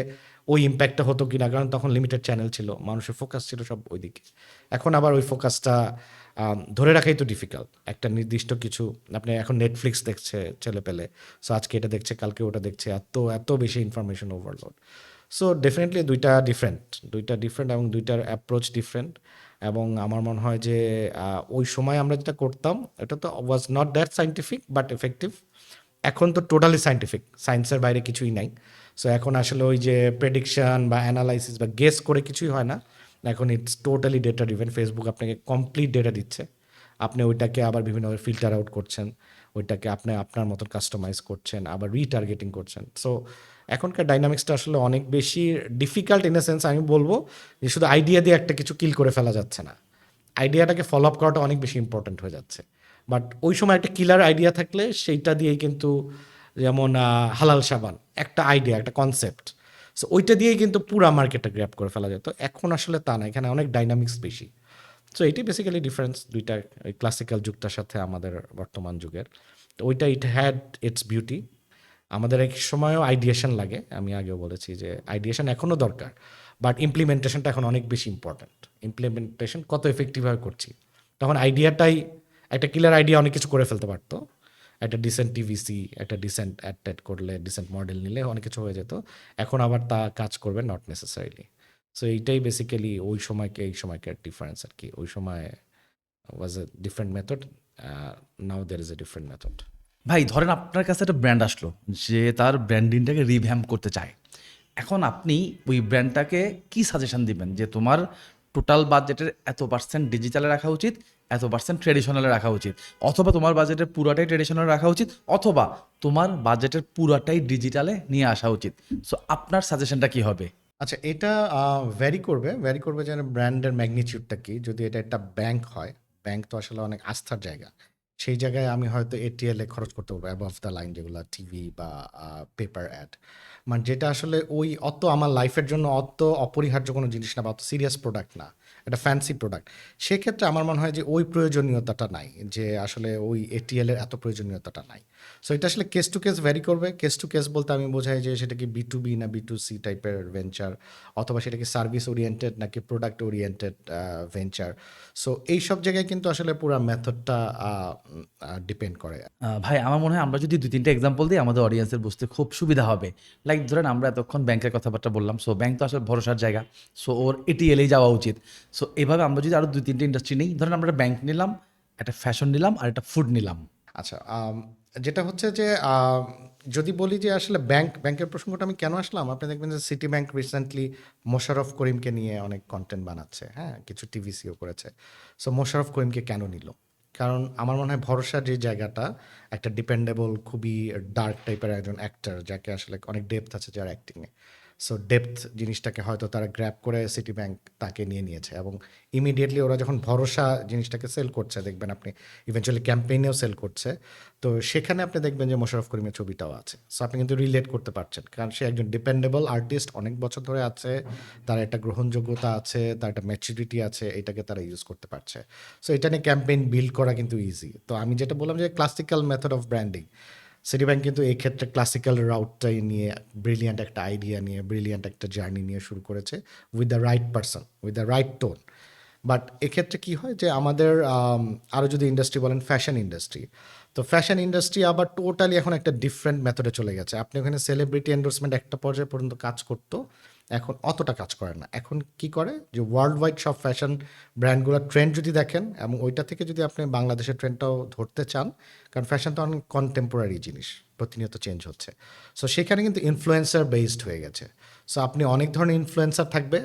ওই ইম্প্যাক্টটা হতো কিনা, কারণ তখন লিমিটেড চ্যানেল ছিল, মানুষের ফোকাস ছিল সব ওইদিকে। এখন আবার ওই ফোকাসটা ধরে রাখাই তো ডিফিকাল্ট। একটা নির্দিষ্ট কিছু, আপনি এখন নেটফ্লিক্স দেখছে ছেলে পেলে, সো আজকে এটা দেখছে কালকে ওটা দেখছে, এত এত বেশি ইনফরমেশন ওভারলোড। সো ডেফিনেটলি দুইটা ডিফারেন্ট এবং দুইটার অ্যাপ্রোচ ডিফারেন্ট। এবং আমার মনে হয় যে ওই সময় আমরা যেটা করতাম এটা তো was not that scientific but effective. এখন তো টোটালি সাইন্টিফিক, সায়েন্সের বাইরে কিছুই নাই। সো এখন আসলে ওই যে প্রেডিকশন বা অ্যানালাইসিস বা গেস করে কিছুই হয় না, এখন it's totally data driven. Facebook আপনাকে কমপ্লিট ডেটা দিচ্ছে, আপনি ওইটাকে আবার বিভিন্নভাবে ফিল্টার আউট করছেন, ওইটাকে আপনি আপনার মতন কাস্টমাইজ করছেন, আবার রিটার্গেটিং করছেন। সো এখনকার ডাইনামিক্সটা আসলে অনেক বেশি ডিফিকাল্ট ইন এ সেন্স, আমি বলবো যে শুধু আইডিয়া দিয়ে একটা কিছু কিল করে ফেলা যাচ্ছে না, আইডিয়াটাকে ফলো আপ করাটা অনেক বেশি ইম্পর্ট্যান্ট হয়ে যাচ্ছে। বাট ওই সময় একটা কিলার আইডিয়া থাকলে সেইটা দিয়েই কিন্তু, যেমন হালাল সাবান, একটা আইডিয়া, একটা কনসেপ্ট, সো ওইটা দিয়েই কিন্তু পুরা মার্কেটটা গ্র্যাব করে ফেলা যেত। এখন আসলে তা না, এখানে অনেক ডাইনামিক্স বেশি। সো এটি বেসিক্যালি ডিফারেন্স দুইটা, ওই ক্লাসিক্যাল যুগটার সাথে আমাদের বর্তমান যুগের। তো ওইটা ইট হ্যাড ইটস বিউটি, আমাদের এক সময়ও আইডিয়েশন লাগে, আমি আগেও বলেছি যে আইডিয়েশন এখনও দরকার, বাট ইমপ্লিমেন্টেশনটা এখন অনেক বেশি ইম্পর্ট্যান্ট। ইমপ্লিমেন্টেশন কত এফেক্টিভভাবে করছি, তখন আইডিয়াটাই একটা কিলার আইডিয়া অনেক কিছু করে ফেলতে পারতো। একটা ডিসেন্ট টিভিসি, একটা ডিসেন্ট অ্যাড ট্যাড করলে, ডিসেন্ট মডেল নিলে অনেক কিছু হয়ে যেত। এখন আবার তা কাজ করবে নট নেসেসারিলি। সো এইটাই বেসিক্যালি ওই সময়কে এই সময়কার ডিফারেন্স আর কি। ওই সময় was a different method, now there is a different method. ভাই ধরেন আপনার কাছে একটা ব্র্যান্ড আসলো যে তার ব্র্যান্ডিংটাকে রিভ্যাম্প করতে চায়, এখন আপনি ওই ব্র্যান্ডটাকে কি সাজেশন দিবেন যে তোমার টোটাল বাজেটের এত পার্সেন্ট ডিজিটালে রাখা উচিত, এত পার্সেন্ট ট্রেডিশনালে রাখা উচিত, অথবা তোমার বাজেটের পুরাটাই ট্রেডিশনালে রাখা উচিত, অথবা তোমার বাজেটের পুরাটাই ডিজিটালে নিয়ে আসা উচিত? সো আপনার সাজেশনটা কি হবে? আচ্ছা, এটা ভ্যারি করবে যেন ব্র্যান্ডের ম্যাগনিটিউডটা কি। যদি এটা একটা ব্যাংক হয়, ব্যাংক তো আসলে অনেক আস্থার জায়গা। সেই জায়গায় আমি হয়তো এটিএল এ খরচ করতে পারবো অ্যাবভ দ্য লাইন, যেগুলো টিভি বা পেপার অ্যাড, মানে যেটা আসলে ওই অত আমার লাইফের জন্য অত অপরিহার্য কোনো জিনিস না বা অত সিরিয়াস প্রোডাক্ট না, এটা ফ্যান্সি প্রোডাক্ট। সেক্ষেত্রে আমার মনে হয় যে ওই প্রয়োজনীয়তাটা নাই, যে আসলে ওই এটিএল এর এত প্রয়োজনীয়তাটা নাই। সো এটা আসলে কেস টু কেস ভ্যারি করবে। কেস টু কেস বলতে আমি বোঝাই যে সেটা কি বি2বি না বি2সি টাইপের ভেঞ্চার, অথবা সেটা কি সার্ভিস ওরিয়েন্টেড নাকি প্রোডাক্ট ওরিয়েন্টেড ভেঞ্চার। সো এইসব জায়গায় কিন্তু আসলে পুরো মেথডটা ডিপেন্ড করে। ভাই আমার মনে হয় আমরা যদি 2-3টা এক্সাম্পল দিই আমাদের অডিয়েন্সের বুঝতে খুব সুবিধা হবে। লাইক ধরেন আমরা এতক্ষণ ব্যাংকের কথাবার্তা বললাম, সো ব্যাংক তো আসলে ভরসার জায়গা, সো ওর এটিএলেই যাওয়া উচিত। সো এভাবে আমরা যদি আরও 2-3টে ইন্ডাস্ট্রি নিই, ধরেন আমরা ব্যাংক নিলাম, একটা ফ্যাশন নিলাম আর একটা ফুড নিলাম। আচ্ছা, যেটা হচ্ছে যে যদি বলি যে আসলে ব্যাংকের প্রসঙ্গটা আমি কেন আসলাম, আপনি দেখবেন যে সিটি ব্যাংক রিসেন্টলি মোশাররফ করিমকে নিয়ে অনেক কন্টেন্ট বানাচ্ছে, হ্যাঁ, কিছু টিভিসিও করেছে। সো মোশাররফ করিমকে কেন নিল? কারণ আমার মনে হয় ভরসার যে জায়গাটা, একটা ডিপেন্ডেবল খুবই ডার্ক টাইপের একজন অ্যাক্টর, যাকে আসলে অনেক ডেপথ আছে যার অ্যাক্টিংয়ে। সো ডেপথ জিনিসটাকে হয়তো তারা গ্র্যাব করে সিটি ব্যাংক তাকে নিয়ে নিয়েছে, এবং ইমিডিয়েটলি ওরা যখন ভরসা জিনিসটাকে সেল করছে, দেখবেন আপনি ইভেনচুয়ালি ক্যাম্পেইনেও সেল করছে, তো সেখানে আপনি দেখবেন যে মোশাররফ করিমের ছবিটাও আছে। সো আপনি কিন্তু রিলেট করতে পারছেন, কারণ সে একজন ডিপেন্ডেবল আর্টিস্ট, অনেক বছর ধরে আছে, তার একটা গ্রহণযোগ্যতা আছে, তার একটা ম্যাচুরিটি আছে, এটাকে তারা ইউজ করতে পারছে। সো এটা নিয়ে ক্যাম্পেইন বিল্ড করা কিন্তু ইজি। তো আমি যেটা বললাম যে classical method of branding, city bank কিন্তু এই ক্ষেত্রে ক্লাসিক্যাল রাউটটাই নিয়ে ব্রিলিয়ান্ট একটা আইডিয়া নিয়ে, ব্রিলিয়ান্ট একটা জার্নি নিয়ে শুরু করেছে, with the right person, with the right tone. But এক্ষেত্রে কি হয় যে আমাদের আরও যদি ইন্ডাস্ট্রি বলেন, ফ্যাশন ইন্ডাস্ট্রি, তো ফ্যাশন ইন্ডাস্ট্রি আবার টোটালি এখন একটা ডিফারেন্ট মেথডে চলে গেছে। আপনি ওখানে সেলিব্রিটি এন্ডোর্সমেন্ট একটা পর্যায়ে পর্যন্ত কাজ করতো, এখন অতটা কাজ করে না। এখন কি করে যে ওয়ার্ল্ড ওয়াইড সব ফ্যাশন ব্র্যান্ডগুলোর ট্রেন্ড যদি দেখেন, এবং ওইটা থেকে যদি আপনি বাংলাদেশের ট্রেন্ডটাও ধরতে চান, কারণ ফ্যাশন তো অনেক কন্টেম্পোরারি জিনিস, প্রতিনিয়ত চেঞ্জ হচ্ছে। সো সেখানে কিন্তু ইনফ্লুয়েন্সার বেসড হয়ে গেছে। সো আপনি অনেক ধরনের ইনফ্লুয়েন্সার থাকবে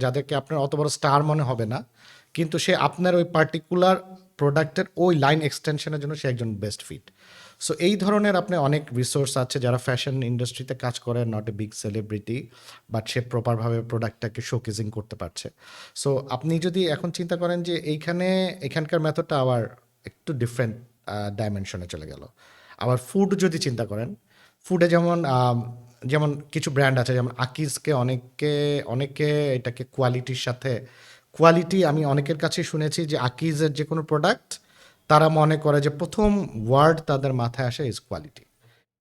যাদেরকে আপনার অত বড় স্টার মনে হবে না, কিন্তু সে আপনার ওই পার্টিকুলার প্রোডাক্টের ওই লাইন এক্সটেনশনের জন্য সে একজন বেস্ট ফিট। সো এই ধরনের আপনি অনেক রিসোর্স আছে যারা ফ্যাশন ইন্ডাস্ট্রিতে কাজ করে, not a big celebrity, but সে প্রপারভাবে প্রোডাক্টটাকে শোকেজিং করতে পারছে। সো আপনি যদি এখন চিন্তা করেন যে এখানকার মেথডটা আবার একটু ডিফারেন্ট ডাইমেনশনে চলে গেল। আবার ফুড যদি চিন্তা করেন, ফুডে যেমন কিছু ব্র্যান্ড আছে, যেমন আকিজকে অনেকে অনেকে এটাকে কোয়ালিটির সাথে, কোয়ালিটি আমি অনেকের কাছেই শুনেছি যে আকিজের যে কোনো প্রোডাক্ট তারা মনে করে যে প্রথম ওয়ার্ড তাদের মাথায় আসে ইজ কোয়ালিটি।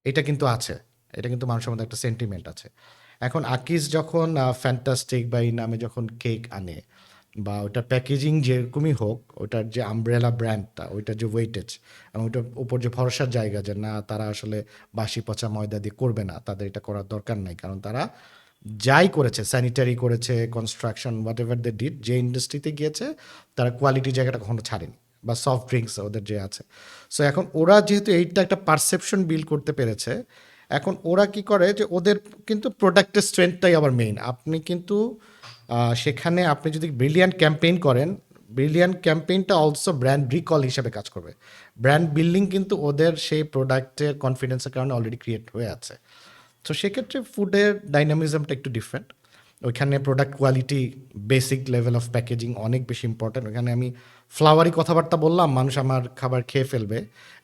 এটা কিন্তু আছে, এটা কিন্তু মানুষের মধ্যে একটা সেন্টিমেন্ট আছে। এখন আকিজ যখন ফ্যান্টাস্টিক বা এই নামে যখন কেক আনে, বা ওটার প্যাকেজিং যেরকমই হোক, ওটার যে আমব্রেলা ব্র্যান্ডটা, ওইটার যে ওয়েটেজ, এবং ওইটার উপর যে ভরসার জায়গা যে না তারা আসলে বাসি পচা ময়দা দিয়ে করবে না, তাদের এটা করার দরকার নাই, কারণ তারা যাই করেছে, স্যানিটারি করেছে, construction, whatever they did, যে ইন্ডাস্ট্রিতে গিয়েছে তারা কোয়ালিটির জায়গাটা কখনো ছাড়েনি, বা সফট ড্রিঙ্কস ওদের যে আছে। সো এখন ওরা যেহেতু এইটা একটা পারসেপশন বিল্ড করতে পেরেছে, এখন ওরা কি করে যে ওদের কিন্তু প্রোডাক্টের স্ট্রেংথটাই আবার মেইন। আপনি কিন্তু সেখানে আপনি যদি ব্রিলিয়ান্ট ক্যাম্পেইন করেন, ব্রিলিয়ান্ট ক্যাম্পেইনটা অলসো ব্র্যান্ড রিকল হিসাবে কাজ করবে। ব্র্যান্ড বিল্ডিং কিন্তু ওদের সেই প্রোডাক্টের কনফিডেন্সের কারণে অলরেডি ক্রিয়েট হয়ে আছে। তো সেক্ষেত্রে ফুডের ডাইনামিজমটা একটু ডিফারেন্ট। ওইখানে product quality, basic level of packaging অনেক বেশি ইম্পর্ট্যান্ট। ওখানে আমি ফ্লাওয়ারি কথাবার্তা বললাম, মানুষ আমার খাবার খেয়ে ফেলবে,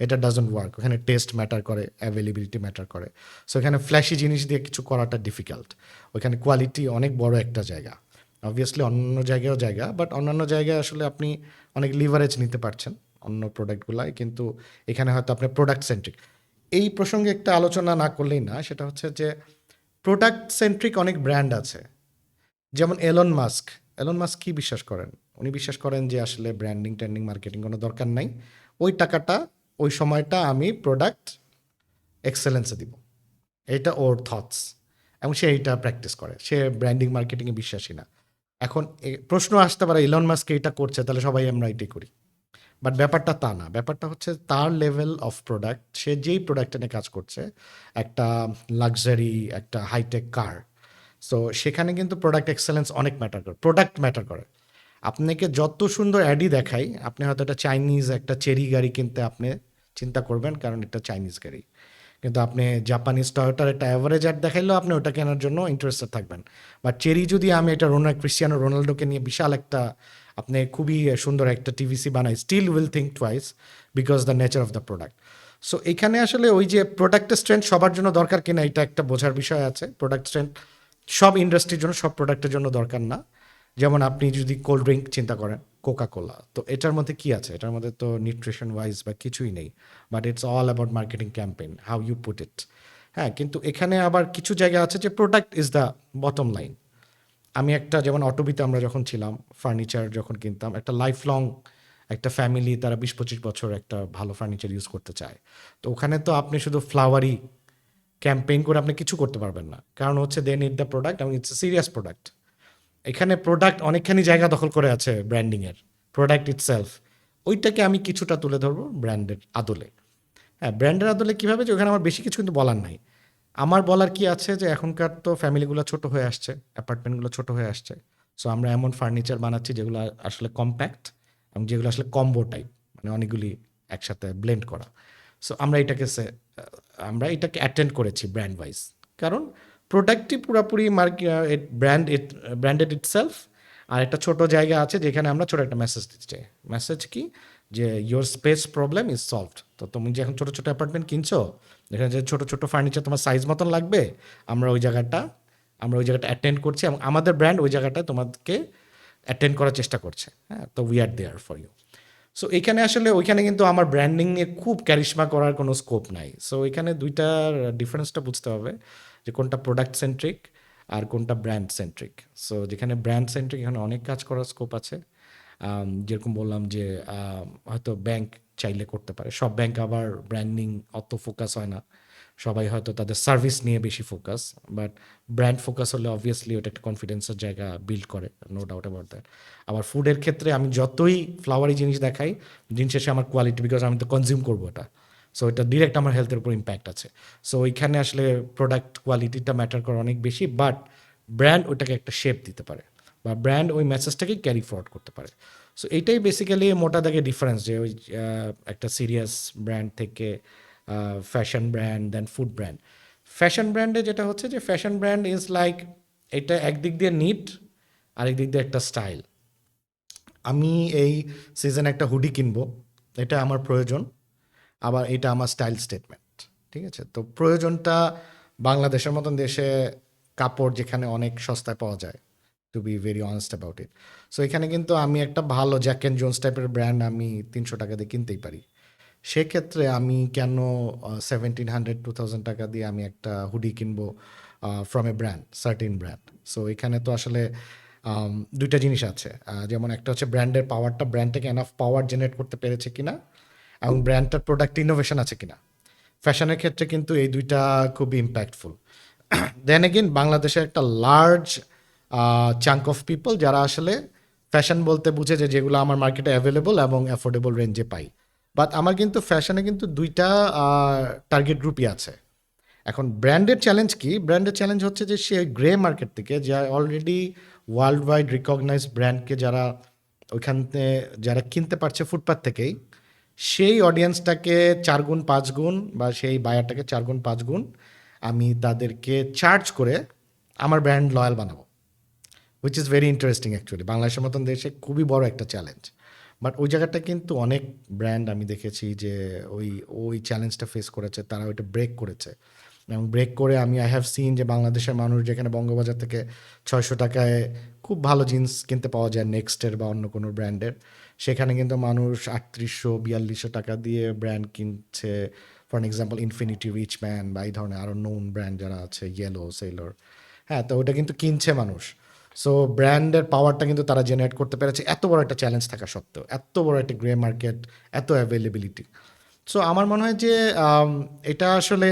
এটা ডাজন্ট ওয়ার্ক। ওখানে টেস্ট ম্যাটার করে, অ্যাভেলেবিলিটি ম্যাটার করে। সো এখানে ফ্ল্যাশি জিনিস দিয়ে কিছু করাটা ডিফিকাল্ট। ওইখানে কোয়ালিটি অনেক বড় একটা জায়গা। অবভিয়াসলি অন্যান্য জায়গায়ও জায়গা, বাট অন্যান্য জায়গায় আসলে আপনি অনেক লিভারেজ নিতে পারছেন অন্য প্রোডাক্টগুলায়, কিন্তু এখানে হয়তো আপনার প্রোডাক্ট সেন্ট্রিক। এই প্রসঙ্গে একটা আলোচনা না করলেই না, সেটা হচ্ছে যে প্রোডাক্ট সেন্ট্রিক অনেক ব্র্যান্ড আছে। যেমন এলন মাস্ক কি বিশ্বাস করেন? উনি বিশ্বাস করেন যে আসলে ব্র্যান্ডিং ট্রেন্ডিং মার্কেটিং কোনো দরকার নাই, ওই টাকাটা ওই সময়টা আমি প্রোডাক্ট এক্সেলেন্সে দিব, এইটা ওর থটস, এবং সে এইটা প্র্যাকটিস করে। সে ব্র্যান্ডিং মার্কেটিংয়ে বিশ্বাসী না। এখন প্রশ্ন আসতে পারে, ইলন মাস্ক এইটা করছে তাহলে সবাই আমরা এটাই করি। বাট ব্যাপারটা তা না, ব্যাপারটা হচ্ছে তার লেভেল অফ প্রোডাক্ট, সে যেই প্রোডাক্টটা নিয়ে কাজ করছে, একটা লাক্সারি একটা হাইটেক কার, সো সেখানে কিন্তু প্রোডাক্ট এক্সেলেন্স অনেক ম্যাটার করে, প্রোডাক্ট ম্যাটার করে। আপনাকে যত সুন্দর অ্যাডই দেখাই, আপনি হয়তো একটা চাইনিজ একটা চেরি গাড়ি কিনতে আপনি চিন্তা করবেন, কারণ এটা চাইনিজ গাড়ি। কিন্তু আপনি জাপানিজ টয়োটার একটা অ্যাভারেজ অ্যাড দেখাইলেও আপনি ওটা কেনার জন্য ইন্টারেস্টেড থাকবেন। বাট চেরি যদি আমি এটা ক্রিস্টিয়ানো রোনাল্ডোকে নিয়ে বিশাল একটা, আপনি খুবই সুন্দর একটা টিভিসি বানাই, still will think twice, because the nature of the product. So এখানে আসলে ওই যে প্রোডাক্টের স্ট্রেংথ সবার জন্য দরকার কিনা, এটা একটা বোঝার বিষয় আছে। প্রোডাক্ট স্ট্রেংথ সব ইন্ডাস্ট্রির জন্য, সব প্রোডাক্টের জন্য দরকার না। যেমন আপনি যদি কোল্ড ড্রিঙ্ক চিন্তা করেন, কোকা কোলা, তো এটার মধ্যে কি আছে? এটার মধ্যে তো নিউট্রিশন ওয়াইজ বা কিছুই নেই, but it's all about marketing campaign, how you put it. হ্যাঁ, কিন্তু এখানে আবার কিছু জায়গা আছে যে product is the bottom line. আমি একটা, যেমন অটোবিতে আমরা যখন ছিলাম, ফার্নিচার যখন কিনতাম, একটা লাইফ লং একটা ফ্যামিলি, তারা 20-25 বছর একটা ভালো ফার্নিচার ইউজ করতে চায়। তো ওখানে তো আপনি শুধু ফ্লাওয়ারি ক্যাম্পেইন করে আপনি কিছু করতে পারবেন না, কারণ হচ্ছে দে নিড দ্য প্রোডাক্ট এবং ইটস এ সিরিয়াস প্রোডাক্ট। এখানে প্রোডাক্ট অনেকখানি জায়গা দখল করে আছে ব্র্যান্ডিংয়ের, প্রোডাক্ট ইটসেলফ। ওইটাকে আমি কিছুটা তুলে ধরবো ব্র্যান্ডের আদলে। হ্যাঁ, ব্র্যান্ডের আদলে কীভাবে, যে ওখানে আমার বেশি কিছু কিন্তু বলার নাই। আমার বলার কি আছে, যে এখনকার তো ফ্যামিলিগুলো ছোট হয়ে আসছে, অ্যাপার্টমেন্টগুলো ছোট হয়ে আসছে। সো আমরা এমন ফার্নিচার বানাচ্ছি যেগুলো আসলে কম্প্যাক্ট এবং যেগুলো আসলে কম্বো টাইপ, মানে অনেকগুলি একসাথে ব্লেন্ড করা। সো আমরা এটাকে অ্যাটেন্ড করেছি ব্র্যান্ড ওয়াইজ, কারণ প্রোডাক্টটি পুরোপুরি ব্র্যান্ডেড ইটসেলফ। আর একটা ছোট জায়গা আছে যেখানে আমরা ছোট একটা মেসেজ দিতে চাই। মেসেজ কি? যে your space problem is solved. তো তুমি যে এখন ছোটো ছোটো অ্যাপার্টমেন্ট কিনছো, যেখানে যে ছোটো ছোটো ফার্নিচার তোমার সাইজ মতন লাগবে, আমরা ওই জায়গাটা অ্যাটেন্ড করছি, এবং আমাদের ব্র্যান্ড ওই জায়গাটায় তোমাকে অ্যাটেন্ড করার চেষ্টা করছে। হ্যাঁ, তো we are there for you. So এখানে আসলে ওইখানে কিন্তু আমার ব্র্যান্ডিং নিয়ে খুব ক্যারিশমা করার কোনো স্কোপ নাই। সো এখানে দুইটার ডিফারেন্সটা বুঝতে হবে, যে কোনটা প্রোডাক্ট সেন্ট্রিক আর কোনটা ব্র্যান্ড সেন্ট্রিক। সো যেখানে ব্র্যান্ড সেন্ট্রিক, এখানে অনেক কাজ করার স্কোপ আছে। যেরকম বললাম যে হয়তো ব্যাংক চাইলে করতে পারে, সব ব্যাংক আবার ব্র্যান্ডিং অত ফোকাস হয় না, সবাই হয়তো তাদের সার্ভিস নিয়ে বেশি ফোকাস। বাট ব্র্যান্ড ফোকাস হলে অবভিয়াসলি ওটা একটা কনফিডেন্সের জায়গা বিল্ড করে, নো ডাউট অ্যাবাউট দ্যাট। আবার ফুডের ক্ষেত্রে আমি যতই ফ্লাওয়ারি জিনিস দেখাই, দিন শেষে আমার কোয়ালিটি, বিকজ আমি তো কনজিউম করবো এটা, সো এটা ডিরেক্ট আমার হেলথের উপর ইম্প্যাক্ট আছে। সো ওইখানে আসলে প্রোডাক্ট কোয়ালিটিটা ম্যাটার করে অনেক বেশি, বাট ব্র্যান্ড ওইটাকে একটা শেপ দিতে পারে, বা ব্র্যান্ড ওই মেসেজটাকে ক্যারি ফরওয়ার্ড করতে পারে। সো এইটাই বেসিক্যালি মোটা দাগে ডিফারেন্স, যে ওই একটা সিরিয়াস ব্র্যান্ড থেকে ফ্যাশন ব্র্যান্ড, দেন ফুড ব্র্যান্ড। ফ্যাশন ব্র্যান্ডে যেটা হচ্ছে, যে ফ্যাশন ব্র্যান্ড ইজ লাইক, এটা একদিক দিয়ে নিট, আরেক দিক দিয়ে একটা স্টাইল। আমি এই সিজনে একটা হুডি কিনবো, এটা আমার প্রয়োজন, আবার এটা আমার স্টাইল স্টেটমেন্ট। ঠিক আছে, তো প্রয়োজনটা, বাংলাদেশের মতন দেশে কাপড় যেখানে অনেক সস্তায় পাওয়া যায়, to be very honest about it. So এখানে কিন্তু আমি একটা ভালো জ্যাক অ্যান্ড জোন্স টাইপের ব্র্যান্ড আমি 300 টাকা দিয়ে কিনতেই পারি। সেক্ষেত্রে আমি কেন 1700-2000 টাকা দিয়ে আমি একটা হুডি কিনবো from a brand, sardine brand? So এখানে তো আসলে দুইটা জিনিস আছে, যেমন একটা হচ্ছে ব্র্যান্ডের পাওয়ারটা, ব্র্যান্ডটাকে এনাফ পাওয়ার জেনারেট করতে পেরেছে কিনা, এবং ব্র্যান্ডটার প্রোডাক্ট ইনোভেশন আছে কিনা। ফ্যাশনের ক্ষেত্রে কিন্তু এই দুইটা খুবই ইম্প্যাক্টফুল। দেন এগেইন, বাংলাদেশের একটা লার্জ চাঙ্ক অফ পিপল যারা আসলে ফ্যাশন বলতে বুঝে যে যেগুলো আমার মার্কেটে অ্যাভেলেবল এবং অ্যাফোর্ডেবল রেঞ্জে পাই। বাট আমার কিন্তু ফ্যাশনে কিন্তু দুইটা টার্গেট গ্রুপই আছে। এখন ব্র্যান্ডের চ্যালেঞ্জ কি? ব্র্যান্ডের চ্যালেঞ্জ হচ্ছে যে সে গ্রে মার্কেট থেকে, যা অলরেডি ওয়ার্ল্ড ওয়াইড রিকগনাইজ ব্র্যান্ডকে যারা ওইখানে যারা কিনতে পারছে ফুটপাথ থেকেই, সেই অডিয়েন্সটাকে 4 গুণ 5 গুণ, বা সেই বায়ারটাকে 4 গুণ 5 গুণ আমি তাদেরকে চার্জ করে আমার ব্র্যান্ড লয়াল বানাবো, which is very interesting actually. বাংলাদেশের মতন দেশে খুবই বড় একটা চ্যালেঞ্জ। বাট ওই জায়গাটা কিন্তু অনেক ব্র্যান্ড আমি দেখেছি যে ওই ওই চ্যালেঞ্জটা ফেস করেছে, তারা ওইটা ব্রেক করেছে। এবং ব্রেক করে আমি আই হ্যাভ সিন যে বাংলাদেশের মানুষ, যেখানে বঙ্গবাজার থেকে 600 টাকায় খুব ভালো জিন্স কিনতে পাওয়া যায় নেক্সটের বা অন্য কোনো ব্র্যান্ডের, সেখানে কিন্তু মানুষ 3800-4200 টাকা দিয়ে ব্র্যান্ড কিনছে ফর এক্সাম্পল ইনফিনিটি, রিচম্যান বা এই ধরনের আরও নোন ব্র্যান্ড যারা আছে, ইয়েলো, সেলর, হ্যাঁ, তো ওটা কিন্তু কিনছে মানুষ। সো ব্র্যান্ডের পাওয়ারটা কিন্তু তারা জেনারেট করতে পেরেছে এত বড় একটা চ্যালেঞ্জ থাকা সত্ত্বেও, এত বড় একটা গ্রে মার্কেট, এত অ্যাভেলেবিলিটি। সো আমার মনে হয় যে এটা আসলে,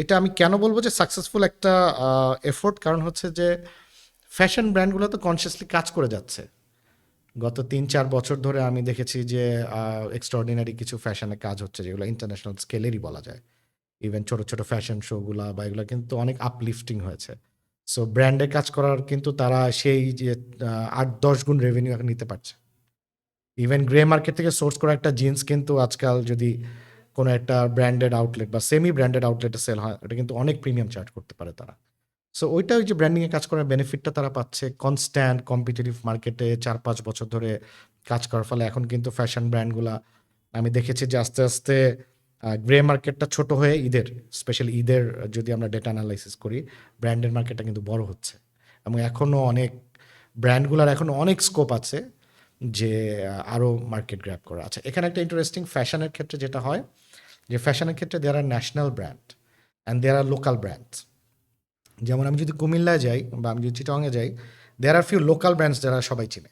এটা আমি কেন বলবো যে সাকসেসফুল একটা এফোর্ট, কারণ হচ্ছে যে ফ্যাশন ব্র্যান্ডগুলো তো কনসিয়াসলি কাজ করে যাচ্ছে। গত 3-4 বছর ধরে আমি দেখেছি যে এক্সট্রাঅর্ডিনারি কিছু ফ্যাশনে কাজ হচ্ছে, যেগুলো ইন্টারন্যাশনাল স্কেলেরই বলা যায়। ইভেন ছোট ছোট ফ্যাশন শোগুলা বা এগুলো কিন্তু অনেক আপলিফটিং হয়েছে। সো ব্র্যান্ডে কাজ করার কিন্তু তারা সেই যে 8-10 গুণ রেভিনিউ এখন নিতে পারছে। ইভেন গ্রে মার্কেট থেকে সোর্স করা একটা জিন্স কিন্তু আজকাল যদি কোনো একটা ব্র্যান্ডেড আউটলেট বা সেমি ব্র্যান্ডেড আউটলেটে সেল হয়, এটা কিন্তু অনেক প্রিমিয়াম চার্জ করতে পারে তারা। সো ওইটা, ওই যে ব্র্যান্ডিংয়ে কাজ করার বেনিফিটটা তারা পাচ্ছে কনস্ট্যান্ট কম্পিটিটিভ মার্কেটে 4-5 বছর ধরে কাজ করার ফলে। এখন কিন্তু ফ্যাশন ব্র্যান্ডগুলা আমি দেখেছি যে আস্তে আস্তে গ্রে মার্কেটটা ছোট হয়ে ঈদের, স্পেশালি ঈদের যদি আমরা ডেটা অ্যানালাইসিস করি, ব্র্যান্ডের মার্কেটটা কিন্তু বড় হচ্ছে। এবং এখনও অনেক ব্র্যান্ডগুলোর এখনও অনেক স্কোপ আছে যে আরও মার্কেট গ্র্যাব করা আছে। এখানে একটা ইন্টারেস্টিং ফ্যাশনের ক্ষেত্রে যেটা হয়, যে ফ্যাশনের ক্ষেত্রে there are national brand and there are local brands. যেমন আমি যদি কুমিল্লায় যাই বা আমি যদি চিটাগংয়ে যাই, দেয়ার আর ফিউ লোকাল ব্র্যান্ডস যারা সবাই চিনে।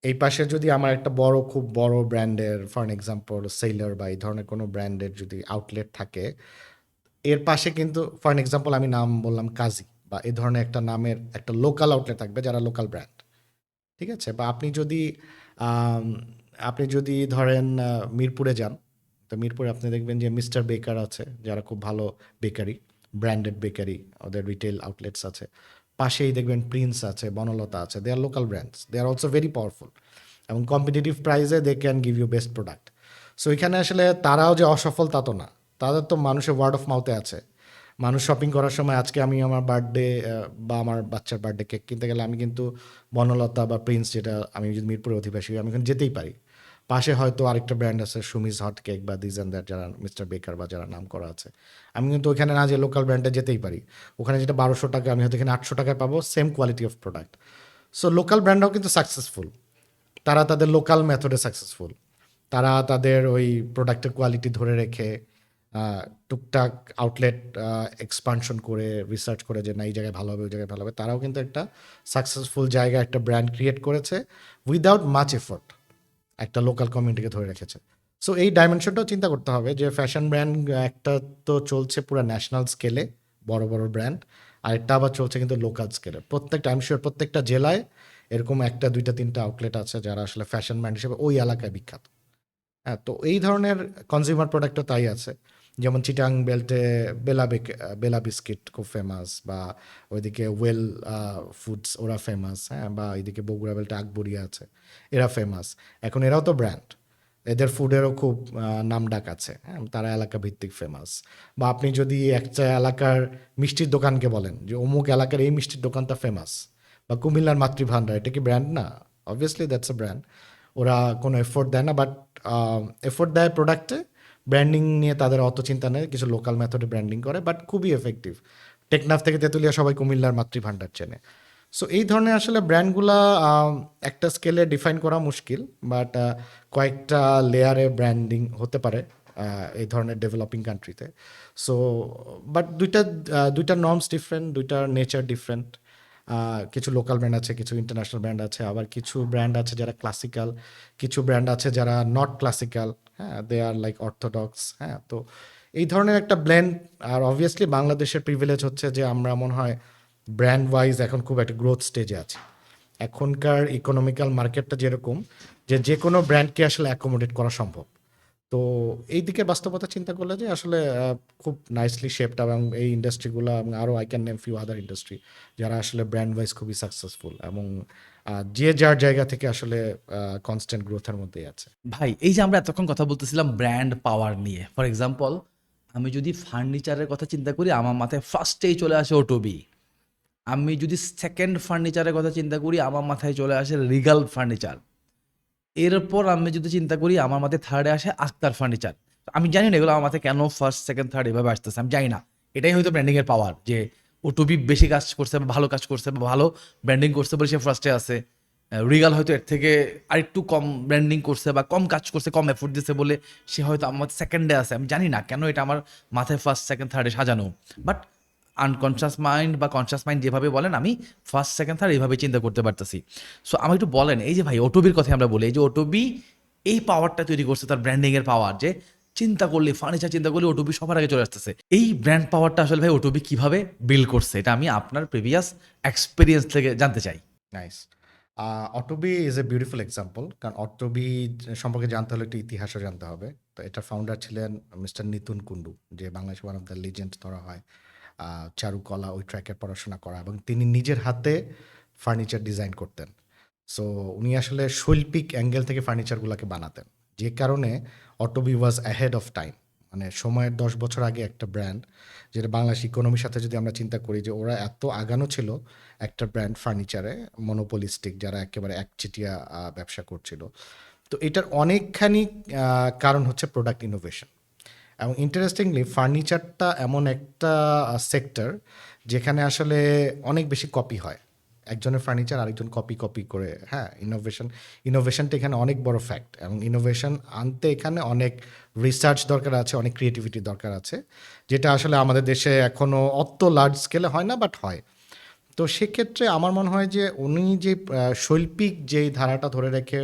এই পাশে যদি আমার একটা বড়, খুব বড় ব্র্যান্ডের, ফর এক্সাম্পল সেলর বা এই ধরনের কোনো ব্র্যান্ডের যদি আউটলেট থাকে, এর পাশে কিন্তু ফর এক্সাম্পল আমি নাম বললাম কাজী বা এই ধরনের একটা নামের একটা লোকাল আউটলেট থাকবে যারা লোকাল ব্র্যান্ড, ঠিক আছে? বা আম, আপনি যদি ধরেন মিরপুরে যান, তো মিরপুরে আপনি দেখবেন যে মিস্টার বেকার আছে, যারা খুব ভালো বেকারি, ব্র্যান্ডেড বেকারি, ওদের রিটেল আউটলেটস আছে। পাশেই দেখবেন প্রিন্স আছে, বনলতা আছে, they are local brands, they are also very powerful এবং কম্পিটিটিভ প্রাইসে they can give you best product. So এখানে আসলে তারাও যে অসফল তা তো না, তাদের তো মানুষের ওয়ার্ড অফ মাউথে আছে। মানুষ শপিং করার সময়, আজকে আমি আমার বার্থডে বা আমার বাচ্চার বার্থডে কেক কিনতে গেলে আমি কিন্তু বনলতা বা প্রিন্স, যেটা আমি যদি মিরপুরের অধিবাসী, আমি এখন যেতেই পারি। পাশে হয়তো আরেকটা ব্র্যান্ড আছে সুমিজ হট কেক বা দিস অ্যান্ড দ্যাট, যারা মিস্টার বেকার বা যারা নাম করা আছে, আমি কিন্তু ওইখানে না যে লোকাল ব্র্যান্ডে যেতেই পারি। ওখানে যেটা 1200 টাকা, আমি হয়তো এখানে 800 টাকায় পাবো, same quality of product. So local ব্র্যান্ডরাও কিন্তু সাকসেসফুল, তারা তাদের লোকাল মেথডে সাকসেসফুল। তারা তাদের ওই প্রোডাক্টের কোয়ালিটি ধরে রেখে টুকটাক আউটলেট এক্সপানশন করে, রিসার্চ করে যে না এই জায়গায় ভালো হবে, ওই জায়গায় ভালো হবে, তারাও কিন্তু একটা সাকসেসফুল জায়গা, একটা ব্র্যান্ড ক্রিয়েট করেছে উইদাউট মাচ এফোর্ট, একটা লোকাল কমিউনিটিকে ধরে রেখেছে। সো এই ডাইমেনশনটাও চিন্তা করতে হবে যে ফ্যাশন ব্র্যান্ড একটা তো চলছে পুরো ন্যাশনাল স্কেলে, বড় বড় ব্র্যান্ড, আরেকটা আবার চলছে কিন্তু লোকাল স্কেলে। প্রত্যেকটা, আমি শিওর প্রত্যেকটা জেলায় এরকম 1, 2, 3 আউটলেট আছে যারা আসলে ফ্যাশন ব্র্যান্ড হিসেবে ওই এলাকায় বিখ্যাত। হ্যাঁ, তো এই ধরনের কনজিউমার প্রোডাক্টও তাই আছে। যেমন চিটাং বেল্টে বেলা বিস্কিট খুব ফেমাস, বা ওইদিকে ওয়েল ফুডস ওরা ফেমাস, হ্যাঁ, বা এইদিকে বগুড়া বেল্টে আকবরিয়া আছে, এরা ফেমাস। এখন এরাও তো ব্র্যান্ড, এদের ফুডেরও খুব নাম ডাক আছে, হ্যাঁ, তারা এলাকা ভিত্তিক ফেমাস। বা আপনি যদি একটা এলাকার মিষ্টির দোকানকে বলেন যে অমুক এলাকার এই মিষ্টির দোকানটা ফেমাস, বা কুমিল্লার মাতৃভান্ডার, এটা কি ব্র্যান্ড না? Obviously that's a brand. ওরা কোনো এফোর্ট দেয় না, বাট এফোর্ট দেয় প্রোডাক্টে, ব্র্যান্ডিং নিয়ে তাদের অত চিন্তা নেই, কিছু লোকাল মেথডে ব্র্যান্ডিং করে, বাট খুবই এফেক্টিভ। টেকনাফ থেকে তেঁতুলিয়া সবাই কুমিল্লার মাতৃভান্ডার চেনে। সো এই ধরনের আসলে ব্র্যান্ডগুলা একটা স্কেলে ডিফাইন করা মুশকিল, বাট কয়েকটা লেয়ারে ব্র্যান্ডিং হতে পারে এই ধরনের ডেভেলপিং কান্ট্রিতে। সো বাট দুইটা নর্মস ডিফারেন্ট, দুইটার নেচার ডিফারেন্ট। কিছু লোকাল ব্র্যান্ড আছে, কিছু ইন্টারন্যাশনাল ব্র্যান্ড আছে, আবার কিছু ব্র্যান্ড আছে যারা ক্লাসিক্যাল, কিছু ব্র্যান্ড আছে যারা নট ক্লাসিক্যাল, হ্যাঁ, দে আর লাইক অর্থোডক্স। হ্যাঁ, তো এই ধরনের একটা ব্লেন্ড। আর অবভিয়াসলি বাংলাদেশের প্রিভিলেজ হচ্ছে যে আমরা মনে হয় ব্র্যান্ড ওয়াইজ এখন খুব একটা গ্রোথ স্টেজে আছি। এখনকার ইকোনমিক্যাল মার্কেটটা যেরকম, যে যে কোনো ব্র্যান্ডকে আসলে অ্যাকোমোডেট করা সম্ভব। তো এই দিকে বাস্তবতা চিন্তা করলে যে আসলে খুব নাইসলি শেপড, এবং এই ইন্ডাস্ট্রিগুলো এবং আরও I can name few other industry যারা আসলে ব্র্যান্ড ওয়াইজ খুবই সাকসেসফুল, এবং যে যার জায়গা থেকে আসলে কনস্ট্যান্ট গ্রোথের মধ্যেই আছে। ভাই, এই যে আমরা এতক্ষণ কথা বলতেছিলাম ব্র্যান্ড পাওয়ার নিয়ে, ফর এক্সাম্পল আমি যদি ফার্নিচারের কথা চিন্তা করি, আমার মাথায় ফার্স্টেই চলে আসে ওটোবি। আমি যদি সেকেন্ড ফার্নিচারের কথা চিন্তা করি, আমার মাথায় চলে আসে রিগাল ফার্নিচার। এরপর আমি যদি চিন্তা করি, আমার মাথায় থার্ডে আসে আক্তার ফার্নিচার। আমি জানি না এগুলো আমার মাথায় কেন ফার্স্ট সেকেন্ড থার্ড এভাবে আসতেছে, আমি জানি না। এটাই হয়তো ব্র্যান্ডিংয়ের পাওয়ার, যে ওটুবি বেশি কাজ করছে বা ভালো কাজ করছে বা ভালো ব্র্যান্ডিং করছে বলে সে ফার্স্টে আছে। রিগাল হয়তো এর থেকে আরেকটু কম ব্র্যান্ডিং করছে বা কম কাজ করছে, কম এফোর্ট দিছে বলে সে হয়তো আমার সেকেন্ডে আছে, আমি জানি না কেন এটা আমার মাথায় ফার্স্ট সেকেন্ড থার্ডে সাজানো, বাট আনকনশাস মাইন্ড বা কনশাস মাইন্ড যেভাবে বলেন আমি ফার্স্ট সেকেন্ড থার্ড এইভাবে চিন্তা করতে পারতেছি। সো আমাকে একটু বলেন, এই যে ভাই ওটবির কথা আমরা বলি, এই যে ওটবি এই পাওয়ারটা তৈরি করছে, তার ব্র্যান্ডিংয়ের পাওয়ার, যে চিন্তা করলে ফার্নিচার চিন্তা করলে ওটবি সবার আগে চলে আসতেছে, এই ব্র্যান্ড পাওয়ারটা আসলে ভাই ওটবি কিভাবে বিল্ড করছে, এটা আমি আপনার প্রিভিয়াস এক্সপিরিয়েন্স থেকে জানতে চাই। Nice. Otobi is a beautiful example, কারণ অটোবি সম্পর্কে জানতে হলে একটু ইতিহাসও জানতে হবে। তো এটার ফাউন্ডার ছিলেন মিস্টার নিতুন কুন্ডু, যে Bangladesh one of the legend ধরা হয়। চারুকলা ওই ট্র্যাকে পড়াশোনা করা, এবং তিনি নিজের হাতে ফার্নিচার ডিজাইন করতেন। সো উনি আসলে শৈল্পিক অ্যাঙ্গেল থেকে ফার্নিচারগুলোকে বানাতেন, যে কারণে অটোবি ওয়াজ অ্যাহেড অফ টাইম। মানে সময়ের 10 বছর আগে একটা ব্র্যান্ড, যেটা বাংলাদেশ ইকোনমির সাথে যদি আমরা চিন্তা করি, যে ওরা এত আগানো ছিল একটা ব্র্যান্ড ফার্নিচারে, মনোপলিস্টিক, যারা একেবারে একচেটিয়া ব্যবসা করছিল। তো এটার অনেকখানি কারণ হচ্ছে প্রোডাক্ট ইনোভেশন। এবং ইন্টারেস্টিংলি ফার্নিচারটা এমন একটা সেক্টর যেখানে আসলে অনেক বেশি কপি হয়। একজনের ফার্নিচার আরেকজন কপি কপি করে, হ্যাঁ, ইনোভেশনটা এখানে অনেক বড় ফ্যাক্ট। এবং ইনোভেশন আনতে এখানে অনেক রিসার্চ দরকার আছে, অনেক ক্রিয়েটিভিটি দরকার আছে, যেটা আসলে আমাদের দেশে এখনও অত লার্জ স্কেলে হয় না, বাট হয়। তো সেক্ষেত্রে আমার মনে হয় যে উনি যে শৈল্পিক যেই ধারাটা ধরে রেখে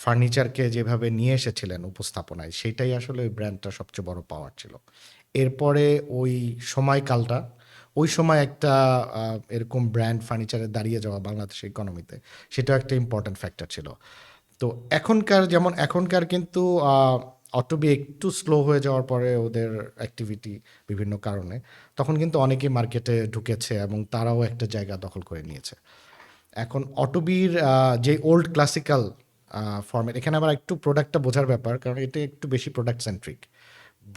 ফার্নিচারকে যেভাবে নিয়ে এসেছিলেন উপস্থাপনায়, সেটাই আসলে ওই ব্র্যান্ডটার সবচেয়ে বড় পাওয়ার ছিল। এরপরে ওই সময়কালটা, ওই সময় একটা এরকম ব্র্যান্ড ফার্নিচারে দাঁড়িয়ে যাওয়া বাংলাদেশের ইকোনমিতে, সেটাও একটা ইম্পর্ট্যান্ট ফ্যাক্টর ছিল। তো এখনকার কিন্তু অটোবি একটু স্লো হয়ে যাওয়ার পরে ওদের অ্যাক্টিভিটি বিভিন্ন কারণে, তখন কিন্তু অনেকেই মার্কেটে ঢুকেছে এবং তারাও একটা জায়গা দখল করে নিয়েছে। এখন অটোবির যে ওল্ড ক্লাসিক্যাল ফর্মেট, এখানে আবার একটু প্রোডাক্টটা বোঝার ব্যাপার, কারণ এটা একটু বেশি প্রোডাক্ট সেন্ট্রিক।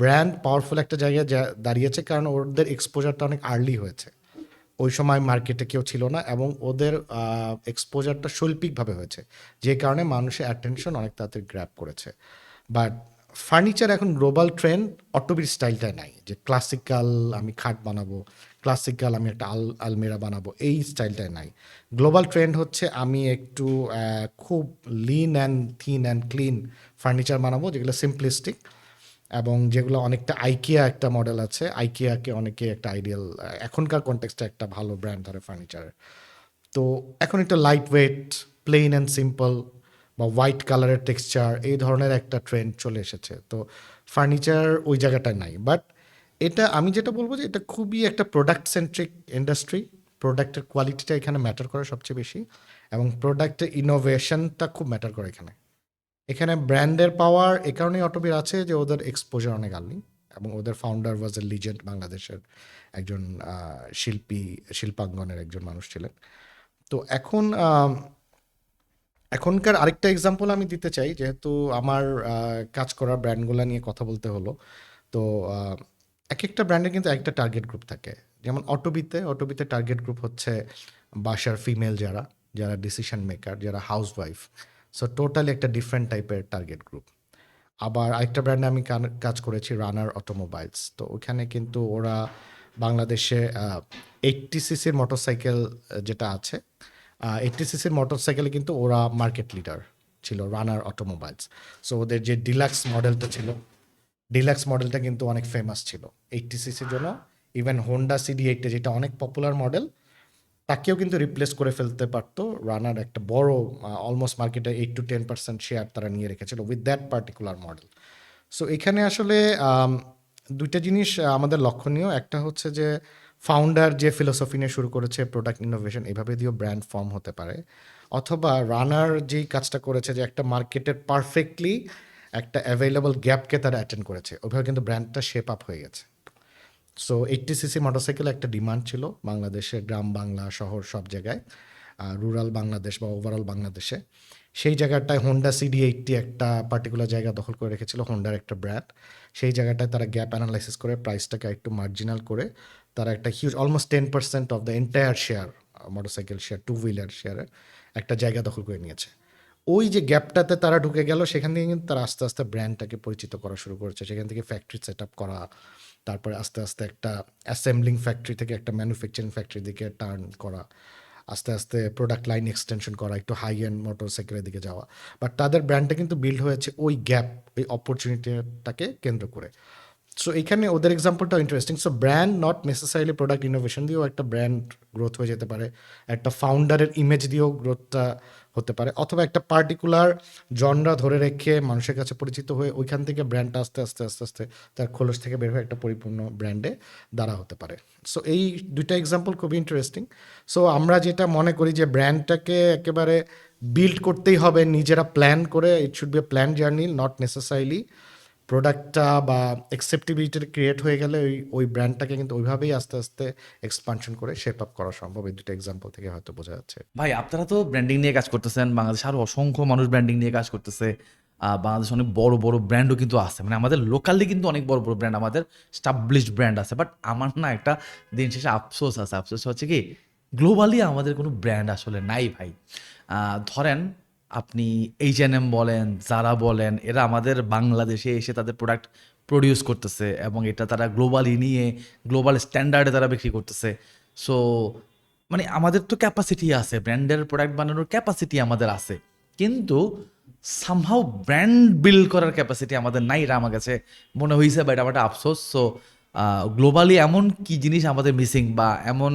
ব্র্যান্ড পাওয়ারফুল একটা জায়গায় দাঁড়িয়েছে, কারণ ওদের এক্সপোজারটা অনেক আর্লি হয়েছে। ওই সময় মার্কেটে কেউ ছিল না, এবং ওদের এক্সপোজারটা শৈল্পিকভাবে হয়েছে, যে কারণে মানুষের অ্যাটেনশন অনেক তাড়াতাড়ি গ্র্যাব করেছে। বাট ফার্নিচার এখন গ্লোবাল ট্রেন্ড, অটোবির স্টাইলটাই নাই, যে ক্লাসিক্যাল আমি খাট বানাবো, ক্লাসিক্যাল আমি একটা আলমিরা বানাবো, এই স্টাইলটাই নাই। গ্লোবাল ট্রেন্ড হচ্ছে আমি একটু খুব lean and thin and clean furniture বানাবো, যেগুলো সিম্পলিস্টিক, এবং যেগুলো অনেকটা আইকিয়া একটা মডেল আছে, আইকিয়াকে অনেকে একটা আইডিয়াল এখনকার কনটেক্সটে একটা ভালো ব্র্যান্ড ধরে ফার্নিচারের। তো এখন একটা light weight, plain and simple বা হোয়াইট কালারের টেক্সচার, এই ধরনের একটা ট্রেন্ড চলে এসেছে। তো ফার্নিচার ওই জায়গাটায় নাই। বাট এটা আমি যেটা বলবো, যে এটা খুবই একটা প্রোডাক্ট সেন্ট্রিক ইন্ডাস্ট্রি। প্রোডাক্টের কোয়ালিটিটা এখানে ম্যাটার করে সবচেয়ে বেশি, এবং প্রোডাক্টের ইনোভেশনটা খুব ম্যাটার করে এখানে। এখানে ব্র্যান্ডের পাওয়ার এ কারণেই অটোবির আছে যে ওদের এক্সপোজার অনেক আর্লি, এবং ওদের ফাউন্ডার ওয়াজ এ লিজেন্ড, বাংলাদেশের একজন শিল্পাঙ্গনের একজন মানুষ ছিলেন। তো এখনকার আরেকটা এক্সাম্পল আমি দিতে চাই, যেহেতু আমার কাজ করা ব্র্যান্ডগুলো নিয়ে কথা বলতে হলো। তো এক একটা ব্র্যান্ডের কিন্তু একটা টার্গেট গ্রুপ থাকে। যেমন অটোবিতে টার্গেট গ্রুপ হচ্ছে বাসার ফিমেল, যারা যারা ডিসিশন মেকার, যারা হাউসওয়াইফ। সো টোটালি একটা ডিফারেন্ট টাইপের টার্গেট গ্রুপ। আবার আরেকটা ব্র্যান্ডে আমি কাজ করেছি, রানার অটোমোবাইলস। তো ওখানে কিন্তু ওরা বাংলাদেশে 80 সিসির মোটরসাইকেল যেটা আছে, 80 সিসির মোটরসাইকেলে কিন্তু ওরা মার্কেট লিডার ছিল, রানার অটোমোবাইলস। সো ওদের যে ডিলাক্স মডেলটা কিন্তু অনেক ফেমাস ছিল 80 সিসির জন্য। ইভেন হোন্ডা CD8, যেটা অনেক পপুলার মডেল, তাকেও কিন্তু রিপ্লেস করে ফেলতে পারতো রানার। একটা বড় অলমোস্ট মার্কেটে 8 to 10% শেয়ার তারা নিয়ে রেখেছিল with that particular model. So এখানে আসলে দুইটা জিনিস আমাদের লক্ষণীয়। একটা হচ্ছে যে ফাউন্ডার যে ফিলোসফি নিয়ে শুরু করেছে, প্রোডাক্ট ইনোভেশন, এভাবে দিয়েও ব্র্যান্ড ফর্ম হতে পারে। অথবা রানার যেই কাজটা করেছে, যে একটা মার্কেটের পারফেক্টলি একটা অ্যাভেলেবল গ্যাপকে তারা অ্যাটেন্ড করেছে, ওইভাবে কিন্তু ব্র্যান্ডটা শেপ আপ হয়ে গেছে। সো 80 সিসি মোটরসাইকেল একটা ডিমান্ড ছিল বাংলাদেশের, গ্রাম বাংলা শহর সব জায়গায়, রুরাল বাংলাদেশ বা ওভারঅল বাংলাদেশে। সেই জায়গাটায় হোন্ডা CD8 একটা পার্টিকুলার জায়গা দখল করে রেখেছিল, হোন্ডার একটা ব্র্যান্ড। সেই জায়গাটায় তারা গ্যাপ অ্যানালাইসিস করে প্রাইসটাকে একটু মার্জিনাল করে তারা একটা huge almost 10% of the entire share, motorcycle share, two wheeler শেয়ারের একটা জায়গা দখল করে নিয়েছে। ওই যে গ্যাপটাতে তারা ঢুকে গেল, সেখান থেকে কিন্তু তারা আস্তে আস্তে ব্র্যান্ডটাকে পরিচিত করা শুরু করেছে। সেখান থেকে ফ্যাক্টরি সেট আপ করা, তারপরে আস্তে আস্তে একটা অ্যাসেম্বলিং ফ্যাক্টরি থেকে একটা ম্যানুফ্যাকচারিং ফ্যাক্টরির দিকে টার্ন করা। আস্তে আস্তে প্রোডাক্ট লাইন এক্সটেনশন করা, একটু হাই এন্ড মোটরসাইকেলের দিকে যাওয়া, বাট তাদের ব্র্যান্ডটা কিন্তু বিল্ড হয়েছে ওই গ্যাপ, ওই অপরচুনিটিটাকে কেন্দ্র করে। সো এখানে ওদের এক্সাম্পলটাও interesting. So brand not necessarily product innovation দিয়েও একটা ব্র্যান্ড গ্রোথ হয়ে যেতে পারে, একটা ফাউন্ডারের ইমেজ দিয়েও গ্রোথটা হতে পারে, অথবা একটা পার্টিকুলার জনরা ধরে রেখে মানুষের কাছে পরিচিত হয়ে ওইখান থেকে ব্র্যান্ডটা আস্তে আস্তে আস্তে আস্তে তার খোলস থেকে বের হয়ে একটা পরিপূর্ণ ব্র্যান্ডে দ্বারা হতে পারে। সো এই দুইটা এক্সাম্পল খুবই ইন্টারেস্টিং। সো আমরা যেটা মনে করি যে ব্র্যান্ডটাকে একেবারে বিল্ড করতেই হবে নিজেরা প্ল্যান করে, it should B A plan journey, not necessarily প্রোডাক্টটা বা অ্যাকসেপ্টেবিলিটি ক্রিয়েট হয়ে গেলে ওই ব্র্যান্ডটাকে কিন্তু ওইভাবেই আস্তে আস্তে এক্সপানশন করে শেপ আপ করা সম্ভব। এই দুটো এক্সাম্পল থেকে হয়তো বোঝা যাচ্ছে। ভাই আপনারা তো ব্র্যান্ডিং নিয়ে কাজ করতেছেন, বাংলাদেশে আরও অসংখ্য মানুষ ব্র্যান্ডিং নিয়ে কাজ করতেছে। বাংলাদেশে অনেক বড় বড় ব্র্যান্ডও কিন্তু আছে, মানে আমাদের লোকালি কিন্তু অনেক বড় বড় ব্র্যান্ড, আমাদের স্টাবলিশড ব্র্যান্ড আছে। বাট আমার না একটা দিন শেষে আফসোস আছে, আফসোস হচ্ছে কি গ্লোবালি আমাদের কোনো ব্র্যান্ড আসলে নাই ভাই। ধরেন আপনি H&M বলেন, জারা বলেন, এরা আমাদের বাংলাদেশে এসে তাদের প্রোডাক্ট প্রডিউস করতেছে এবং এটা তারা গ্লোবালি নিয়ে গ্লোবাল স্ট্যান্ডার্ডে তারা বিক্রি করতেছে। সো মানে আমাদের তো ক্যাপাসিটি আছে, ব্র্যান্ডের প্রোডাক্ট বানানোর ক্যাপাসিটি আমাদের আছে, কিন্তু সামহাও ব্র্যান্ড বিল্ড করার ক্যাপাসিটি আমাদের নাই, এটা আমার কাছে মনে হয়েছে, বা এটা আমার একটা আফসোস। সো গ্লোবালি এমন কি জিনিস আমাদের মিসিং, বা এমন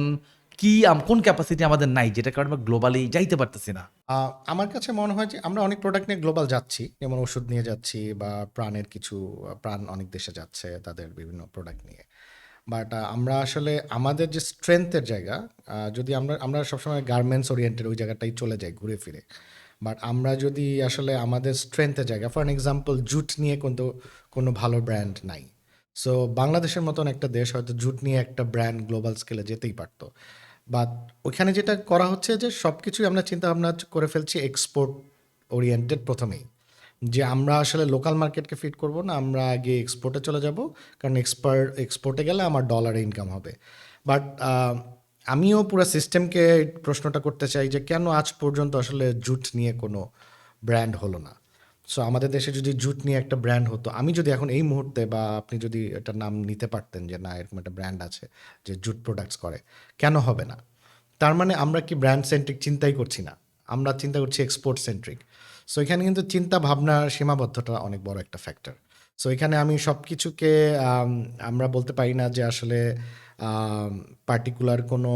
কি কোন ক্যাপাসিটি আমাদের নাই যেটা কারণে আমরা গ্লোবালি যাইতে পারতেছি না? আমার কাছে মনে হয় যে আমরা অনেক প্রোডাক্ট নিয়ে গ্লোবাল যাচ্ছি, যেমন ওষুধ নিয়ে যাচ্ছি বা প্রাণের কিছু প্রাণ অনেক দেশে যাচ্ছে তাদের বিভিন্ন প্রোডাক্ট নিয়ে। বাট আমরা আসলে আমাদের যে স্ট্রেংথের জায়গা, যদি আমরা আমরা সবসময় গার্মেন্টস ওরিয়েন্টেড ওই জায়গাটাই চলে যাই ঘুরে ফিরে। বাট আমরা যদি আসলে আমাদের স্ট্রেংথের জায়গা, ফর এক্সাম্পল জুট নিয়ে কিন্তু কোনো ভালো ব্র্যান্ড নাই। সো বাংলাদেশের মতন একটা দেশ হয়তো জুট নিয়ে একটা ব্র্যান্ড গ্লোবাল স্কেলে যেতেই পারতো, বাট ওইখানে যেটা করা হচ্ছে যে সব কিছুই আমরা চিন্তা ভাবনা করে ফেলছি এক্সপোর্ট ওরিয়েন্টেড প্রথমেই, যে আমরা আসলে লোকাল মার্কেটকে ফিট করব না, আমরা আগে এক্সপোর্টে চলে যাব, কারণ এক্সপোর্টে গেলে আমার ডলারে ইনকাম হবে। বাট আমিও পুরো সিস্টেমকে প্রশ্নটা করতে চাই যে কেন আজ পর্যন্ত আসলে জুট নিয়ে কোনো ব্র্যান্ড হলো না। সো আমাদের দেশে যদি জুট নিয়ে একটা ব্র্যান্ড হতো, আমি যদি এখন এই মুহূর্তে বা আপনি যদি এটার নাম নিতে পারতেন যে না এরকম একটা ব্র্যান্ড আছে যে জুট প্রোডাক্টস করে, কেন হবে না? তার মানে আমরা কি ব্র্যান্ড সেন্ট্রিক চিন্তাই করছি না, আমরা চিন্তা করছি এক্সপোর্ট সেন্ট্রিক। সো এখানে কিন্তু চিন্তা ভাবনার সীমাবদ্ধতা অনেক বড় একটা ফ্যাক্টর। সো এখানে আমি সব কিছুকে আমরা বলতে পারি না যে আসলে পার্টিকুলার কোনো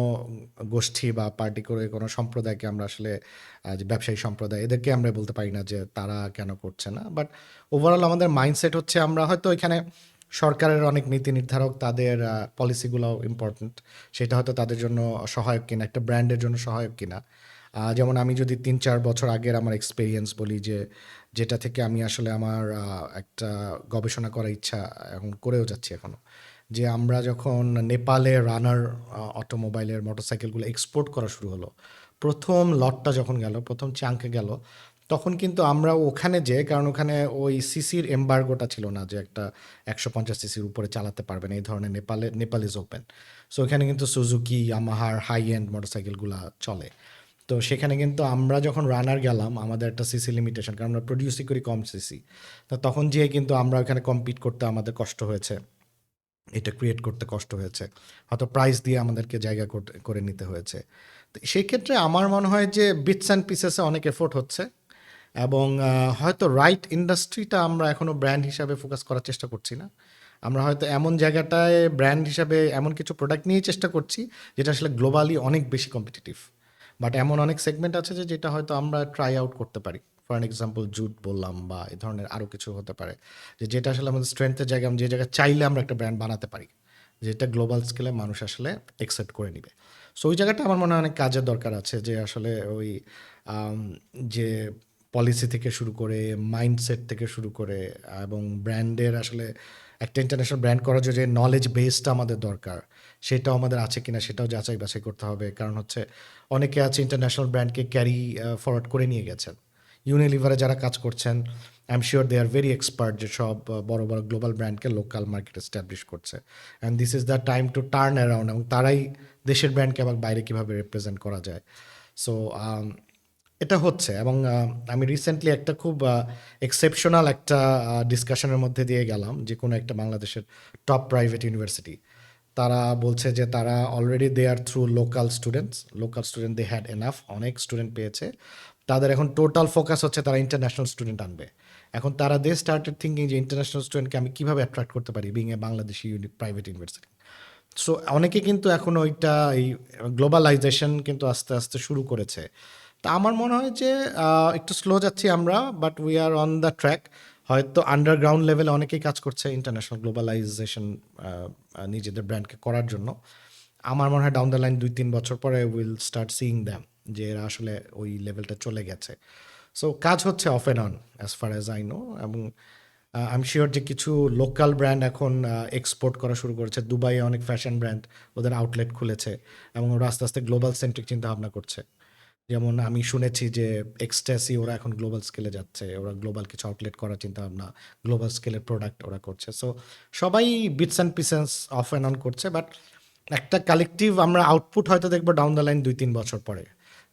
গোষ্ঠী বা পার্টিকুলার কোনো সম্প্রদায়কে আমরা আসলে যে ব্যবসায়ী সম্প্রদায় এদেরকে আমরা বলতে পারি না যে তারা কেন করছে না। বাট ওভারঅল আমাদের মাইন্ডসেট হচ্ছে আমরা হয়তো এখানে সরকারের অনেক নীতি নির্ধারক তাদের পলিসিগুলো ইম্পর্ট্যান্ট, সেটা হয়তো তাদের জন্য সহায়ক কিনা, একটা ব্র্যান্ডের জন্য সহায়ক কিনা। যেমন আমি যদি 3-4 বছর আগের আমার এক্সপিরিয়েন্স বলি, যে যেটা থেকে আমি আসলে আমার একটা গবেষণা করার ইচ্ছা এখন করেও যাচ্ছি এখনও, যে আমরা যখন নেপালে রানার অটোমোবাইলের মোটরসাইকেলগুলো এক্সপোর্ট করা শুরু হলো, প্রথম লটটা যখন গেল, প্রথম চাঙ্কে গেল, তখন কিন্তু আমরা ওখানে যে, কারণ ওখানে ওই সিসির এম্বার্গোটা ছিল না যে একটা 150 সিসির উপরে চালাতে পারবেন এই ধরনের, নেপাল ইজ ওপেন। সো এখানে কিন্তু সুজুকি ইয়ামাহার হাই এন্ড মোটরসাইকেলগুলো চলে। তো সেখানে কিন্তু আমরা যখন রানার গেলাম, আমাদের একটা সিসি লিমিটেশন, কারণ আমরা প্রডিউসই করি কম সিসি, তো তখন যেয়ে কিন্তু আমরা ওখানে কম্পিট করতে আমাদের কষ্ট হয়েছে, এটা ক্রিয়েট করতে কষ্ট হয়েছে, হয়তো প্রাইস দিয়ে আমাদেরকে জায়গা করে নিতে হয়েছে। তো সেই ক্ষেত্রে আমার মনে হয় যে বিটস অ্যান্ড পিসেসে অনেক এফোর্ট হচ্ছে, এবং হয়তো রাইট ইন্ডাস্ট্রিটা আমরা এখনও ব্র্যান্ড হিসাবে ফোকাস করার চেষ্টা করছি না। আমরা হয়তো এমন জায়গাটায় ব্র্যান্ড হিসাবে এমন কিছু প্রোডাক্ট নিয়ে চেষ্টা করছি যেটা আসলে গ্লোবালি অনেক বেশি কম্পিটিটিভ। বাট এমন অনেক সেগমেন্ট আছে যে যেটা হয়তো আমরা ট্রাই আউট করতে পারি। ফর অ্যান এক্সাম্পল জুট বললাম, বা এই ধরনের আরও কিছু হতে পারে, যে যেটা আসলে আমাদের স্ট্রেংথের জায়গা, যে জায়গায় চাইলে আমরা একটা ব্র্যান্ড বানাতে পারি, যেটা গ্লোবাল স্কেলে মানুষ আসলে অ্যাকসেপ্ট করে নিবে। সো ওই জায়গাটা আমার মনে হয় অনেক কাজের দরকার আছে, যে আসলে ওই যে পলিসি থেকে শুরু করে, মাইন্ডসেট থেকে শুরু করে, এবং ব্র্যান্ডের আসলে একটা ইন্টারন্যাশনাল ব্র্যান্ড করার জন্য যে নলেজ বেসটা আমাদের দরকার, সেটাও আমাদের আছে কিনা সেটাও যাচাই বাছাই করতে হবে। কারণ হচ্ছে অনেকে আছে ইন্টারন্যাশনাল ব্র্যান্ডকে ক্যারি ফরওয়ার্ড করে নিয়ে গেছেন, ইউনিলিভারে যারা কাজ করছেন, I am sure they are very expert, যে সব বড় বড় গ্লোবাল ব্র্যান্ডকে লোকাল মার্কেট এস্টাবলিশ করছে। And this is the time to turn around, এবং তারাই দেশের ব্র্যান্ডকে আবার বাইরে কীভাবে রিপ্রেজেন্ট করা যায়। সো এটা হচ্ছে। এবং আমি রিসেন্টলি একটা খুব এক্সেপশনাল একটা ডিসকাশনের মধ্যে দিয়ে গেলাম, যে কোনো একটা বাংলাদেশের টপ প্রাইভেট ইউনিভার্সিটি, তারা বলছে যে তারা already they are through local student they had enough, অনেক স্টুডেন্ট পেয়েছে। তাদের এখন টোটাল ফোকাস হচ্ছে তারা ইন্টারন্যাশনাল স্টুডেন্ট আনবে। এখন তারা দে স্টার্টেড থিঙ্কিং যে ইন্টারন্যাশনাল স্টুডেন্টকে আমি কীভাবে অ্যাট্রাক্ট করতে পারি being a Bangladeshi private university. So অনেকে কিন্তু এখন ওইটা এই গ্লোবালাইজেশন কিন্তু আস্তে আস্তে শুরু করেছে। তা আমার মনে হয় যে একটু স্লো যাচ্ছি আমরা, but we are on the track. হয়তো আন্ডারগ্রাউন্ড লেভেলে অনেকেই কাজ করছে ইন্টারন্যাশনাল গ্লোবালাইজেশন নিজেদের ব্র্যান্ডকে করার জন্য। আমার মনে হয় ডাউন দ্য লাইন 2-3 বছর পরে উইল স্টার্ট সিইং দ্যাম যে এরা আসলে ওই লেভেলটা চলে গেছে। সো কাজ হচ্ছে of and on as far as I know. এবং আই এম শিওর যে কিছু লোকাল ব্র্যান্ড এখন এক্সপোর্ট করা শুরু করেছে। দুবাইয়ে অনেক ফ্যাশন ব্র্যান্ড ওদের আউটলেট খুলেছে এবং ওরা আস্তে আস্তে গ্লোবাল সেন্ট্রিক চিন্তা ভাবনা করছে। যেমন আমি শুনেছি যে এক্সট্যাসি ওরা এখন গ্লোবাল স্কেলে যাচ্ছে, ওরা গ্লোবাল কিছু আউটলেট করার চিন্তা ভাবনা, গ্লোবাল স্কেলের প্রোডাক্ট ওরা করছে। সো সবাই bits and pieces of and on করছে, বাট একটা কালেকটিভ আমরা আউটপুট হয়তো দেখবো ডাউন দ্য লাইন 2-3 বছর পরে,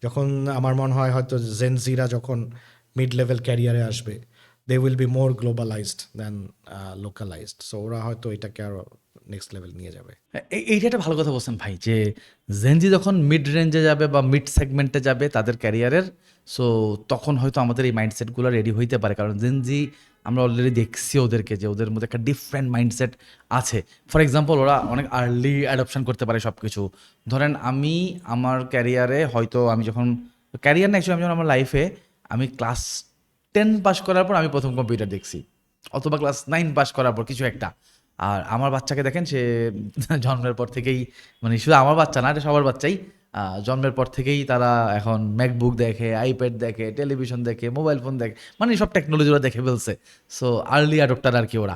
যখন আমার মনে হয় হয়তো জেনজিরা যখন মিড লেভেল ক্যারিয়ারে আসবে, they will be more globalized than localized. So ওরা হয়তো এটাকে আরও নেক্সট লেভেল নিয়ে যাবে। এইটা একটা ভালো কথা বলছেন ভাই, যে জেনজি যখন মিড রেঞ্জে যাবে বা মিড সেগমেন্টে যাবে তাদের ক্যারিয়ারের, সো তখন হয়তো আমাদের এই মাইন্ডসেটগুলো রেডি হইতে পারে। কারণ জেনজি আমরা অলরেডি দেখছি ওদেরকে, যে ওদের মধ্যে একটা ডিফারেন্ট মাইন্ডসেট আছে। ফর এক্সাম্পল ওরা অনেক আর্লি অ্যাডপশন করতে পারে সব কিছু। ধরেন আমি আমার ক্যারিয়ারে হয়তো আমি যখন ক্যারিয়ার না অ্যাকচুয়ালি আমি যখন আমার লাইফে আমি ক্লাস 10 পাস করার পর আমি প্রথম কম্পিউটার দেখছি, অথবা ক্লাস 9 পাস করার পর কিছু একটা। আর আমার বাচ্চাকে দেখেন, সে জন্মের পর থেকেই, মানে শুধু আমার বাচ্চা না, এটা সবার বাচ্চাই জন্মের পর থেকেই তারা এখন ম্যাকবুক দেখে, আইপ্যাড দেখে, টেলিভিশন দেখে, মোবাইল ফোন দেখে, মানে সব টেকনোলজি ওরা দেখে ফেলছে। সো আর্লি অ্যাডপ্টার আর কি ওরা।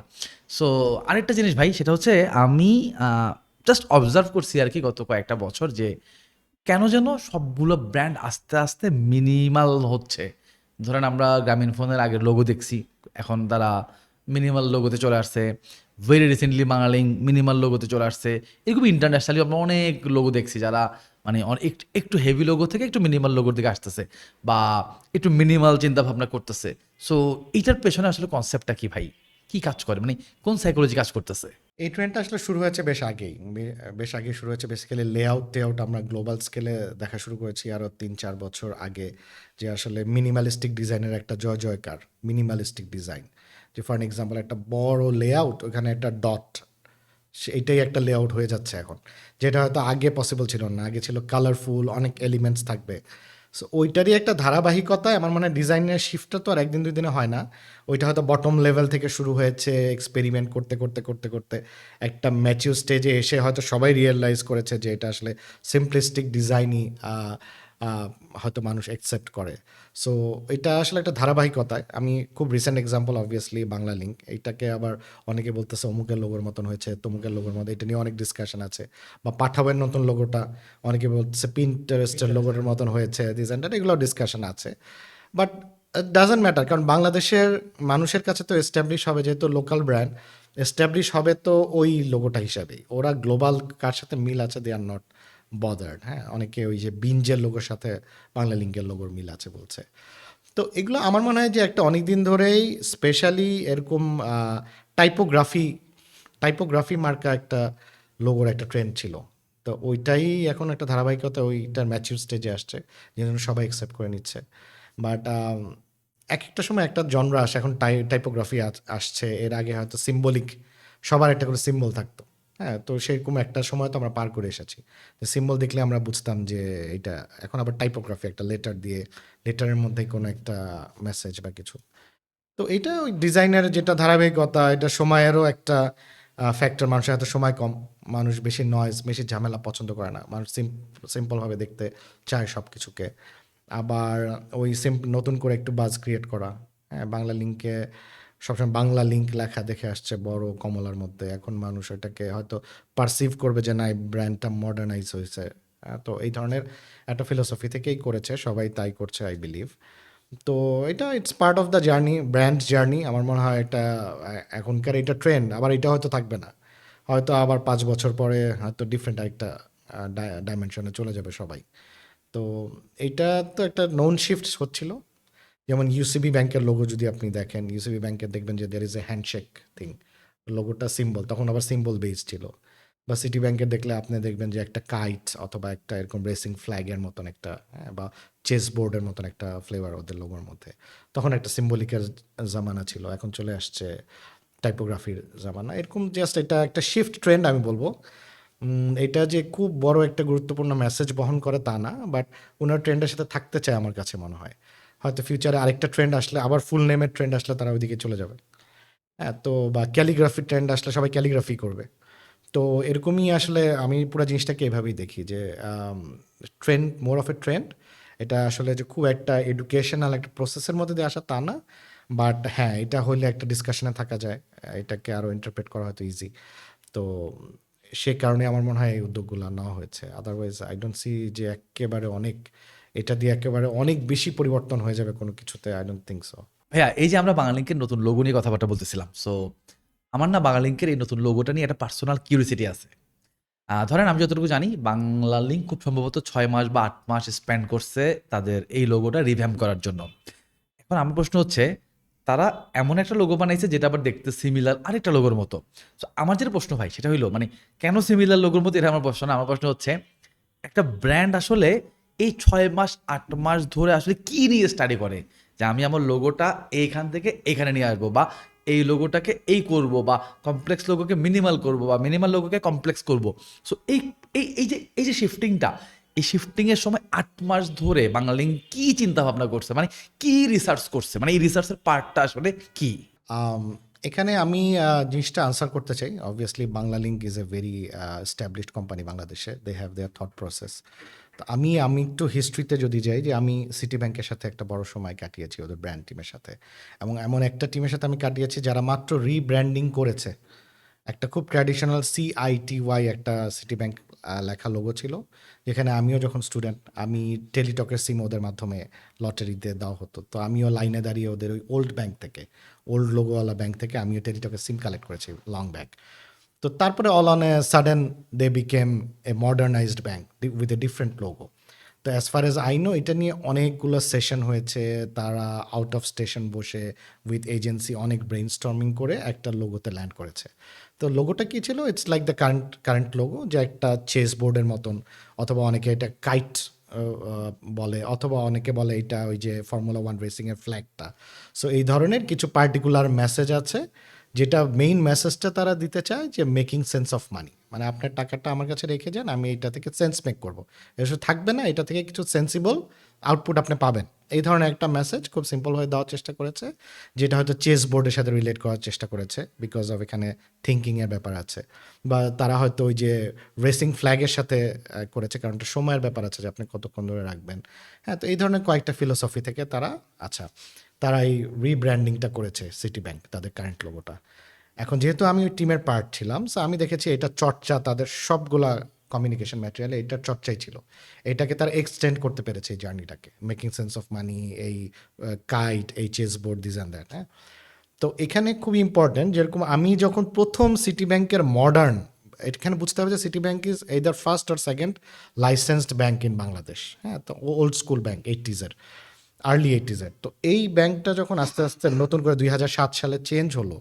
সো আরেকটা জিনিস ভাই, সেটা হচ্ছে আমি জাস্ট অবজার্ভ করছি আর কি গত কয়েকটা বছর, যে কেন যেন সবগুলো ব্র্যান্ড আস্তে আস্তে মিনিমাল হচ্ছে। ধরেন আমরা গ্রামীণ ফোনের আগের লোগো দেখছি, এখন তারা মিনিমাল লোগোতে চলে আসছে। ভেরি রিসেন্টলি বাঙালিং মিনিমাল লোগোতে চলে আসছে। এরকম ইন্টারন্যাশনালি আমরা অনেক লোগো দেখছি যারা মানে একটু হেভি লোগো থেকে একটু মিনিমাল লোগোর দিকে আসতেছে, বা একটু মিনিমাল চিন্তা ভাবনা করতেছে। সো এইটার পেছনে আসলে কনসেপ্টটা কি ভাই, কি কাজ করে, মানে কোন সাইকোলজি কাজ করতেছে? এই ট্রেন্ডটা আসলে শুরু হয়েছে বেশ আগেই শুরু হয়েছে। বেসিক্যালি লেআউট আমরা গ্লোবাল স্কেলে দেখা শুরু করেছি আরও 3-4 বছর আগে, যে আসলে মিনিমালিস্টিক ডিজাইনের একটা জয় জয়কার। মিনিমালিস্টিক ডিজাইন, যে ফর এক্সাম্পল একটা বড় লেআউট, ওখানে একটা ডট, এইটাই একটা লেআউট হয়ে যাচ্ছে এখন, যেটা হয়তো আগে পসিবল ছিল না। আগে ছিল কালারফুল, অনেক এলিমেন্টস থাকবে। সো ওইটারই একটা ধারাবাহিকতায় আমার মনে হয় ডিজাইনের শিফটটা তো আর একদিন 2 দিনে হয় না। ওইটা হয়তো বটম লেভেল থেকে শুরু হয়েছে, এক্সপেরিমেন্ট করতে করতে করতে করতে একটা ম্যাচিউর স্টেজে এসে হয়তো সবাই রিয়েলাইজ করেছে যে এটা আসলে সিম্পলিস্টিক ডিজাইনই হয়তো মানুষ অ্যাকসেপ্ট করে। সো এটা আসলে একটা ধারাবাহিকতায়। আমি খুব recent example obviously Bangla link, এইটাকে আবার অনেকে বলতেছে অমুকের লোগোর মতন হয়েছে, তমুকের লোগোর মতো, এটা নিয়ে অনেক ডিসকাশন আছে। বা পাঠাবের নতুন লোগোটা অনেকে বলতেছে পিন্টারেস্টের লোগোর মতন হয়েছে, দিস অ্যান্ড দ্যাট, এগুলো ডিসকাশন আছে। বাট ডাজন্ট ম্যাটার, কারণ বাংলাদেশের মানুষের কাছে তো এস্টাবলিশ হবে, যেহেতু লোকাল ব্র্যান্ড এস্টাবলিশ হবে তো ওই লোগোটা হিসাবেই। ওরা গ্লোবাল কার সাথে মিল আছে দে আর নট বদার্ড। হ্যাঁ, অনেকে ওই যে বিঞ্জের লোগোর সাথে বাংলা লিঙ্কের লোগোর মিল আছে বলছে। তো এগুলো আমার মনে হয় যে একটা অনেক দিন ধরেই স্পেশালি এরকম টাইপোগ্রাফি টাইপোগ্রাফি মার্কা একটা লোগোর একটা ট্রেন্ড ছিল। তো ওইটাই এখন একটা ধারাবাহিকতা, ওইটার ম্যাচিউর স্টেজে আসছে, যে জন্য সবাই অ্যাকসেপ্ট করে নিচ্ছে। বাট এক একটা সময় একটা জনরা আসে, এখন টাইপোগ্রাফি আসছে। এর আগে হয়তো সিম্বলিক, সবার একটা করে সিম্বল থাকতো। হ্যাঁ, তো সেরকম একটা সময় তো আমরা পার করে এসেছি, যে সিম্বল দেখলে আমরা বুঝতাম যে এটা। এখন আবার টাইপোগ্রাফি, একটা লেটার দিয়ে, লেটারের মধ্যে কোনো একটা মেসেজ বা কিছু। তো এটা ওই ডিজাইনের যেটা ধারাবাহিকতা, এটা সময়েরও একটা ফ্যাক্টর। মানুষের হাতে সময় কম, মানুষ বেশি নয়েজ, বেশি ঝামেলা পছন্দ করে না। মানুষ সিম্পলভাবে দেখতে চায় সব কিছুকে। আবার ওই নতুন করে একটু বাজ ক্রিয়েট করা। হ্যাঁ, বাংলা লিঙ্কে সবসময় বাংলা লিঙ্ক লেখা দেখে আসছে বড় কমলার মধ্যে, এখন মানুষ ওইটাকে হয়তো পারসিভ করবে যে না, এই ব্র্যান্ডটা মডার্নাইজ হয়েছে। তো এই ধরনের একটা ফিলোসফি থেকেই করেছে, সবাই তাই করছে আই বিলিভ। তো এটা it's part of the journey, brand journey. আমার মনে হয় এটা এখনকার এটা ট্রেন্ড, আবার এটা হয়তো থাকবে না। হয়তো আবার 5 বছর পরে হয়তো ডিফারেন্ট একটা ডাইমেনশনে চলে যাবে সবাই। তো এইটা তো একটা নোন শিফট হচ্ছিল। যেমন ইউসিবি ব্যাংকের লোগো যদি আপনি দেখেন, ইউসিবি ব্যাংকের দেখবেন যে দের ইজ এ হ্যান্ডশেক থিং। লোগোটা সিম্বল, তখন আবার সিম্বল বেস ছিল। বা সিটি ব্যাংকের দেখলে আপনি দেখবেন যে একটা কাইট অথবা একটা এরকম রেসিং ফ্ল্যাগের মতন একটা, হ্যাঁ, বা চেস বোর্ডের মতন একটা ফ্লেভার ওদের লোগোর মধ্যে। তখন একটা সিম্বলিকের জামানা ছিল, এখন চলে আসছে টাইপোগ্রাফির জামানা। এরকম জাস্ট এটা একটা শিফট ট্রেন্ড আমি বলবো। এটা যে খুব বড় একটা গুরুত্বপূর্ণ মেসেজ বহন করে তা না, বাট ওনার ট্রেন্ডের সাথে থাকতে চায় আমার কাছে মনে হয়। হয়তো ফিউচারে আরেকটা ট্রেন্ড আসলে, আবার ফুল নেমের ট্রেন্ড আসলে তারা ওইদিকে চলে যাবে। হ্যাঁ, তো বা ক্যালিগ্রাফি ট্রেন্ড আসলে সবাই ক্যালিগ্রাফি করবে। তো এরকমই আসলে আমি পুরো জিনিসটাকে এভাবেই দেখি যে trend, more of A trend. এটা আসলে যে খুব একটা এডুকেশনাল একটা প্রসেসের মধ্যে দিয়ে আসা তা না, বাট হ্যাঁ, এটা হইলে একটা ডিসকাশনে থাকা যায়, এটাকে আরও ইন্টারপ্রেট করা হয়তো ইজি। তো সে কারণে আমার মনে হয় এই উদ্যোগগুলো নেওয়া হয়েছে। আদারওয়াইজ আই ডোন্ট সি যে একেবারে অনেক, এটা দিয়ে একেবারে অনেক বেশি পরিবর্তন হয়ে যাবে কোনো কিছুতে। I don't think so. ভাইয়া এই যে আমরা বাংলালিংকের নতুন লোগো নিয়ে কথাবার্তা বলতেছিলাম, সো আমার না বাংলালিংকের এই নতুন লোগোটা নিয়ে একটা পার্সোনাল কিউরিসিটি আছে। ধরেন আমি যতটুকু জানি বাংলালিংক খুব সম্ভবত 6 মাস বা 8 মাস স্পেন্ড করছে তাদের এই লোগোটা রিভ্যাম্প করার জন্য। এখন আমার প্রশ্ন হচ্ছে, তারা এমন একটা লোগো বানাইছে যেটা আবার দেখতে সিমিলার আরেকটা লোগোর মতো। তো আমার যেটা প্রশ্ন ভাই সেটা হইলো, মানে কেন সিমিলার লোগোর মতো, এটা আমার প্রশ্ন না। আমার প্রশ্ন হচ্ছে, একটা ব্র্যান্ড আসলে এই 6 মাস 8 মাস ধরে আসলে কি নিয়ে স্টাডি করে যে আমি আমার লোগোটা এইখান থেকে এখানে নিয়ে আসবো, বা এই লোগোটাকে এই করব, বা কমপ্লেক্স লোগোকে মিনিমাল করব, বা মিনিমাল লোগোকে কমপ্লেক্স করব। সো এই এই এই যে শিফটিংটা, এই শিফটিংয়ের সময় 8 মাস ধরে বাংলালিংক কি চিন্তা ভাবনা করছে, মানে কি রিসার্চ করছে, মানে এই রিসার্চের পার্টটা আসলে কি? আম, এখানে আমি জিনিসটা আনসার করতে চাই। Obviously Banglalink is a very established company বাংলাদেশে, they have their thought process. তো আমি আমি একটু হিস্ট্রিতে যদি যাই, যে আমি সিটি ব্যাংকের সাথে একটা বড় সময় কাটিয়েছি ওদের ব্র্যান্ড টিমের সাথে, এবং এমন একটা টিমের সাথে আমি কাটিয়েছি যারা মাত্র রিব্র্যান্ডিং করেছে। একটা খুব ট্র্যাডিশনাল CITY একটা সিটি ব্যাংক লেখা লোগো ছিল, যেখানে আমিও যখন স্টুডেন্ট, আমি টেলিটকের সিম ওদের মাধ্যমে লটারিতে দেওয়া হতো। তো আমিও লাইনে দাঁড়িয়ে ওদের ওই ওল্ড ব্যাংক থেকে, ওল্ড লোগোওয়ালা ব্যাংক থেকে আমিও টেলিটকের সিম কালেক্ট করেছি, লং ব্যাক। তো তারপরে all on a sudden they became a modernised bank with a different logo. তো as far as I know, এটা নিয়ে অনেকগুলো সেশন হয়েছে, তারা আউট অফ স্টেশন বসে উইথ এজেন্সি অনেক ব্রেইন স্টর্মিং করে একটা লোগোতে ল্যান্ড করেছে। তো লোগোটা কী ছিল? It's like the current logo, যে একটা চেস বোর্ডের মতন, অথবা অনেকে এটা কাইট বলে, অথবা অনেকে বলে এটা ওই যে ফর্মুলা 1 রেসিংয়ের ফ্ল্যাগটা। সো এই ধরনের কিছু পার্টিকুলার মেসেজ আছে, যেটা মেইন মেসেজটা তারা দিতে চায় যে মেকিং সেন্স অফ মানি, মানে আপনার টাকাটা আমার কাছে রেখে যান, আমি এটা থেকে সেন্স মেক করবো, এসব থাকবে না, এটা থেকে কিছু সেন্সিবল আউটপুট আপনি পাবেন। এই ধরনের একটা মেসেজ খুব সিম্পল হয়ে দেওয়ার চেষ্টা করেছে, যেটা হয়তো চেস বোর্ডের সাথে রিলেট করার চেষ্টা করেছে, বিকজ অফ এখানে থিঙ্কিংয়ের ব্যাপার আছে। বা তারা হয়তো ওই যে রেসিং ফ্ল্যাগের সাথে করেছে, কারণ একটা সময়ের ব্যাপার আছে যে আপনি কতক্ষণ ধরে রাখবেন। হ্যাঁ, তো এই ধরনের কয়েকটা ফিলোসফি থেকে তারা, আচ্ছা, তারা এই রিব্র্যান্ডিংটা করেছে সিটি ব্যাংক, তাদের কারেন্ট লোগোটা। এখন যেহেতু আমি ওই টিমের পার্ট ছিলাম, সো আমি দেখেছি এটা চর্চা, তাদের সবগুলা কমিউনিকেশন ম্যাটেরিয়ালে এটার চর্চাই ছিল। এটাকে তারা এক্সটেন্ড করতে পেরেছে এই জার্নিটাকে, মেকিং সেন্স অফ মানি, এই কাইট, এই chess board, this and that. হ্যাঁ, তো এখানে খুব ইম্পর্ট্যান্ট, যেরকম আমি যখন প্রথম সিটি ব্যাংকের মডার্ন, এখানে বুঝতে হবে যে city bank is either first or second licensed bank in Bangladesh. হ্যাঁ, তো old school bank, 80s, early 80s। তো এই ব্যাংকটা যখন আস্তে আস্তে নতুন করে 2007 সালে চেঞ্জ হলো,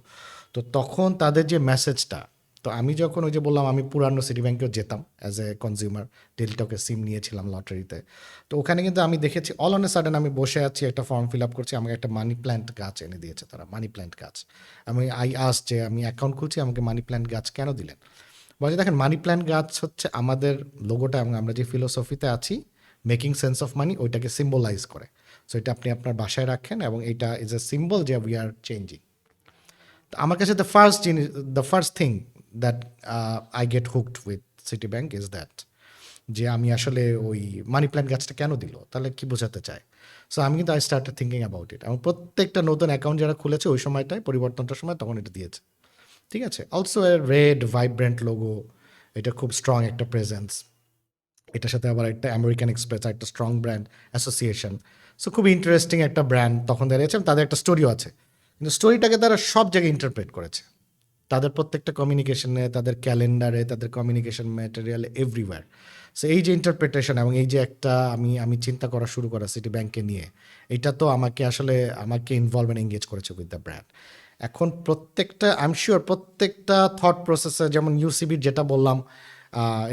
তো তখন তাদের যে মেসেজটা, তো আমি যখন ওই যে বললাম আমি পুরানো সিটি ব্যাংকেও যেতাম অ্যাজ এ কনজিউমার, টেলিটকের সিম নিয়েছিলাম লটারিতে। তো ওখানে কিন্তু আমি দেখেছি অল অন এ সাডেন আমি বসে আছি, একটা ফর্ম ফিল আপ করছি, আমাকে একটা মানি প্ল্যান্ট গাছ এনে দিয়েছে তারা, মানি প্ল্যান্ট গাছ। আমি যে আমি অ্যাকাউন্ট খুলছি, আমাকে মানি প্ল্যান্ট গাছ কেন দিলেন? বলছে দেখেন, মানি প্ল্যান্ট গাছ হচ্ছে আমাদের লোগোটা এবং আমরা যে ফিলোসফিতে আছি, মেকিং সেন্স অফ মানি, ওইটাকে সিম্বলাইজ করে। সো এটা আপনি আপনার বাসায় রাখেন, এবং এটা ইজ এ সিম্বল যে উই আর চেঞ্জিং। তো আমার কাছে the first thing that I get hooked with city bank is that, যে আমি আসলে ওই মানি প্ল্যান্ট গাছটা কেন দিল, তাহলে কি বোঝাতে চায়? সো আমি কিন্তু I start thinking about it, এবং প্রত্যেকটা নতুন অ্যাকাউন্ট যারা খুলেছে ওই সময়টায়, পরিবর্তনটার সময়, তখন এটা দিয়েছে। ঠিক আছে, also a red vibrant logo, এটা খুব স্ট্রং একটা প্রেজেন্স, এটার সাথে আবার একটা আমেরিকান এক্সপ্রেস, একটা স্ট্রং ব্র্যান্ড অ্যাসোসিয়েশন। সো খুব ইন্টারেস্টিং একটা ব্র্যান্ড তখন দাঁড়িয়েছে, তাদের একটা স্টোরিও আছে, কিন্তু স্টোরিটাকে তারা সব জায়গায় ইন্টারপ্রেট করেছে, তাদের প্রত্যেকটা কমিউনিকেশনে, তাদের ক্যালেন্ডারে, তাদের কমিউনিকেশন ম্যাটেরিয়ালে, এভরিওয়্যার। সো এই যে ইন্টারপ্রিটেশন, এবং এই যে একটা আমি চিন্তা করা শুরু করা সিটি ব্যাংককে নিয়ে, এটা তো আমাকে আসলে আমাকে ইনভলভ অ্যান্ড এঙ্গেজ করেছে উইথ দ্য ব্র্যান্ড। এখন প্রত্যেকটা আই এম শিওর প্রত্যেকটা থট প্রসেসে, যেমন ইউসিবির যেটা বললাম,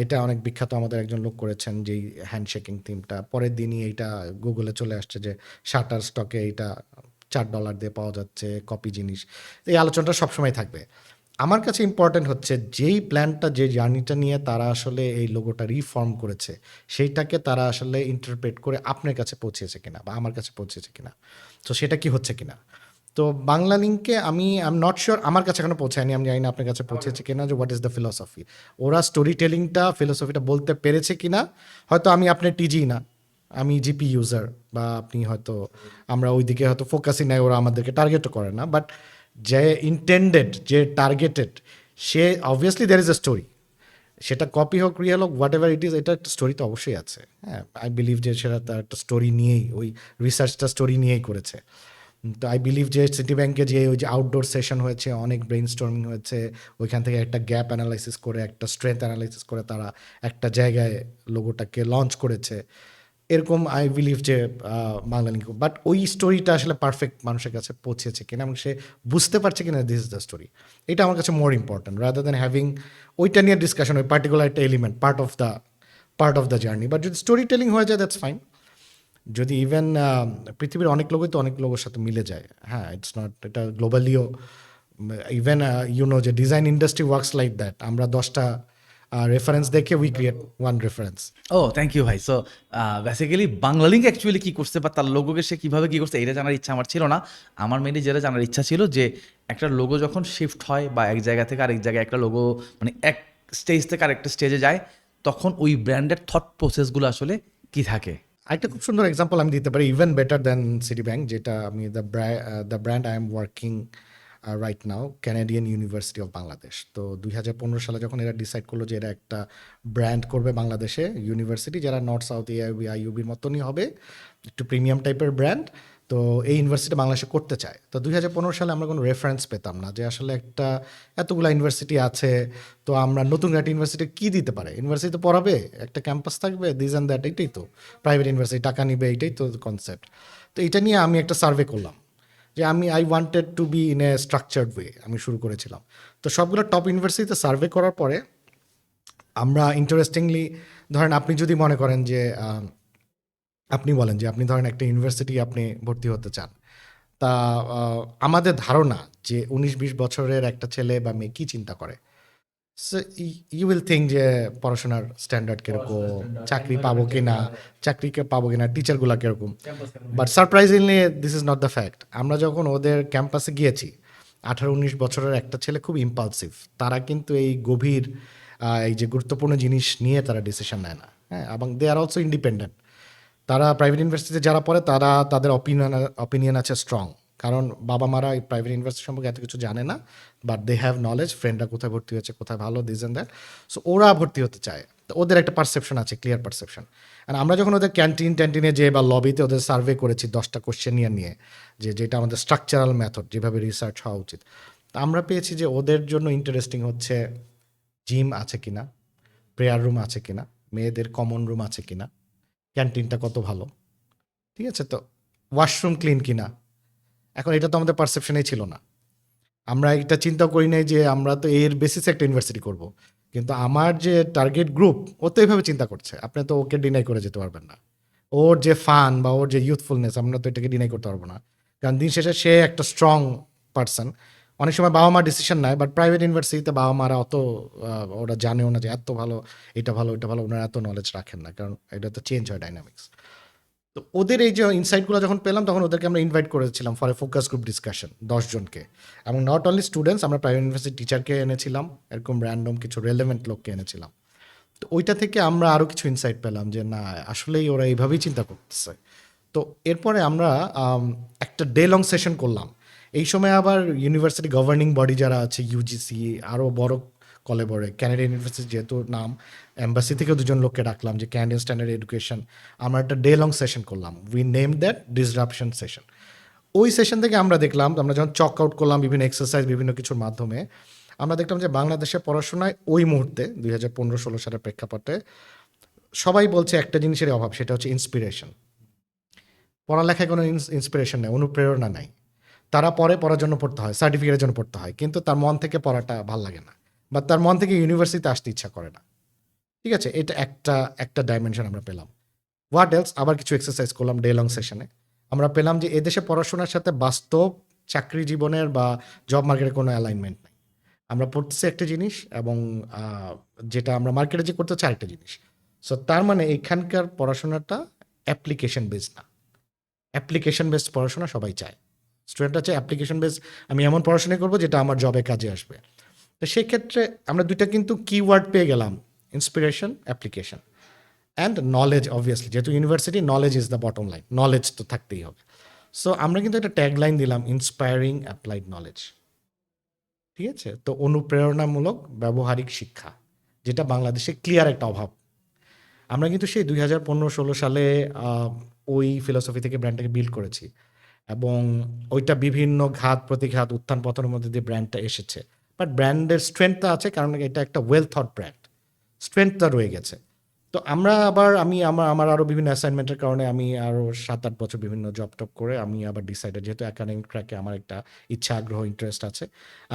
এটা অনেক বিখ্যাত, আমাদের একজন লোক করেছেন যেই হ্যান্ডশেকিং থিমটা, পরের দিনই এইটা গুগলে চলে আসছে যে শাটার স্টকে এইটা $4 দিয়ে পাওয়া যাচ্ছে কপি জিনিস। তো এই আলোচনাটা সবসময় থাকবে। আমার কাছে ইম্পর্টেন্ট হচ্ছে যেই প্ল্যানটা, যে জার্নিটা নিয়ে তারা আসলে এই লোগোটা রিফর্ম করেছে, সেইটাকে তারা আসলে ইন্টারপ্রেট করে আপনার কাছে পৌঁছেছে কিনা বা আমার কাছে পৌঁছেছে কিনা, তো সেটা কি হচ্ছে কিনা। তো বাংলা লিঙ্কে আমি আই এম নট শিওর, আমার কাছে এখনো পৌঁছায়নি, আমি জানি না আপনার কাছে পৌঁছেছে কিনা, যে হোয়াট ইজ দ্য ফিলসফি, ওরা স্টোরি টেলিংটা ফিলসফিটা বলতে পেরেছে কিনা। হয়তো আমি আপনার টিজি না, আমি জিপি ইউজার, বা আপনি হয়তো আমরা ওইদিকে হয়তো ফোকাসই নাই, ওরা আমাদেরকে টার্গেটও করে না, বাট যে ইন্টেন্ডেড, যে টার্গেটেড, সে obviously there is a story, সেটা কপি হোক রিয়েল হোক হোয়াট এভার ইট ইজ, এটা একটা স্টোরি তো অবশ্যই আছে। হ্যাঁ, আই বিলিভ যে সেটা তার একটা স্টোরি নিয়েই, ওই রিসার্চটা স্টোরি নিয়েই করেছে। তো আই বিলিভ যে সিটি ব্যাংকে যে ওই যে আউটডোর সেশন হয়েছে, অনেক ব্রেইন স্টর্মিং হয়েছে, ওইখান থেকে একটা গ্যাপ অ্যানালাইসিস করে, একটা স্ট্রেংথ অ্যানালাইসিস করে তারা একটা জায়গায় লোগোটাকে লঞ্চ করেছে। এরকম আই বিলিভ যে বাংলা লিঙ্ক, বাট ওই স্টোরিটা আসলে পারফেক্ট মানুষের কাছে পৌঁছেছে কিনা এবং সে বুঝতে পারছে কিনা দিস ইজ দ্য স্টোরি, এটা আমার কাছে more important rather than having ওইটা নিয়ে ডিসকাশন, ওই পার্টিকুলার একটা element part of the journey. But যদি স্টোরি টেলিং হয়ে যায় দ্যাটস ফাইন। যদি ইভেন পৃথিবীর অনেক লোকই তো অনেক লোকের সাথে মিলে যায়, হ্যাঁ, ইটস নট, এটা গ্লোবালিও ইভেন ইউনো যে design industry works like that, আমরা 10টা রেফারেন্স দেখে উই ক্রিয়েট ওয়ান রেফারেন্স। ও থ্যাংক ইউ ভাই। So basically Banglalink actually কী করছে বা তার লোগোকে সে কীভাবে কী করছে এটা জানার ইচ্ছা আমার ছিল না। আমার মেনলি যেটা জানার ইচ্ছা ছিল যে একটা লোগো যখন শিফট হয় বা এক জায়গা থেকে আরেক জায়গায় একটা লোগো মানে এক স্টেজ থেকে আরেকটা স্টেজে যায়, তখন ওই ব্র্যান্ডের থট প্রসেসগুলো আসলে কী থাকে। একটা খুব সুন্দর এক্সাম্পল আমি দিতে পারি, even better than city bank, যেটা আমি the brand I am working right now, Canadian university of Bangladesh. তো 2015 সালে যখন এরা ডিসাইড করলো যে এরা একটা ব্র্যান্ড করবে বাংলাদেশে, ইউনিভার্সিটি যারা নর্থ সাউথ এআইবি আইইউবির মতনই হবে, একটু প্রিমিয়াম টাইপের ব্র্যান্ড, তো এই ইউনিভার্সিটি বাংলাদেশে করতে চায়। তো 2015 সালে আমরা কোনো রেফারেন্স পেতাম না যে আসলে একটা এতগুলো ইউনিভার্সিটি আছে, তো আমরা নতুন একটা ইউনিভার্সিটি কী দিতে পারে, ইউনিভার্সিটি তো পড়াবে, একটা ক্যাম্পাস থাকবে, দিস অ্যান্ড দ্যাট, এইটাই তো প্রাইভেট ইউনিভার্সিটি, টাকা নিবে, এইটাই তো কনসেপ্ট। তো এটা নিয়ে আমি একটা সার্ভে করলাম যে I wanted to be in a structured way, আমি শুরু করেছিলাম। তো সবগুলো টপ ইউনিভার্সিটিতে সার্ভে করার পরে আমরা ইন্টারেস্টিংলি, ধরেন আপনি যদি মনে করেন যে আপনি বলেন যে আপনি ধরেন একটা ইউনিভার্সিটি আপনি ভর্তি হতে চান, তা আমাদের ধারণা যে 19-20 বছরের একটা ছেলে বা মেয়ে কী চিন্তা করে, সো ইউ উইল থিঙ্ক যে পড়াশোনার স্ট্যান্ডার্ড কীরকম, চাকরিকে পাবো কিনা, টিচারগুলো কীরকম। But surprisingly this is not the fact. আমরা যখন ওদের ক্যাম্পাসে গিয়েছি, 18-19 বছরের একটা ছেলে খুব ইম্পালসিভ, তারা কিন্তু এই গভীর এই যে গুরুত্বপূর্ণ জিনিস নিয়ে তারা ডিসিশন নেয় না, হ্যাঁ, এবং দে আর অলসো ইন্ডিপেন্ডেন্ট। তারা প্রাইভেট ইউনিভার্সিটিতে যারা পড়ে তারা তাদের অপিনিয়ন আছে স্ট্রং, কারণ বাবা মারা এই প্রাইভেট ইউনিভার্সিটি সম্পর্কে এত কিছু জানে না, বাট দে হ্যাভ নলেজ, ফ্রেন্ডরা কোথায় ভর্তি হয়েছে, কোথায় ভালো, দিস অ্যান্ড দ্যাট, সো ওরা ভর্তি হতে চায়। তো ওদের একটা পারসেপশন আছে, ক্লিয়ার পারসেপশন। আর আমরা যখন ওদের ক্যান্টিনে যে বা লবিতে ওদের সার্ভে করেছি 10টা কোশ্চেন নিয়ে যে যেটা আমাদের স্ট্রাকচারাল মেথড, যেভাবে রিসার্চ হওয়া উচিত, তা আমরা পেয়েছি যে ওদের জন্য ইন্টারেস্টিং হচ্ছে জিম আছে কিনা, প্রেয়ার রুম আছে কিনা, মেয়েদের কমন রুম আছে কিনা, ক্যান্টিনটা কত ভালো, ঠিক আছে, তো ওয়াশরুম ক্লিন কিনা। এখন এটা তো আমাদের পারসেপশনেই ছিল না, আমরা এটা চিন্তা করি নাই যে আমরা তো এর বেসিসে একটা ইউনিভার্সিটি করব, কিন্তু আমার যে টার্গেট গ্রুপ ও তো এইভাবে চিন্তা করছে, আপনি তো ওকে ডিনাই করে যেতে পারবেন না, ওর যে ফান বা ওর যে ইউথফুলনেস আমরা তো এটাকে ডিনাই করতে পারবো না, কারণ দিন শেষে সে একটা স্ট্রং পার্সন। অনেক সময় বাবা মা ডিসিশন নেয়, বাট প্রাইভেট ইউনিভার্সিটিতে বাবা মারা অত ওরা জানেও না যে এত ভালো, এটা ভালো, এটা ভালো, ওনারা এত নলেজ রাখেন না, কারণ এটা তো চেঞ্জ হয় ডাইনামিক্স। তো ওদের এই যে ইনসাইটগুলো যখন পেলাম, তখন ওদেরকে আমরা ইনভাইট করেছিলাম for a focus group discussion, 10 জনকে, এবং নট অনলি স্টুডেন্টস, আমরা প্রাইভেট ইউনিভার্সিটি টিচারকে এনেছিলাম, এরকম র্যান্ডম কিছু রেলেভেন্ট লোককে এনেছিলাম। তো ওইটা থেকে আমরা আরও কিছু ইনসাইট পেলাম যে না, আসলেই ওরা এইভাবেই চিন্তা করতেছে। তো এরপরে আমরা একটা ডে লং সেশন করলাম। এই সময় আবার ইউনিভার্সিটি গভর্নিং বডি যারা আছে, ইউজিসি, আরও বড় কলেবরে ক্যানাডিয়ান ইউনিভার্সিটি যেহেতু নাম, এম্বাসি থেকে 2জন লোককে ডাকলাম যে ক্যানাডিয়ান স্ট্যান্ডার্ড এডুকেশন, আমরা একটা ডে লং সেশন করলাম, we name that disruption session. ওই সেশন থেকে আমরা দেখলাম, আমরা যখন চক আউট করলাম বিভিন্ন এক্সারসাইজ বিভিন্ন কিছুর মাধ্যমে, আমরা দেখলাম যে বাংলাদেশের পড়াশোনায় ওই মুহূর্তে 2015-16 সালের প্রেক্ষাপটে সবাই বলছে একটা জিনিসের অভাব, সেটা হচ্ছে ইন্সপিরেশন। পড়ালেখায় কোনো ইন্সপিরেশন নেই, অনুপ্রেরণা নাই। তারা পড়ার জন্য পড়তে হয়, সার্টিফিকেটের জন্য পড়তে হয়, কিন্তু তার মন থেকে পড়াটা ভাল লাগে না, বা তার মন থেকে ইউনিভার্সিটিতে আসতে ইচ্ছা করে না। ঠিক আছে, এটা একটা ডাইমেনশন আমরা পেলাম। হোয়াট এলস, আবার কিছু এক্সারসাইজ করলাম ডে লং সেশনে। আমরা পেলাম যে এদেশে পড়াশোনার সাথে বাস্তব চাকরি জীবনের বা জব মার্কেটের কোনো অ্যালাইনমেন্ট নেই। আমরা পড়তেছি একটা জিনিস, এবং যেটা আমরা মার্কেটে যে করতে হচ্ছে আরেকটা জিনিস। সো তার মানে এখানকার পড়াশোনাটা অ্যাপ্লিকেশন বেস না। অ্যাপ্লিকেশন বেসড পড়াশোনা সবাই চায়। স্টুডেন্টরা চায় অ্যাপ্লিকেশন বেস, আমি এমন পড়াশোনা করবো যেটা আমার জবে কাজে আসবে। তো সেক্ষেত্রে আমরা দুইটা কিন্তু কিওয়ার্ড পেয়ে গেলাম, inspiration, application, and knowledge. Obviously যেহেতু university, knowledge is the bottom line, knowledge তো থাকতেই হবে। সো আমরা কিন্তু একটা ট্যাগ লাইন দিলাম, ইন্সপায়ারিং অ্যাপ্লাইড নলেজ। ঠিক আছে, তো অনুপ্রেরণামূলক ব্যবহারিক শিক্ষা, যেটা বাংলাদেশে ক্লিয়ার একটা অভাব। আমরা কিন্তু সেই 2015-16 সালে ওই ফিলসফি থেকে ব্র্যান্ডটাকে বিল্ড করেছি, এবং ওইটা বিভিন্ন ঘাত প্রতিঘাত, উত্থান পতনের মধ্যে দিয়ে ব্র্যান্ডটা এসেছে। বাট ব্র্যান্ডের স্ট্রেংথটা আছে, কারণ এটা একটা ওয়েল থট ব্র্যান্ড, স্ট্রেংথটা রয়ে গেছে। তো আমরা আবার আমার আরও বিভিন্ন অ্যাসাইনমেন্টের কারণে আমি আরও 7-8 বছর বিভিন্ন জব টপ করে আমি আবার ডিসাইডেড, যেহেতু একাডেমিক ট্র্যাকে আমার একটা ইচ্ছা, আগ্রহ, ইন্টারেস্ট আছে,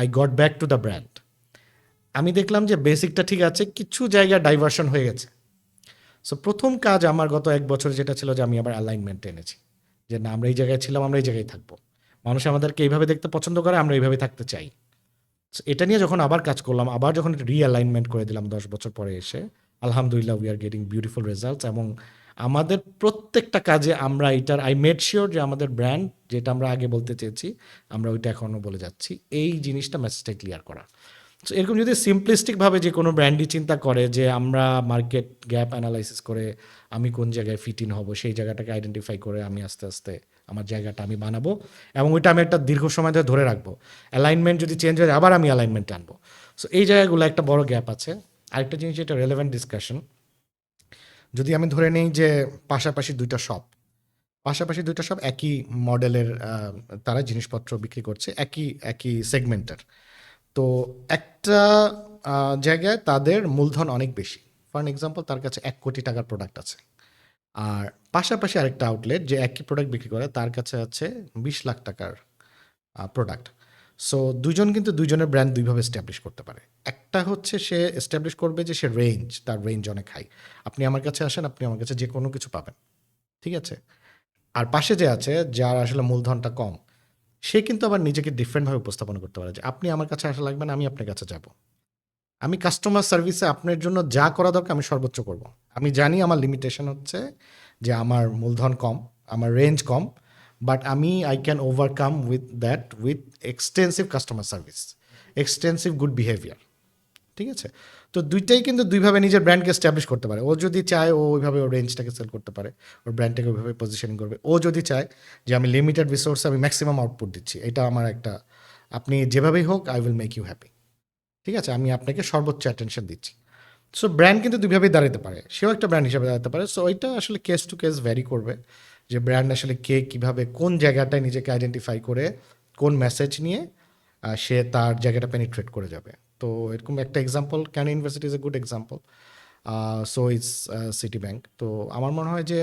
I got back to the brand. আমি দেখলাম যে বেসিকটা ঠিক আছে, কিছু জায়গায় ডাইভার্সন হয়ে গেছে। সো প্রথম কাজ আমার গত 1 বছর যেটা ছিল, যে আমি আবার অ্যালাইনমেন্ট এনেছি, যে না, আমরা এই জায়গায় ছিলাম, আমরা এই জায়গায় থাকবো, মানুষ আমাদেরকে এইভাবে দেখতে পছন্দ করে, আমরা এইভাবে থাকতে চাই। So এটা নিয়ে যখন আবার কাজ করলাম, আবার যখন রিঅ্যালাইনমেন্ট করে দিলাম 10 বছর পরে এসে, আলহামদুলিল্লাহ we are getting beautiful results. এবং আমাদের প্রত্যেকটা কাজে আমরা এটার আই মেড শিওর যে আমাদের ব্র্যান্ড যেটা আমরা আগে বলতে চেয়েছি, আমরা ওইটা এখনও বলে যাচ্ছি, এই জিনিসটা মেসেজটা ক্লিয়ার করা। সো এরকম যদি সিম্পলিস্টিকভাবে যে কোনো ব্র্যান্ডই চিন্তা করে যে আমরা মার্কেট গ্যাপ অ্যানালাইসিস করে আমি কোন জায়গায় ফিট ইন হবো, সেই জায়গাটাকে আইডেন্টিফাই করে আমি আস্তে আস্তে আমার জায়গাটা আমি বানাবো, এবং ওইটা আমি একটা দীর্ঘ সময় ধরে রাখবো। অ্যালাইনমেন্ট যদি চেঞ্জ হয়ে যায়, আবার আমি অ্যালাইনমেন্ট আনবো। সো এই জায়গাগুলো একটা বড় গ্যাপ আছে। আরেকটা জিনিস, যেটা রেলেভেন্ট ডিসকাশন, যদি আমি ধরে নিই যে পাশাপাশি দুইটা শপ, একই মডেলের, তারা জিনিসপত্র বিক্রি করছে, একই সেগমেন্টের। তো একটা জায়গায় তাদের মূলধন অনেক বেশি, ফর এক্সাম্পল তার কাছে 1 কোটি টাকার প্রোডাক্ট আছে, আর পাশাপাশি আরেকটা আউটলেট যে একই প্রোডাক্ট বিক্রি করে, তার কাছে আছে 20 লাখ টাকার প্রোডাক্ট। সো দুজন কিন্তু দুইজনের ব্র্যান্ড দুইভাবে এস্টাবলিশ করতে পারে। একটা হচ্ছে সে এস্টাবলিশ করবে যে সে তার রেঞ্জ অনেক হাই, আপনি আমার কাছে আসেন, আপনি আমার কাছে যে কোনো কিছু পাবেন। ঠিক আছে, আর পাশে যে আছে যার আসলে মূলধনটা কম, সে কিন্তু আবার নিজেকে ডিফারেন্টভাবে উপস্থাপন করতে পারে, যে আপনি আমার কাছে আসা লাগবে না, আমি আপনার কাছে যাব, আমি কাস্টমার সার্ভিসে আপনার জন্য যা করা দরকার আমি সর্বোচ্চ করব। আমি জানি আমার লিমিটেশন হচ্ছে যে আমার মূলধন কম, আমার range com, but I can overcome with extensive customer service, extensive good behaviour. ঠিক আছে, তো দুইটাই কিন্তু দুইভাবে নিজের ব্র্যান্ডকে এস্টাবলিশ করতে পারে। ও যদি চায় ও ওইভাবে ওর রেঞ্জটাকে সেল করতে পারে, ওর ব্র্যান্ডটাকে ওইভাবে পজিশনিং করবে। ও যদি চায় যে আমি লিমিটেড রিসোর্সে আমি ম্যাক্সিমাম আউটপুট দিচ্ছি, এটা আমার একটা, আপনি যেভাবেই হোক I will make you happy. ঠিক আছে, আমি আপনাকে সর্বোচ্চ অ্যাটেনশন দিচ্ছি। সো ব্র্যান্ড কিন্তু দুইভাবেই দাঁড়াতে পারে, সেও একটা ব্র্যান্ড হিসেবে দাঁড়াতে পারে। সো এটা আসলে কেস টু কেস ভ্যারি করবে, যে ব্র্যান্ড আসলে কে কীভাবে কোন জায়গাটায় নিজেকে আইডেন্টিফাই করে কোন মেসেজ নিয়ে সে তার জায়গাটা পেনিট্রেট করে যাবে। তো এরকম একটা example, can university is a good example, so it's city bank. তো আমার মনে হয় যে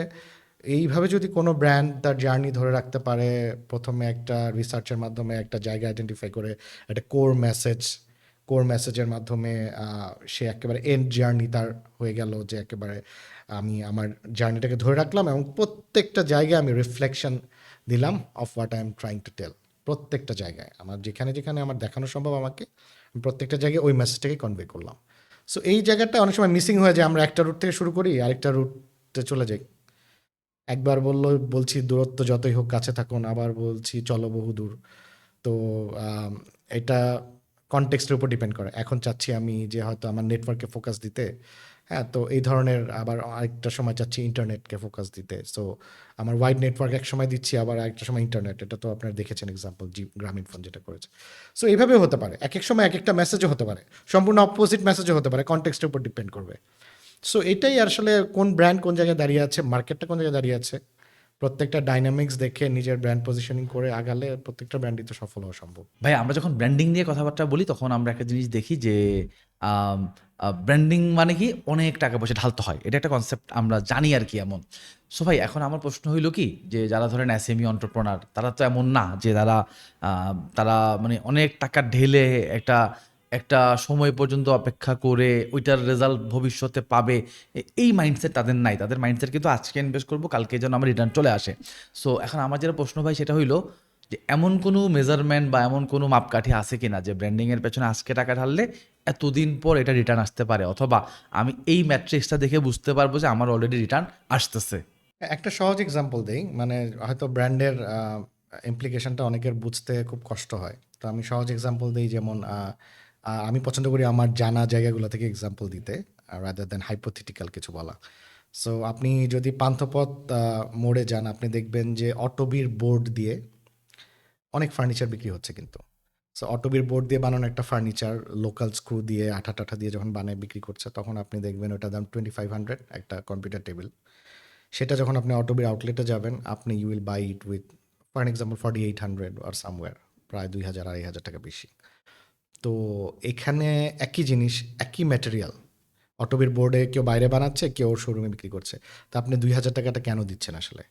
এইভাবে যদি কোনো ব্র্যান্ড তার জার্নি ধরে রাখতে পারে, প্রথমে একটা রিসার্চের মাধ্যমে একটা জায়গা আইডেন্টিফাই করে, একটা কোর মেসেজের মাধ্যমে সে একেবারে এন্ড জার্নি তার হয়ে গেল, যে একেবারে আমি আমার জার্নিটাকে ধরে রাখলাম, এবং প্রত্যেকটা জায়গায় আমি রিফ্লেকশন দিলাম of what I am trying to tell. প্রত্যেকটা জায়গায় আমার যেখানে যেখানে আমার দেখানো সম্ভব আমাকে, আমি প্রত্যেকটা জায়গায় ওই মেসেজটাকে কনভে করলাম। সো এই জায়গাটা অনেক সময় মিসিং হয়ে যায়, আমরা একটা রুট থেকে শুরু করি, আরেকটা রুটে চলে যাই। একবার বলছি দূরত্ব যতই হোক কাছে থাকুন, আবার বলছি চলো বহু দূর। তো এটা কনটেক্সটের উপর ডিপেন্ড করে। এখন চাচ্ছি আমি যে হয়তো আমার নেটওয়ার্কে ফোকাস দিতে, হ্যাঁ, তো এই ধরনের, আবার আরেকটা সময় চাচ্ছি ইন্টারনেটকে ফোকাস দিতে। সো আমার ওয়াইড নেটওয়ার্ক এক সময় দিচ্ছি, আবার আরেকটা সময় ইন্টারনেট। এটা তো আপনারা দেখেছেন এক্সাম্পল, গ্রামীণ ফোন যেটা করেছে। সো এইভাবেও হতে পারে, এক এক সময় এক একটা মেসেজও হতে পারে, সম্পূর্ণ অপোজিট মেসেজও হতে পারে, কনটেক্সটের উপর ডিপেন্ড করবে। সো এটাই আসলে কোন ব্র্যান্ড কোন জায়গায় দাঁড়িয়ে আছে, মার্কেটটা কোন জায়গায় দাঁড়িয়ে আছে, প্রত্যেকটা ডাইনামিক্স দেখে নিজের ব্র্যান্ড পজিশনিং করে আগালে প্রত্যেকটা ব্র্যান্ডই তো সফল হওয়া সম্ভব। ভাই আমরা যখন ব্র্যান্ডিং নিয়ে কথাবার্তা বলি তখন আমরা একটা জিনিস দেখি যে ব্র্যান্ডিং মানে কি অনেক টাকা পয়সা ঢালতে হয়, এটা একটা কনসেপ্ট আমরা জানি আর কি এমন। সো ভাই এখন আমার প্রশ্ন হইল কি যে যারা ধরেন এসএমই অন্টারপ্রেনার তারা তো এমন না যে তারা মানে অনেক টাকা ঢেলে একটা একটা সময় পর্যন্ত অপেক্ষা করে ওইটার রেজাল্ট ভবিষ্যতে পাবে, এই মাইন্ডসেট তাদের নাই। তাদের মাইন্ডসেট কিন্তু আজকে ইনভেস্ট করবো কালকে যেন আমার রিটার্ন চলে আসে। সো এখন আমার যেটা প্রশ্ন ভাই সেটা হইলো যে এমন কোনো মেজারমেন্ট বা এমন কোনো মাপকাঠি আছে কিনা যে ব্র্যান্ডিংয়ের পেছনে আজকে টাকা ঢাললে এতদিন পর এটা রিটার্ন আসতে পারে, অথবা আমি এই ম্যাট্রিক্সটা দেখে বুঝতে পারবো যে আমার অলরেডি রিটার্ন আসতেছে। একটা সহজ এক্সাম্পল দেই, মানে হয়তো ব্র্যান্ডের ইমপ্লিকেশনটা অনেকের বুঝতে খুব কষ্ট হয়, তো আমি সহজ এক্সাম্পল দিই। যেমন আমি পছন্দ করি আমার জানা জায়গাগুলো থেকে এক্সাম্পল দিতে রাদার দেন হাইপোথেটিক্যাল কিছু বলা। সো আপনি যদি পান্থপথ মোড়ে যান, আপনি দেখবেন যে অটোবির বোর্ড দিয়ে অনেক ফার্নিচার বিক্রি হচ্ছে কিন্তু। সো অটোবির বোর্ড দিয়ে বানানো একটা ফার্নিচার লোকাল স্ক্রু দিয়ে আঠা টাঠা দিয়ে যখন বানায় বিক্রি করছে, তখন আপনি দেখবেন ওটার দাম 2500 একটা কম্পিউটার টেবিল। সেটা যখন আপনি অটোবির আউটলেটে যাবেন, আপনি you will buy it with for example 4800 or somewhere, প্রায় 2000-2500 টাকা বেশি। তো এখানে একই জিনিস, একই ম্যাটেরিয়াল, অটোবির বোর্ডে কেউ বাইরে বানাচ্ছে, কেউ শোরুমে বিক্রি করছে। তা আপনি 2000 টাকাটা কেন দিচ্ছেন আসলে?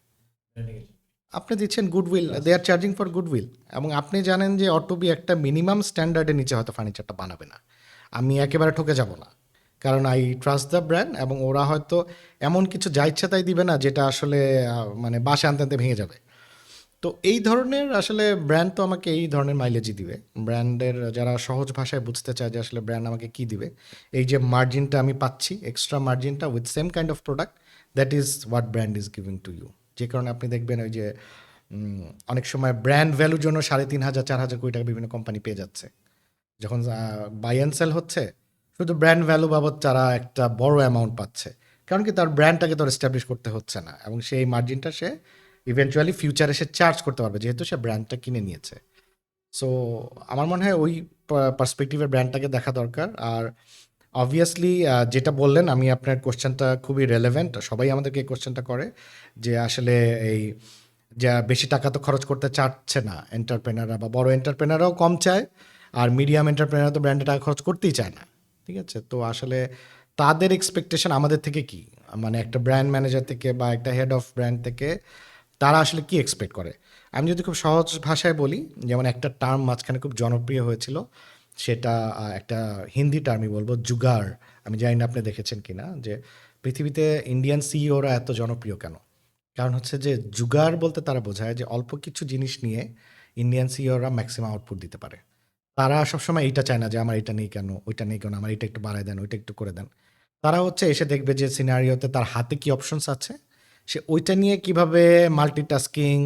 আপনি দিচ্ছেন goodwill, they are charging for goodwill. এবং আপনি জানেন যে অটোবি একটা মিনিমাম স্ট্যান্ডার্ডের নিচে হয়তো ফার্নিচারটা বানাবে না। আমি একেবারে ঠকে যাব না, কারণ আই ট্রাস্ট দ্য ব্র্যান্ড, এবং ওরা হয়তো এমন কিছু যা ইচ্ছা তাই দিবে না যেটা আসলে মানে বাসে আনতে আনতে ভেঙে যাবে। তো এই ধরনের আসলে ব্র্যান্ড তো আমাকে এই ধরনের মাইলেজই দিবে। ব্র্যান্ডের যারা সহজ ভাষায় বুঝতে চায় যে আসলে ব্র্যান্ড আমাকে কী দিবে, এই যে মার্জিনটা আমি পাচ্ছি, এক্সট্রা মার্জিনটা with same kind of product, that is what brand is giving to you. যে কারণে আপনি দেখবেন ওই যে অনেক সময় ব্র্যান্ড ভ্যালুর জন্য 3500-4000 কোটি টাকা বিভিন্ন কোম্পানি পেয়ে যাচ্ছে। যখন বাই অ্যান্ড সেল হচ্ছে, শুধু ব্র্যান্ড ভ্যালু বাবদ তারা একটা বড় অ্যামাউন্ট পাচ্ছে, কারণ কি তার ব্র্যান্ডটাকে তো এস্টাবলিশ করতে হচ্ছে না, এবং সেই মার্জিনটা সে ইভেনচুয়ালি ফিউচারে সে চার্জ করতে পারবে যেহেতু সে ব্র্যান্ডটা কিনে নিয়েছে। সো আমার মনে হয় ওই পার্সপেক্টিভের ব্র্যান্ডটাকে দেখা দরকার। আর অবভিয়াসলি যেটা বললেন, আমি আপনার কোশ্চেনটা খুবই রেলেভেন্ট, সবাই আমাদেরকে এই কোশ্চেনটা করে যে আসলে এই যা বেশি টাকা তো খরচ করতে চাচ্ছে না এন্টারপ্রেনাররা, বা বড় এন্টারপ্রেনাররাও কম চায়, আর মিডিয়াম এন্টারপ্রেনার তো ব্র্যান্ডে টাকা খরচ করতেই চায় না। ঠিক আছে, তো আসলে তাদের এক্সপেকটেশন আমাদের থেকে কি, মানে একটা ব্র্যান্ড ম্যানেজার থেকে বা একটা হেড অফ ব্র্যান্ড থেকে তারা আসলে কি এক্সপেক্ট করে? আমি যদি খুব সহজ ভাষায় বলি, যেমন একটা টার্ম মাঝখানে খুব জনপ্রিয় হয়েছিল, সেটা একটা হিন্দি টার্মই বলবো, জুগার। আমি জানি না আপনি দেখেছেন কিনা, যে পৃথিবীতে ইন্ডিয়ান সিইওরা এত জনপ্রিয় কেন? কারণ হচ্ছে যে জুগার বলতে তারা বোঝায় যে অল্প কিছু জিনিস নিয়ে ইন্ডিয়ান সিইওরা ম্যাক্সিমাম আউটপুট দিতে পারে। তারা সবসময় এইটা চায় না যে আমার এটা নেই কেন, ওইটা নেই কেন, আমার এটা একটু বাড়ায় দেন, ওইটা একটু করে দেন। তারা হচ্ছে এসে দেখবে যে সিনারিওতে তার হাতে কি অপশনস আছে, সে ওইটা নিয়ে কিভাবে মাল্টিটাস্কিং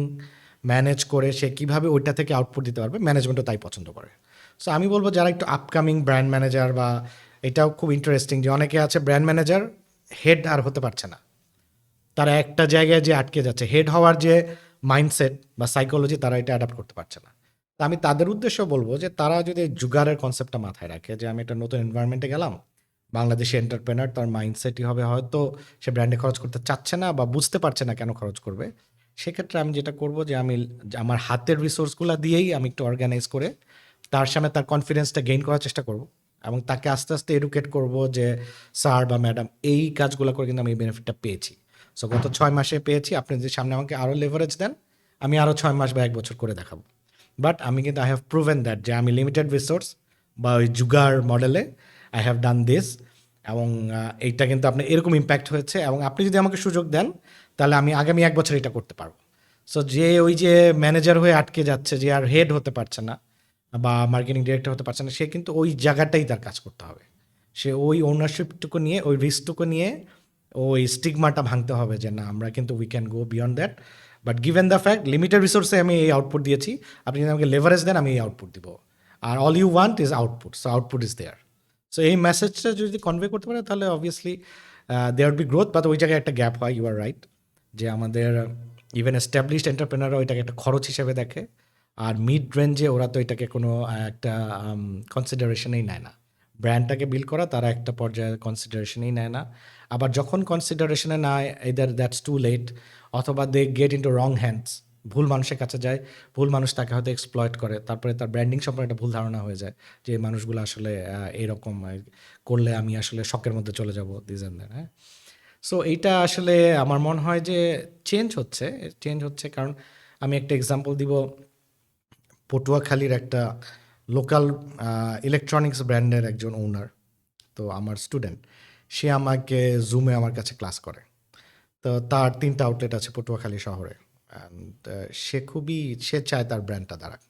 ম্যানেজ করে সে কিভাবে ওইটা থেকে আউটপুট দিতে পারবে, ম্যানেজমেন্টও তাই পছন্দ করে। সো আমি বলবো যারা একটু আপকামিং ব্র্যান্ড ম্যানেজার, বা এটাও খুব ইন্টারেস্টিং যে অনেকে আছে ব্র্যান্ড ম্যানেজার, হেড আর হতে পারছে না, তারা একটা জায়গায় যে আটকে যাচ্ছে, হেড হওয়ার যে মাইন্ডসেট বা সাইকোলজি তারা এটা অ্যাডাপ্ট করতে পারছে না। তা আমি তাদের উদ্দেশ্য বলবো যে তারা যদি জুগারের কনসেপ্টটা মাথায় রাখে, যে আমি একটা নতুন এনভায়রনমেন্টে গেলাম, বাংলাদেশি এন্টারপ্রেনার, তার মাইন্ডসেটই হবে হয়তো সে ব্র্যান্ডে খরচ করতে চাচ্ছে না বা বুঝতে পারছে না কেন খরচ করবে। সেক্ষেত্রে আমি যেটা করব যে আমি আমার হাতের রিসোর্সগুলো দিয়েই আমি একটু অর্গানাইজ করে তার সামনে তার কনফিডেন্সটা গেইন করার চেষ্টা করব, এবং তাকে আস্তে আস্তে এডুকেট করব যে স্যার বা ম্যাডাম এই কাজগুলো করে কিন্তু আমি এই বেনিফিটটা পেয়েছি। সো গত 6 মাসে পেয়েছি, আপনি যদি সামনে আমাকে আরও লেভারেজ দেন, আমি আরও 6 মাস বা 1 বছর করে দেখাবো। বাট আমি কিন্তু আই হ্যাভ প্রুভেন দ্যাট যে আমি লিমিটেড রিসোর্স বা ওই জুগার মডেলে আই হ্যাভ ডান দিস, এবং এইটা কিন্তু আপনার এরকম ইম্প্যাক্ট হয়েছে, এবং আপনি যদি আমাকে সুযোগ দেন তাহলে আমি আগামী 1 বছর এটা করতে পারবো। সো যে ওই যে ম্যানেজার হয়ে আটকে যাচ্ছে, যে আর হেড হতে পারছে না বা মার্কেটিং ডিরেক্টর হতে পারছে না, সে কিন্তু ওই জায়গাটাই তার কাজ করতে হবে। সে ওই ওনারশিপটুকু নিয়ে, ওই রিস্কটুকু নিয়ে ওই স্টিগমাটা ভাঙতে হবে যে না, আমরা কিন্তু we can go beyond that. But given the fact limited রিসোর্সে আমি এই আউটপুট দিয়েছি, আপনি যদি আমাকে লেভারেজ দেন আমি এই আউটপুট দিব, আর all you want is output, so output is there. So এই মেসেজটা যদি কনভে করতে পারে তাহলে obviously there would be growth. But ওই জায়গায় একটা গ্যাপ হয়, ইউ আর রাইট, যে আমাদের ইভেন এস্টাবলিশড এন্টারপ্রেনাররা ওইটাকে একটা খরচ হিসেবে দেখে, আর মিড রেঞ্জে ওরা তো এটাকে কোনো একটা কনসিডারেশনেই নেয় না। ব্র্যান্ডটাকে বিল্ড করা তারা একটা পর্যায়ে কনসিডারেশনেই নেয় না। আবার যখন কনসিডারেশনে নেয় এদার দ্যাটস টু লেট, অথবা they get into wrong hands, ভুল মানুষের কাছে যায়, ভুল মানুষ তাকে হয়তো এক্সপ্লয়েট করে, তারপরে তার ব্র্যান্ডিং সম্পর্কে একটা ভুল ধারণা হয়ে যায় যে এই মানুষগুলো আসলে এরকম করলে আমি আসলে শকের মধ্যে চলে যাব, দিস অ্যান্ড দ্যাট। হ্যাঁ, সো এইটা আসলে আমার মনে হয় যে চেঞ্জ হচ্ছে কারণ আমি একটা এক্সাম্পল দিব। পটুয়াখালীর একটা লোকাল ইলেকট্রনিক্স ব্র্যান্ডের একজন ওনার, তো আমার স্টুডেন্ট, সে আমাকে জুমে আমার কাছে ক্লাস করে। তো তার 3টা আউটলেট আছে পটুয়াখালী শহরে, অ্যান্ড সে চায় তার ব্র্যান্ডটা দাঁড়াক।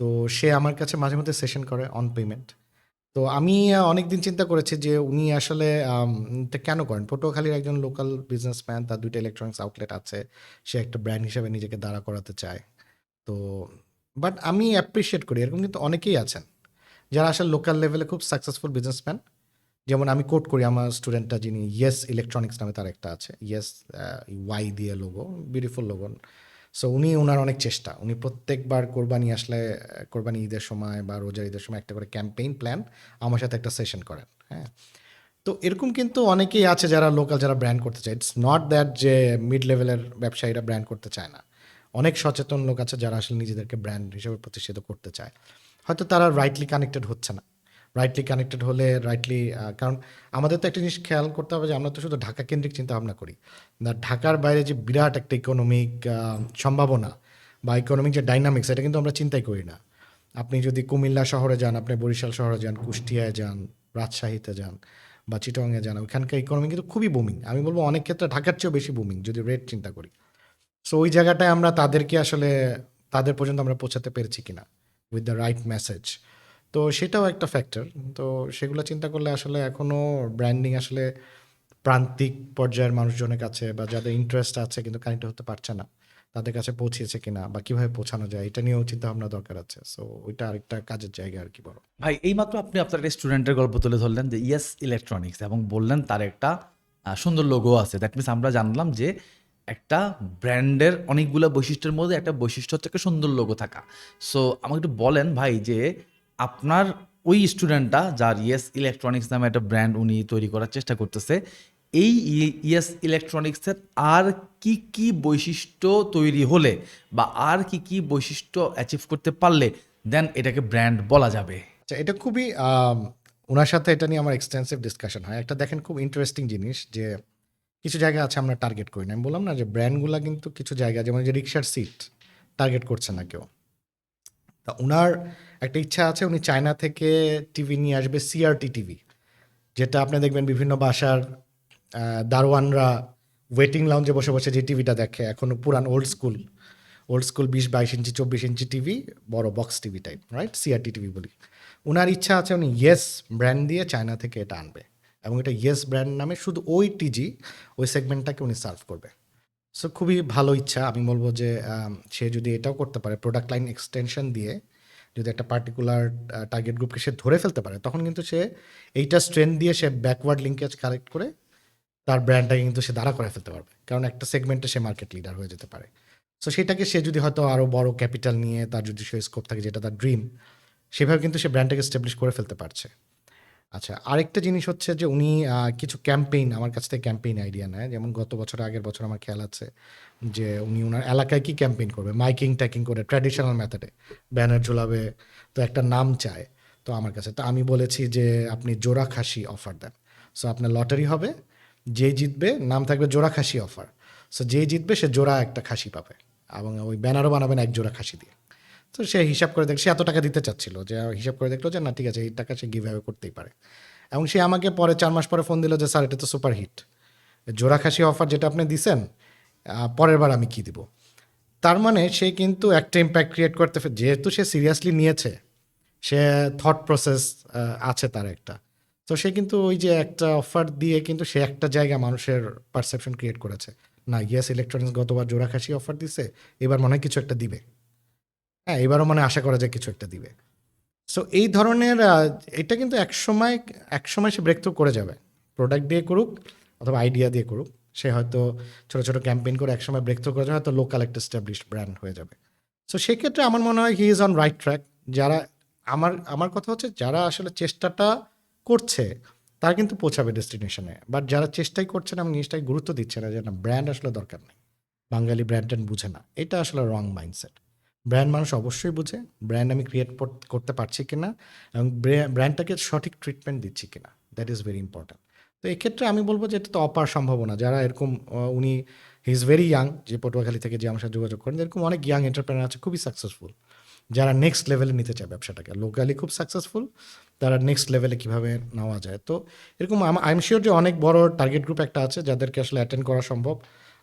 তো সে আমার কাছে মাঝে মধ্যে সেশন করে অন পেমেন্ট। তো আমি অনেক দিন চিন্তা করেছি যে উনি আসলে এটা কেন করেন। পটুয়াখালীর একজন লোকাল বিজনেসম্যান, তার 2টা ইলেকট্রনিক্স আউটলেট আছে, সে একটা ব্র্যান্ড হিসেবে নিজেকে দাঁড়া করাতে চায়। তো বাট আমি অ্যাপ্রিসিয়েট করি, এরকম কিন্তু অনেকেই আছেন যারা আসলে লোকাল লেভেলে খুব সাকসেসফুল বিজনেসম্যান। যেমন আমি কোট করি আমার স্টুডেন্টটা, যিনি ইয়েস ইলেকট্রনিক্স নামে তার একটা আছে, ইয়েস ওয়াই দিয়ে লোগো, বিউটিফুল লোগো। সো ওনার অনেক চেষ্টা, উনি প্রত্যেকবার কোরবানি আসলে, কোরবানি ঈদের সময় বা রোজার ঈদের সময় একটা করে ক্যাম্পেইন প্ল্যান আমার সাথে একটা সেশন করেন। হ্যাঁ, তো এরকম কিন্তু অনেকেই আছে যারা লোকাল, যারা ব্র্যান্ড করতে চায়। ইটস নট দ্যাট যে মিড লেভেলের ব্যবসায়ীরা ব্র্যান্ড করতে চায় না, অনেক সচেতন লোক আছে যারা আসলে নিজেদেরকে ব্র্যান্ড হিসেবে প্রতিষ্ঠিত করতে চায়। হয়তো তারা রাইটলি কানেক্টেড হচ্ছে না। রাইটলি কানেক্টেড হলে রাইটলি, কারণ আমাদের তো একটা জিনিস খেয়াল করতে হবে যে আমরা তো শুধু ঢাকা কেন্দ্রিক চিন্তা ভাবনা করি না, ঢাকার বাইরে যে বিরাট একটা ইকোনমিক সম্ভাবনা বা ইকোনমিক যে ডাইনামিক্স, এটা কিন্তু আমরা চিন্তাই করি না। আপনি যদি কুমিল্লা শহরে যান, আপনি বরিশাল শহরে যান, কুষ্টিয়ায় যান, রাজশাহীতে যান বা চিটংয়ে যান, ওইখানকার ইকোনমি কিন্তু খুবই বুমিং। আমি বলবো অনেক ক্ষেত্রে ঢাকার চেয়েও বেশি বুমিং যদি রেট চিন্তা করি। সো ওই জায়গাটায় আমরা তাদেরকে আসলে, তাদের পর্যন্ত আমরা পৌঁছাতে পেরেছি কিনা উইথ দ্য রাইট মেসেজ, তো সেটাও একটা ফ্যাক্টর। তো সেগুলো চিন্তা করলে আসলে এখনও ব্র্যান্ডিং আসলে প্রান্তিক পর্যায়ের মানুষজনের কাছে বা যাদের ইন্টারেস্ট আছে কিন্তু কানেক্ট হতে পারছে না, তাদের কাছে পৌঁছেছে কিনা বা কিভাবে পৌঁছানো যায়, এটা নিয়েও চিন্তা ভাবনা দরকার আছে। সো ওইটা আরেকটা কাজের জায়গা আর কি বড়। ভাই এইমাত্র আপনি আপনার একটা স্টুডেন্টের গল্প তুলে ধরলেন যে ইয়েস ইলেকট্রনিক্স, এবং বললেন তার একটা সুন্দর লোগো আছে। দ্যাট মিনস আমরা জানলাম যে একটা ব্র্যান্ডের অনেকগুলো বৈশিষ্ট্যের মধ্যে একটা বৈশিষ্ট্য হচ্ছে একটা সুন্দর লোগো থাকা। সো আমাকে একটু বলেন ভাই যে আপনার ওই স্টুডেন্টটা যার ইয়েস ইলেকট্রনিক্স নামে একটা ব্র্যান্ড উনি তৈরি করার চেষ্টা করতেছে, এই ইয়েস ইলেকট্রনিক্সের আর কি কি বৈশিষ্ট্য তৈরি হলে বা আর কি কি বৈশিষ্ট্য অ্যাচিভ করতে পারলে দেন এটাকে ব্র্যান্ড বলা যাবে? আচ্ছা, এটা খুবই ওনার সাথে এটা নিয়ে আমার এক্সটেন্সিভ ডিসকাশন হয়। একটা দেখেন খুব ইন্টারেস্টিং জিনিস যে কিছু জায়গা আছে আমরা টার্গেট করি না। আমি বললাম না যে ব্র্যান্ডগুলা কিন্তু কিছু জায়গা, যেমন যে রিক্সার সিট টার্গেট করছে না কেউ। তা উনার একটা ইচ্ছা আছে, উনি চায়না থেকে টিভি নিয়ে আসবে, সিআরটি টিভি, যেটা আপনি দেখবেন বিভিন্ন বাসার দারোয়ানরা ওয়েটিং লাউঞ্জে বসে বসে যে টিভিটা দেখে, এখনো পুরান ওল্ড স্কুল 20-22 ইঞ্চি 24 ইঞ্চি টিভি, বড় box TV type, right, CRT TV বলি। উনার ইচ্ছা আছে উনি ইয়েস ব্র্যান্ড দিয়ে চায়না থেকে এটা আনবে, এবং এটা ইয়েস ব্র্যান্ড নামে শুধু ওই টিজি, ওই সেগমেন্টটাকে উনি সার্ভ করবে। সো খুবই ভালো ইচ্ছা। আমি বলবো যে সে যদি এটাও করতে পারে, প্রোডাক্ট লাইন এক্সটেনশন দিয়ে যদি একটা পার্টিকুলার টার্গেট গ্রুপকে সে ধরে ফেলতে পারে, তখন কিন্তু সে এইটা স্ট্রেন্থ দিয়ে সে ব্যাকওয়ার্ড লিঙ্কেজ কালেক্ট করে তার ব্র্যান্ডটাকে কিন্তু সে দাঁড়া করে ফেলতে পারবে, কারণ একটা সেগমেন্টে সে মার্কেট লিডার হয়ে যেতে পারে। সো সেটাকে সে যদি হয়তো আরও বড় ক্যাপিটাল নিয়ে তার যদি সে স্কোপ থাকে, যেটা তার ড্রিম, সেভাবে কিন্তু সে ব্র্যান্ডটাকে এস্টাবলিশ করে ফেলতে পারছে। আচ্ছা, আরেকটা জিনিস হচ্ছে যে উনি কিছু ক্যাম্পেইন আমার কাছ থেকে ক্যাম্পেইন আইডিয়া নেয়। যেমন গত বছর, আগের বছর আমার খেয়াল আছে যে উনি ওনার এলাকায় কি ক্যাম্পেইন করবে, মাইকিং ট্যাকিং করে ট্র্যাডিশনাল মেথডে ব্যানার ঝোলাবে। তো একটা নাম চায় তো আমার কাছে, তো আমি বলেছি যে আপনি জোড়া খাসি অফার দেন। সো আপনার লটারি হবে, যেই জিতবে নাম থাকবে জোড়া খাসি অফার। সো যেই জিতবে সে জোড়া একটা খাসি পাবে, এবং ওই ব্যানারও বানাবেন এক জোড়া খাসি দিয়ে। তো সে হিসাব করে সে এত টাকা দিতে চাচ্ছিল, যে হিসাব করে দেখলো যে না ঠিক আছে, এই টাকা সে গিভ অ্যাওয়ে করতেই পারে। এবং সে আমাকে পরে 4 মাস পরে ফোন দিল যে স্যার এটা তো সুপার হিট, জোড়া খাসি অফার যেটা আপনি দিছেন, পরের বার আমি কি দিব। তার মানে সে কিন্তু একটা ইম্প্যাক্ট ক্রিয়েট করতে, যেহেতু সে সিরিয়াসলি নিয়েছে, সে থট প্রসেস আছে তার একটা। তো সে কিন্তু ওই যে একটা অফার দিয়ে কিন্তু সে একটা জায়গা মানুষের পারসেপশন ক্রিয়েট করেছে, না ইয়েস ইলেকট্রনিক্স গতবার জোড়া খাসি অফার দিছে, এবার মনে হয় কিছু একটা দিবে। হ্যাঁ, এবারও মানে আশা করা যায় কিছু একটা দিবে। সো এই ধরনের এটা কিন্তু এক সময় সে ব্রেক থ্রু করে যাবে, প্রোডাক্ট দিয়ে করুক অথবা আইডিয়া দিয়ে করুক। সে হয়তো ছোটো ছোটো ক্যাম্পেইন করে একসময় ব্রেক থ্রু করে যাবে, হয়তো লোকাল একটা এস্টাবলিশড ব্র্যান্ড হয়ে যাবে। সো সেক্ষেত্রে আমার মনে হয় he is on right track. যারা আমার কথা হচ্ছে যারা আসলে চেষ্টাটা করছে, তারা কিন্তু পৌঁছাবে ডেস্টিনেশনে। বাট যারা চেষ্টাই করছে না এবং জিনিসটাকে গুরুত্ব দিচ্ছে না যে না ব্র্যান্ড আসলে দরকার নেই, বাঙালি ব্র্যান্ড ট্যান্ড বুঝে না, এটা আসলে রং মাইন্ডসেট। ব্র্যান্ড মানুষ অবশ্যই বুঝে, ব্র্যান্ড আমি ক্রিয়েট করতে পারছি কিনা এবং ব্র্যান্ডটাকে সঠিক ট্রিটমেন্ট দিচ্ছি কিনা, দ্যাট ইজ ভেরি ইম্পর্ট্যান্ট। তো এক্ষেত্রে আমি বলবো যে এটা তো অপার সম্ভাবনা। যারা এরকম উনি হি ইজ ভেরি ইয়াং, যে পটুয়াখালী থেকে যে আমার সাথে যোগাযোগ করেন, এরকম অনেক ইয়াং এন্টারপ্রেনার আছে খুবই সাকসেসফুল, যারা নেক্সট লেভেলে নিতে চায় ব্যবসাটাকে। লোকালি খুব সাকসেসফুল, তারা নেক্সট লেভেলে কীভাবে নেওয়া যায়। তো এরকম আই এম শিওর যে অনেক বড় টার্গেট গ্রুপ একটা আছে যাদেরকে আসলে অ্যাটেন্ড করা সম্ভব,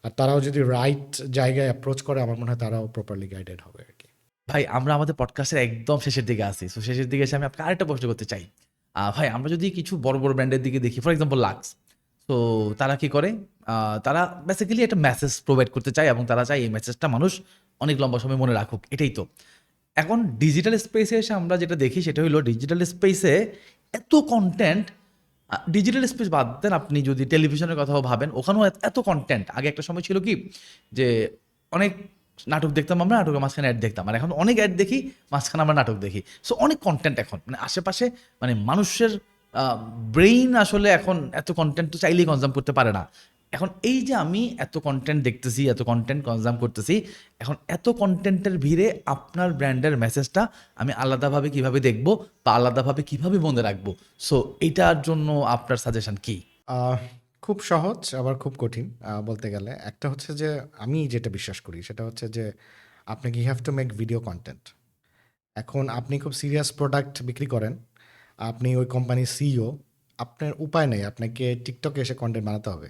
আর তারাও যদি রাইট জায়গায় অ্যাপ্রোচ করে আমার মনে হয় তারাও প্রপারলি গাইডেড হবে আর কি। ভাই আমরা আমাদের পডকাস্টের একদম শেষের দিকে আসি, সো শেষের দিকে এসে আমি আপনাকে আরেকটা প্রশ্ন করতে চাই। ভাই আমরা যদি কিছু বড় বড় ব্র্যান্ডের দিকে দেখি, ফর এক্সাম্পল লাক্স, তো তারা কি করে, তারা বেসিক্যালি একটা মেসেজ প্রোভাইড করতে চায় এবং তারা চায় এই মেসেজটা মানুষ অনেক লম্বা সময় মনে রাখুক, এটাই তো। এখন ডিজিটাল স্পেসে এসে আমরা যেটা দেখি সেটা হলো ডিজিটাল স্পেসে এত কন্টেন্ট, ডিজিটাল স্পেস বাদ দেন, আপনি যদি টেলিভিশনের কথাও ভাবেন ওখানেও এত কন্টেন্ট। আগে একটা সময় ছিল কি যে অনেক নাটক দেখতাম আমরা, নাটকের মাঝখানে অ্যাড দেখতাম, আর এখন অনেক অ্যাড দেখি মাঝখানে আমরা নাটক দেখি। সো অনেক কন্টেন্ট এখন মানে আশেপাশে, মানে মানুষের ব্রেইন আসলে এখন এত কন্টেন্ট তো চাইলেই কনজাম করতে পারে না। এখন এই যে আমি এত কন্টেন্ট দেখতেছি, এত কন্টেন্ট কনজাম করতেছি, এখন এত কন্টেন্টের ভিড়ে আপনার ব্র্যান্ডের মেসেজটা আমি আলাদাভাবে কিভাবে দেখব বা আলাদাভাবে কিভাবে মনে রাখবো, সো এটার জন্য আপনার সাজেশন কি? আহ, খুব সহজ আবার খুব কঠিন বলতে গেলে। একটা হচ্ছে যে আমি যেটা বিশ্বাস করি সেটা হচ্ছে যে আপনাকে you have to make video content. এখন আপনি খুব সিরিয়াস প্রোডাক্ট বিক্রি করেন, আপনি ওই কোম্পানির সিইও, আপনার উপায় নেই, আপনাকে টিকটকে এসে কন্টেন্ট বানাতে হবে।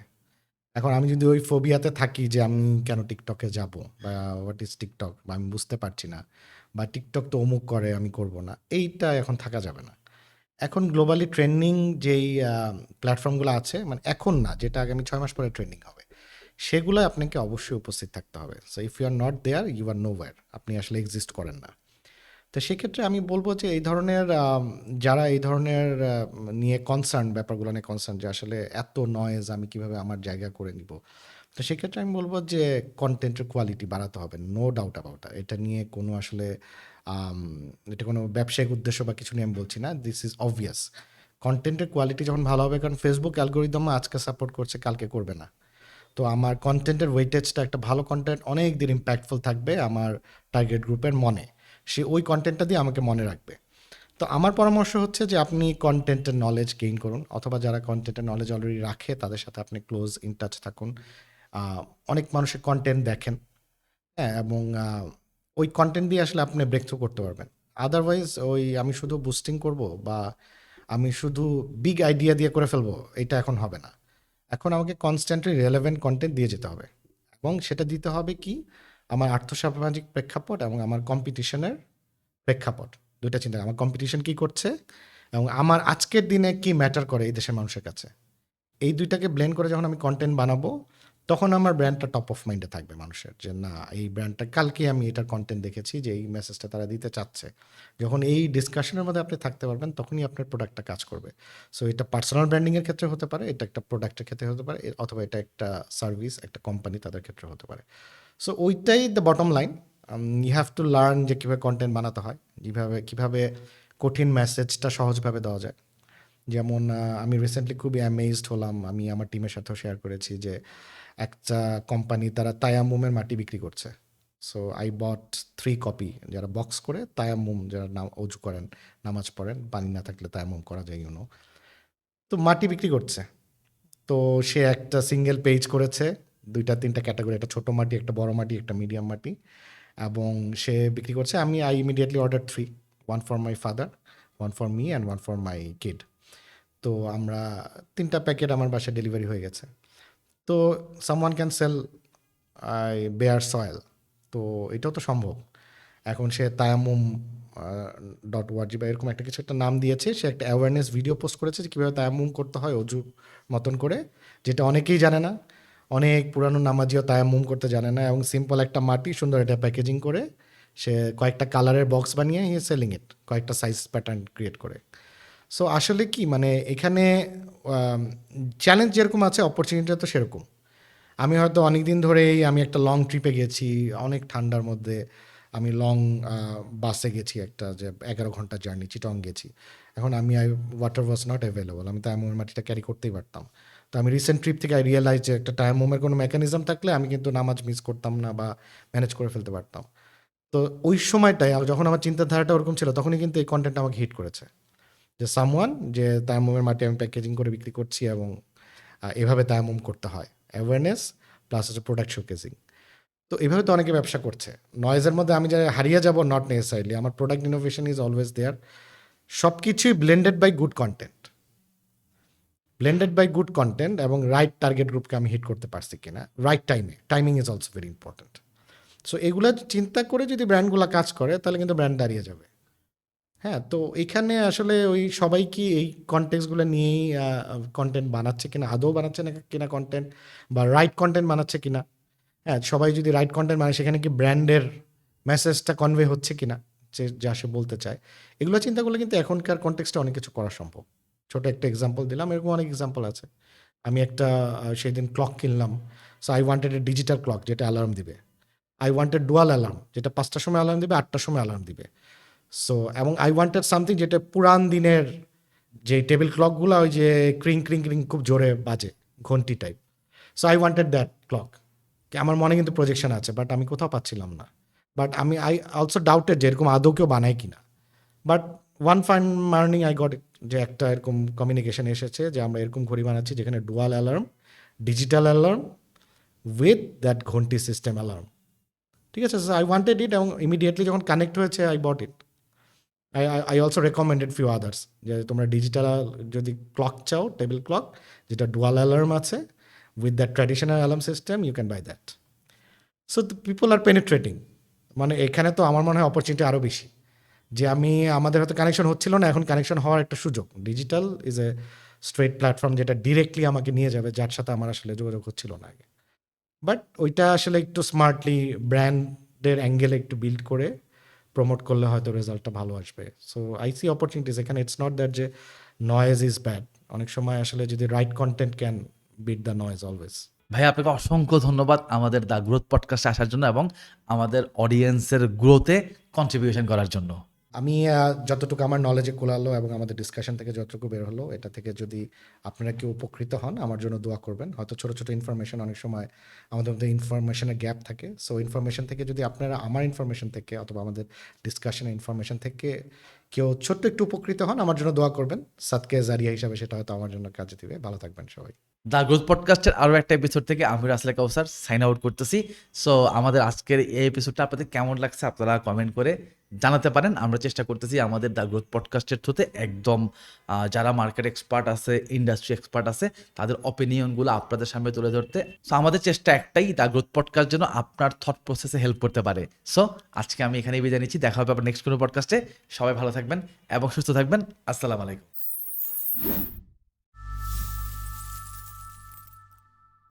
এখন আমি যদি ওই ফোবিয়াতে থাকি যে আমি কেন টিকটকে যাব, বা হোয়াট ইজ টিকটক, বা আমি বুঝতে পারছি না, বা টিকটক তো অমুক করে আমি করব না, এইটা এখন থাকা যাবে না। এখন গ্লোবালি ট্রেন্ডিং যেই প্ল্যাটফর্মগুলো আছে, মানে এখন না, যেটা আগামী 6 মাস পরে ট্রেন্ডিং হবে, সেগুলো আপনাকে অবশ্যই উপস্থিত থাকতে হবে। So if you are not there you are nowhere, আপনি আসলে এক্সিস্ট করেন না। তো সেক্ষেত্রে আমি বলবো যে এই ধরনের যারা এই ধরনের নিয়ে কনসার্ন, ব্যাপারগুলো নিয়ে কনসার্ন যে আসলে এত নয়েজ আমি কিভাবে আমার জায়গা করে নিব, তো সেক্ষেত্রে আমি বলবো যে কন্টেন্টের কোয়ালিটি বাড়াতে হবে, নো ডাউট অ্যাবাউট। এটা নিয়ে কোনো আসলে আম, এটা কোনো ব্যবসায়িক উদ্দেশ্য বা কিছু নিয়ে আমি বলছি না, দিস ইজ অবভিয়াস। কন্টেন্টের কোয়ালিটি যখন ভালো হবে, কারণ ফেসবুক অ্যালগোরিদম আজকে সাপোর্ট করছে, কালকে করবে না। তো আমার কন্টেন্টের ওয়েটেজটা, একটা ভালো কন্টেন্ট অনেক দিন ইম্প্যাক্টফুল থাকবে আমার টার্গেট গ্রুপের মনে, সে ওই কন্টেন্টটা দিয়ে আমাকে মনে রাখবে। তো আমার পরামর্শ হচ্ছে যে আপনি কন্টেন্টের নলেজ গেইন করুন, অথবা যারা কন্টেন্টের নলেজ অলরেডি রাখে তাদের সাথে আপনি ক্লোজ ইন টাচ থাকুন। আহ, অনেক মানুষের কন্টেন্ট দেখেন, হ্যাঁ, এবং ওই কন্টেন্ট দিয়ে আসলে আপনি ব্রেক থ্রু করতে পারবেন। আদারওয়াইজ ওই আমি শুধু বুস্টিং করব বা আমি শুধু বিগ আইডিয়া দিয়ে করে ফেলবো, এটা এখন হবে না। এখন আমাকে কনস্ট্যান্টলি রেলেভেন্ট কন্টেন্ট দিয়ে যেতে হবে, এবং সেটা দিতে হবে কি আমার আর্থসামাজিক প্রেক্ষাপট এবং আমার কম্পিটিশনের প্রেক্ষাপট, দুইটা চিন্তা। আমার কম্পিটিশন কি করছে এবং আমার আজকের দিনে কি ম্যাটার করে এই দেশের মানুষের কাছে, এই দুইটাকে ব্লেন্ড করে যখন আমি কন্টেন্ট বানাবো, তখন আমার ব্র্যান্ডটা টপ অফ মাইন্ডে থাকবে মানুষের, যে না এই ব্র্যান্ডটা কালকে আমি এটার কন্টেন্ট দেখেছি যে এই মেসেজটা তারা দিতে চাচ্ছে। যখন এই ডিসকাশনের মধ্যে আপনি থাকতে পারবেন তখনই আপনার প্রোডাক্টটা কাজ করবে। সো এটা পার্সোনাল ব্র্যান্ডিংয়ের ক্ষেত্রে হতে পারে, এটা একটা প্রোডাক্টের ক্ষেত্রে হতে পারে, অথবা এটা একটা সার্ভিস, একটা কোম্পানি, তাদের ক্ষেত্রে হতে পারে। সো ওইটাই the bottom line. You have to learn যে কীভাবে কন্টেন্ট বানাতে হয়, কীভাবে কঠিন মেসেজটা সহজভাবে দেওয়া যায়। যেমন আমি রিসেন্টলি খুবই অ্যামেজড হলাম, আমি আমার টিমের সাথেও শেয়ার করেছি যে একটা কোম্পানি তারা তায়াম্মুমের মাটি বিক্রি করছে। সো আই বট 3 কপি, যারা বক্স করে তায়াম্মুম, যারা অজু করেন, নামাজ পড়েন, পানি না থাকলে তায়াম্মুম করা যায়, ইউনো। তো মাটি বিক্রি করছে। তো সে একটা সিঙ্গেল পেজ করেছে, 2-3টা ক্যাটাগরি, একটা ছোটো মাটি, একটা বড় মাটি, একটা মিডিয়াম মাটি, এবং সে বিক্রি করছে। I immediately order 3, 1 for my father, 1 for me and 1 for my kid. তো আমরা 3টা প্যাকেট আমার বাসায় ডেলিভারি হয়ে গেছে। তো someone can sell bare soil, তো এটাও তো সম্ভব। এখন সে তায়াম্মুম .org বা এরকম একটা কিছু একটা নাম দিয়েছে, সে একটা অ্যাওয়ারনেস ভিডিও পোস্ট করেছে যে কীভাবে তায়াম্মুম করতে হয় অজু মতন করে, যেটা অনেকেই জানে না। অনেক পুরানো নামাজিও তায়াম্মুম করতে জানে না, এবং সিম্পল একটা মাটি সুন্দর এটা প্যাকেজিং করে সে কয়েকটা কালারের বক্স বানিয়ে হি সেলিং ইট, কয়েকটা সাইজ প্যাটার্ন ক্রিয়েট করে। সো আসলে কি মানে এখানে চ্যালেঞ্জ যেরকম আছে, অপরচুনিটিটা তো সেরকম। আমি হয়তো অনেক দিন ধরেই আমি একটা লং ট্রিপে গেছি, অনেক ঠান্ডার মধ্যে, আমি লং বাসে গেছি একটা যে 11 ঘন্টা জার্নি চিটং গেছি, এখন আমি ওয়াটার ওয়াজ নট অ্যাভেলেবল, আমি তায়াম্মুমের মাটিটা ক্যারি করতেই পারতাম। তো আমি রিসেন্ট ট্রিপ থেকে আই রিয়েলাইজ যে একটা তায়াম্মুমের কোনো মেকানিজম থাকলে আমি কিন্তু নামাজ মিস করতাম না বা ম্যানেজ করে ফেলতে পারতাম। তো ওই সময়টায় যখন আমার চিন্তাধারাটা ওরকম ছিল, তখনই কিন্তু এই কন্টেন্ট আমাকে হিট করেছে, যে সামওয়ান যে তায়াম্মুমের মাটি আমি প্যাকেজিং করে বিক্রি করছি এবং এভাবে তায়াম্মুম করতে হয়, অ্যাওয়ারনেস প্লাস হচ্ছে প্রোডাক্ট শোকেজিং। তো এইভাবে তো অনেকে ব্যবসা করছে। নয়েজের মধ্যে আমি যে হারিয়ে যাব, নট নেসেসারিলি, আমার product innovation is always there. সব কিছুই blended by good content, blended by good content এবং রাইট টার্গেট গ্রুপকে আমি হিট করতে পারছি কিনা, রাইট টাইমে, timing is also very important. So এগুলো চিন্তা করে যদি ব্র্যান্ডগুলো কাজ করে তাহলে কিন্তু ব্র্যান্ড দাঁড়িয়ে যাবে। হ্যাঁ, তো এখানে আসলে ওই সবাই কি এই কনটেক্সটগুলো নিয়েই কন্টেন্ট বানাচ্ছে কিনা, আদৌ বানাচ্ছে না কিনা কন্টেন্ট, বা রাইট কন্টেন্ট বানাচ্ছে কিনা। হ্যাঁ, সবাই যদি রাইট কন্টেন্ট বানায় সেখানে কি ব্র্যান্ডের মেসেজটা কনভে হচ্ছে কিনা, যে যা সে বলতে চায়। এগুলো চিন্তা করলে কিন্তু এখনকার কনটেক্সটে অনেক কিছু করা সম্ভব। ছোট একটা এক্সাম্পল দিলাম, এরকম অনেক এক্সাম্পল আছে। আমি একটা সেদিন ক্লক কিনলাম। So I wanted a digital clock যেটা অ্যালার্ম দিবে। আই ওয়ান্টেড ডুয়াল অ্যালার্ম যেটা 5টার সময় অ্যালার্ম দিবে, 8টার সময় অ্যালার্ম দিবে। সো এবং আই ওয়ান্টেড সামথিং যেটা পুরান দিনের যে টেবিল ক্লকগুলো ওই যে ক্রিং ক্রিং ক্রিং খুব জোরে বাজে, ঘন্টি type. So I wanted that clock. আমার মনে কিন্তু প্রজেকশন আছে, বাট আমি কোথাও পাচ্ছিলাম না। বাট আই অলসো ডাউটেড যে এরকম আদৌ কেউ বানায় কিনা। But one fine morning I got যে একটা এরকম কমিউনিকেশন এসেছে যে আমরা এরকম ঘড়ি বানাচ্ছি যেখানে dual alarm, digital alarm with that ঘন্টি সিস্টেম অ্যালার্ম। ঠিক আছে, আই ওয়ান্টেড ইট এবং ইমিডিয়েটলি যখন কানেক্ট হয়েছে I bought it. I also recommended few others যে তোমরা ডিজিটাল যদি ক্লক চাও, টেবিল ক্লক যেটা ডুয়াল অ্যালার্ম আছে with that traditional alarm system, you can buy that. So the people are penetrating. মানে এখানে তো আমার মনে হয় অপরচুনিটি আরও বেশি, যে আমাদের হয়তো কানেকশন হচ্ছিল না, এখন কানেকশন হওয়ার একটা সুযোগ। Digital is a straight platform যেটা ডিরেক্টলি আমাকে নিয়ে যাবে যার সাথে আমার আসলে যোগাযোগ হচ্ছিল না আগে। বাট ওইটা আসলে একটু স্মার্টলি ব্র্যান্ডের অ্যাঙ্গেলে একটু বিল্ড করে প্রমোট করলে হয়তো রেজাল্টটা ভালো আসবে। সো আই সি অপরচুনিটিস এখানে। ইটস নট দ্যাট যে নয়েজ ইজ ব্যাড, অনেক সময় আসলে যদি right content can bit the noise always. ভাই আপনাকে অসংখ্য ধন্যবাদ আমাদের দ্য গ্রোথ পডকাস্টে আসার জন্য এবং আমাদের অডিয়েন্সের গ্রোথে কন্ট্রিবিউশন করার জন্য। আমি যতটুকু আমার নলেজে কোলালো এবং আমাদের ডিসকাশন থেকে যতটুকু বের হলো, এটা থেকে যদি আপনারা কেউ উপকৃত হন আমার জন্য দোয়া করবেন। হয়তো ছোটো ছোটো ইনফরমেশন, অনেক সময় আমাদের মধ্যে ইনফরমেশনের গ্যাপ থাকে। সো ইনফরমেশন থেকে যদি আপনারা আমার ইনফরমেশন থেকে অথবা আমাদের ডিসকাশনের ইনফরমেশন থেকে কেউ ছোট্ট একটু উপকৃত হন, আমার জন্য দোয়া করবেন। সাদকে জারিয়া হিসাবে সেটা হয়তো আমার জন্য কাজে দিবে। ভালো থাকবেন সবাই। দ্য গ্রোথ পডকাস্টের আরও একটা এপিসোড থেকে আমি রাসেল কাউসার সাইন আউট করতেছি। সো আমাদের আজকের এই এপিসোডটা আপনাদের কেমন লাগছে আপনারা কমেন্ট করে জানাতে পারেন। আমরা চেষ্টা করতেছি আমাদের দ্য গ্রোথ পডকাস্টের থ্রুতে একদম যারা মার্কেট এক্সপার্ট আছে, ইন্ডাস্ট্রি এক্সপার্ট আছে, তাদের অপিনিয়নগুলো আপনাদের সামনে তুলে ধরতে। সো আমাদের চেষ্টা একটাই, দ্য গ্রোথ পডকাস্ট যেন আপনার থট প্রসেসে হেল্প করতে পারে। সো আজকে আমি এখানেই বিদায় নিচ্ছি, দেখা হবে আবার নেক্সট কোনো পডকাস্টে। সবাই ভালো থাকবেন এবং সুস্থ থাকবেন। আসসালামু আলাইকুম।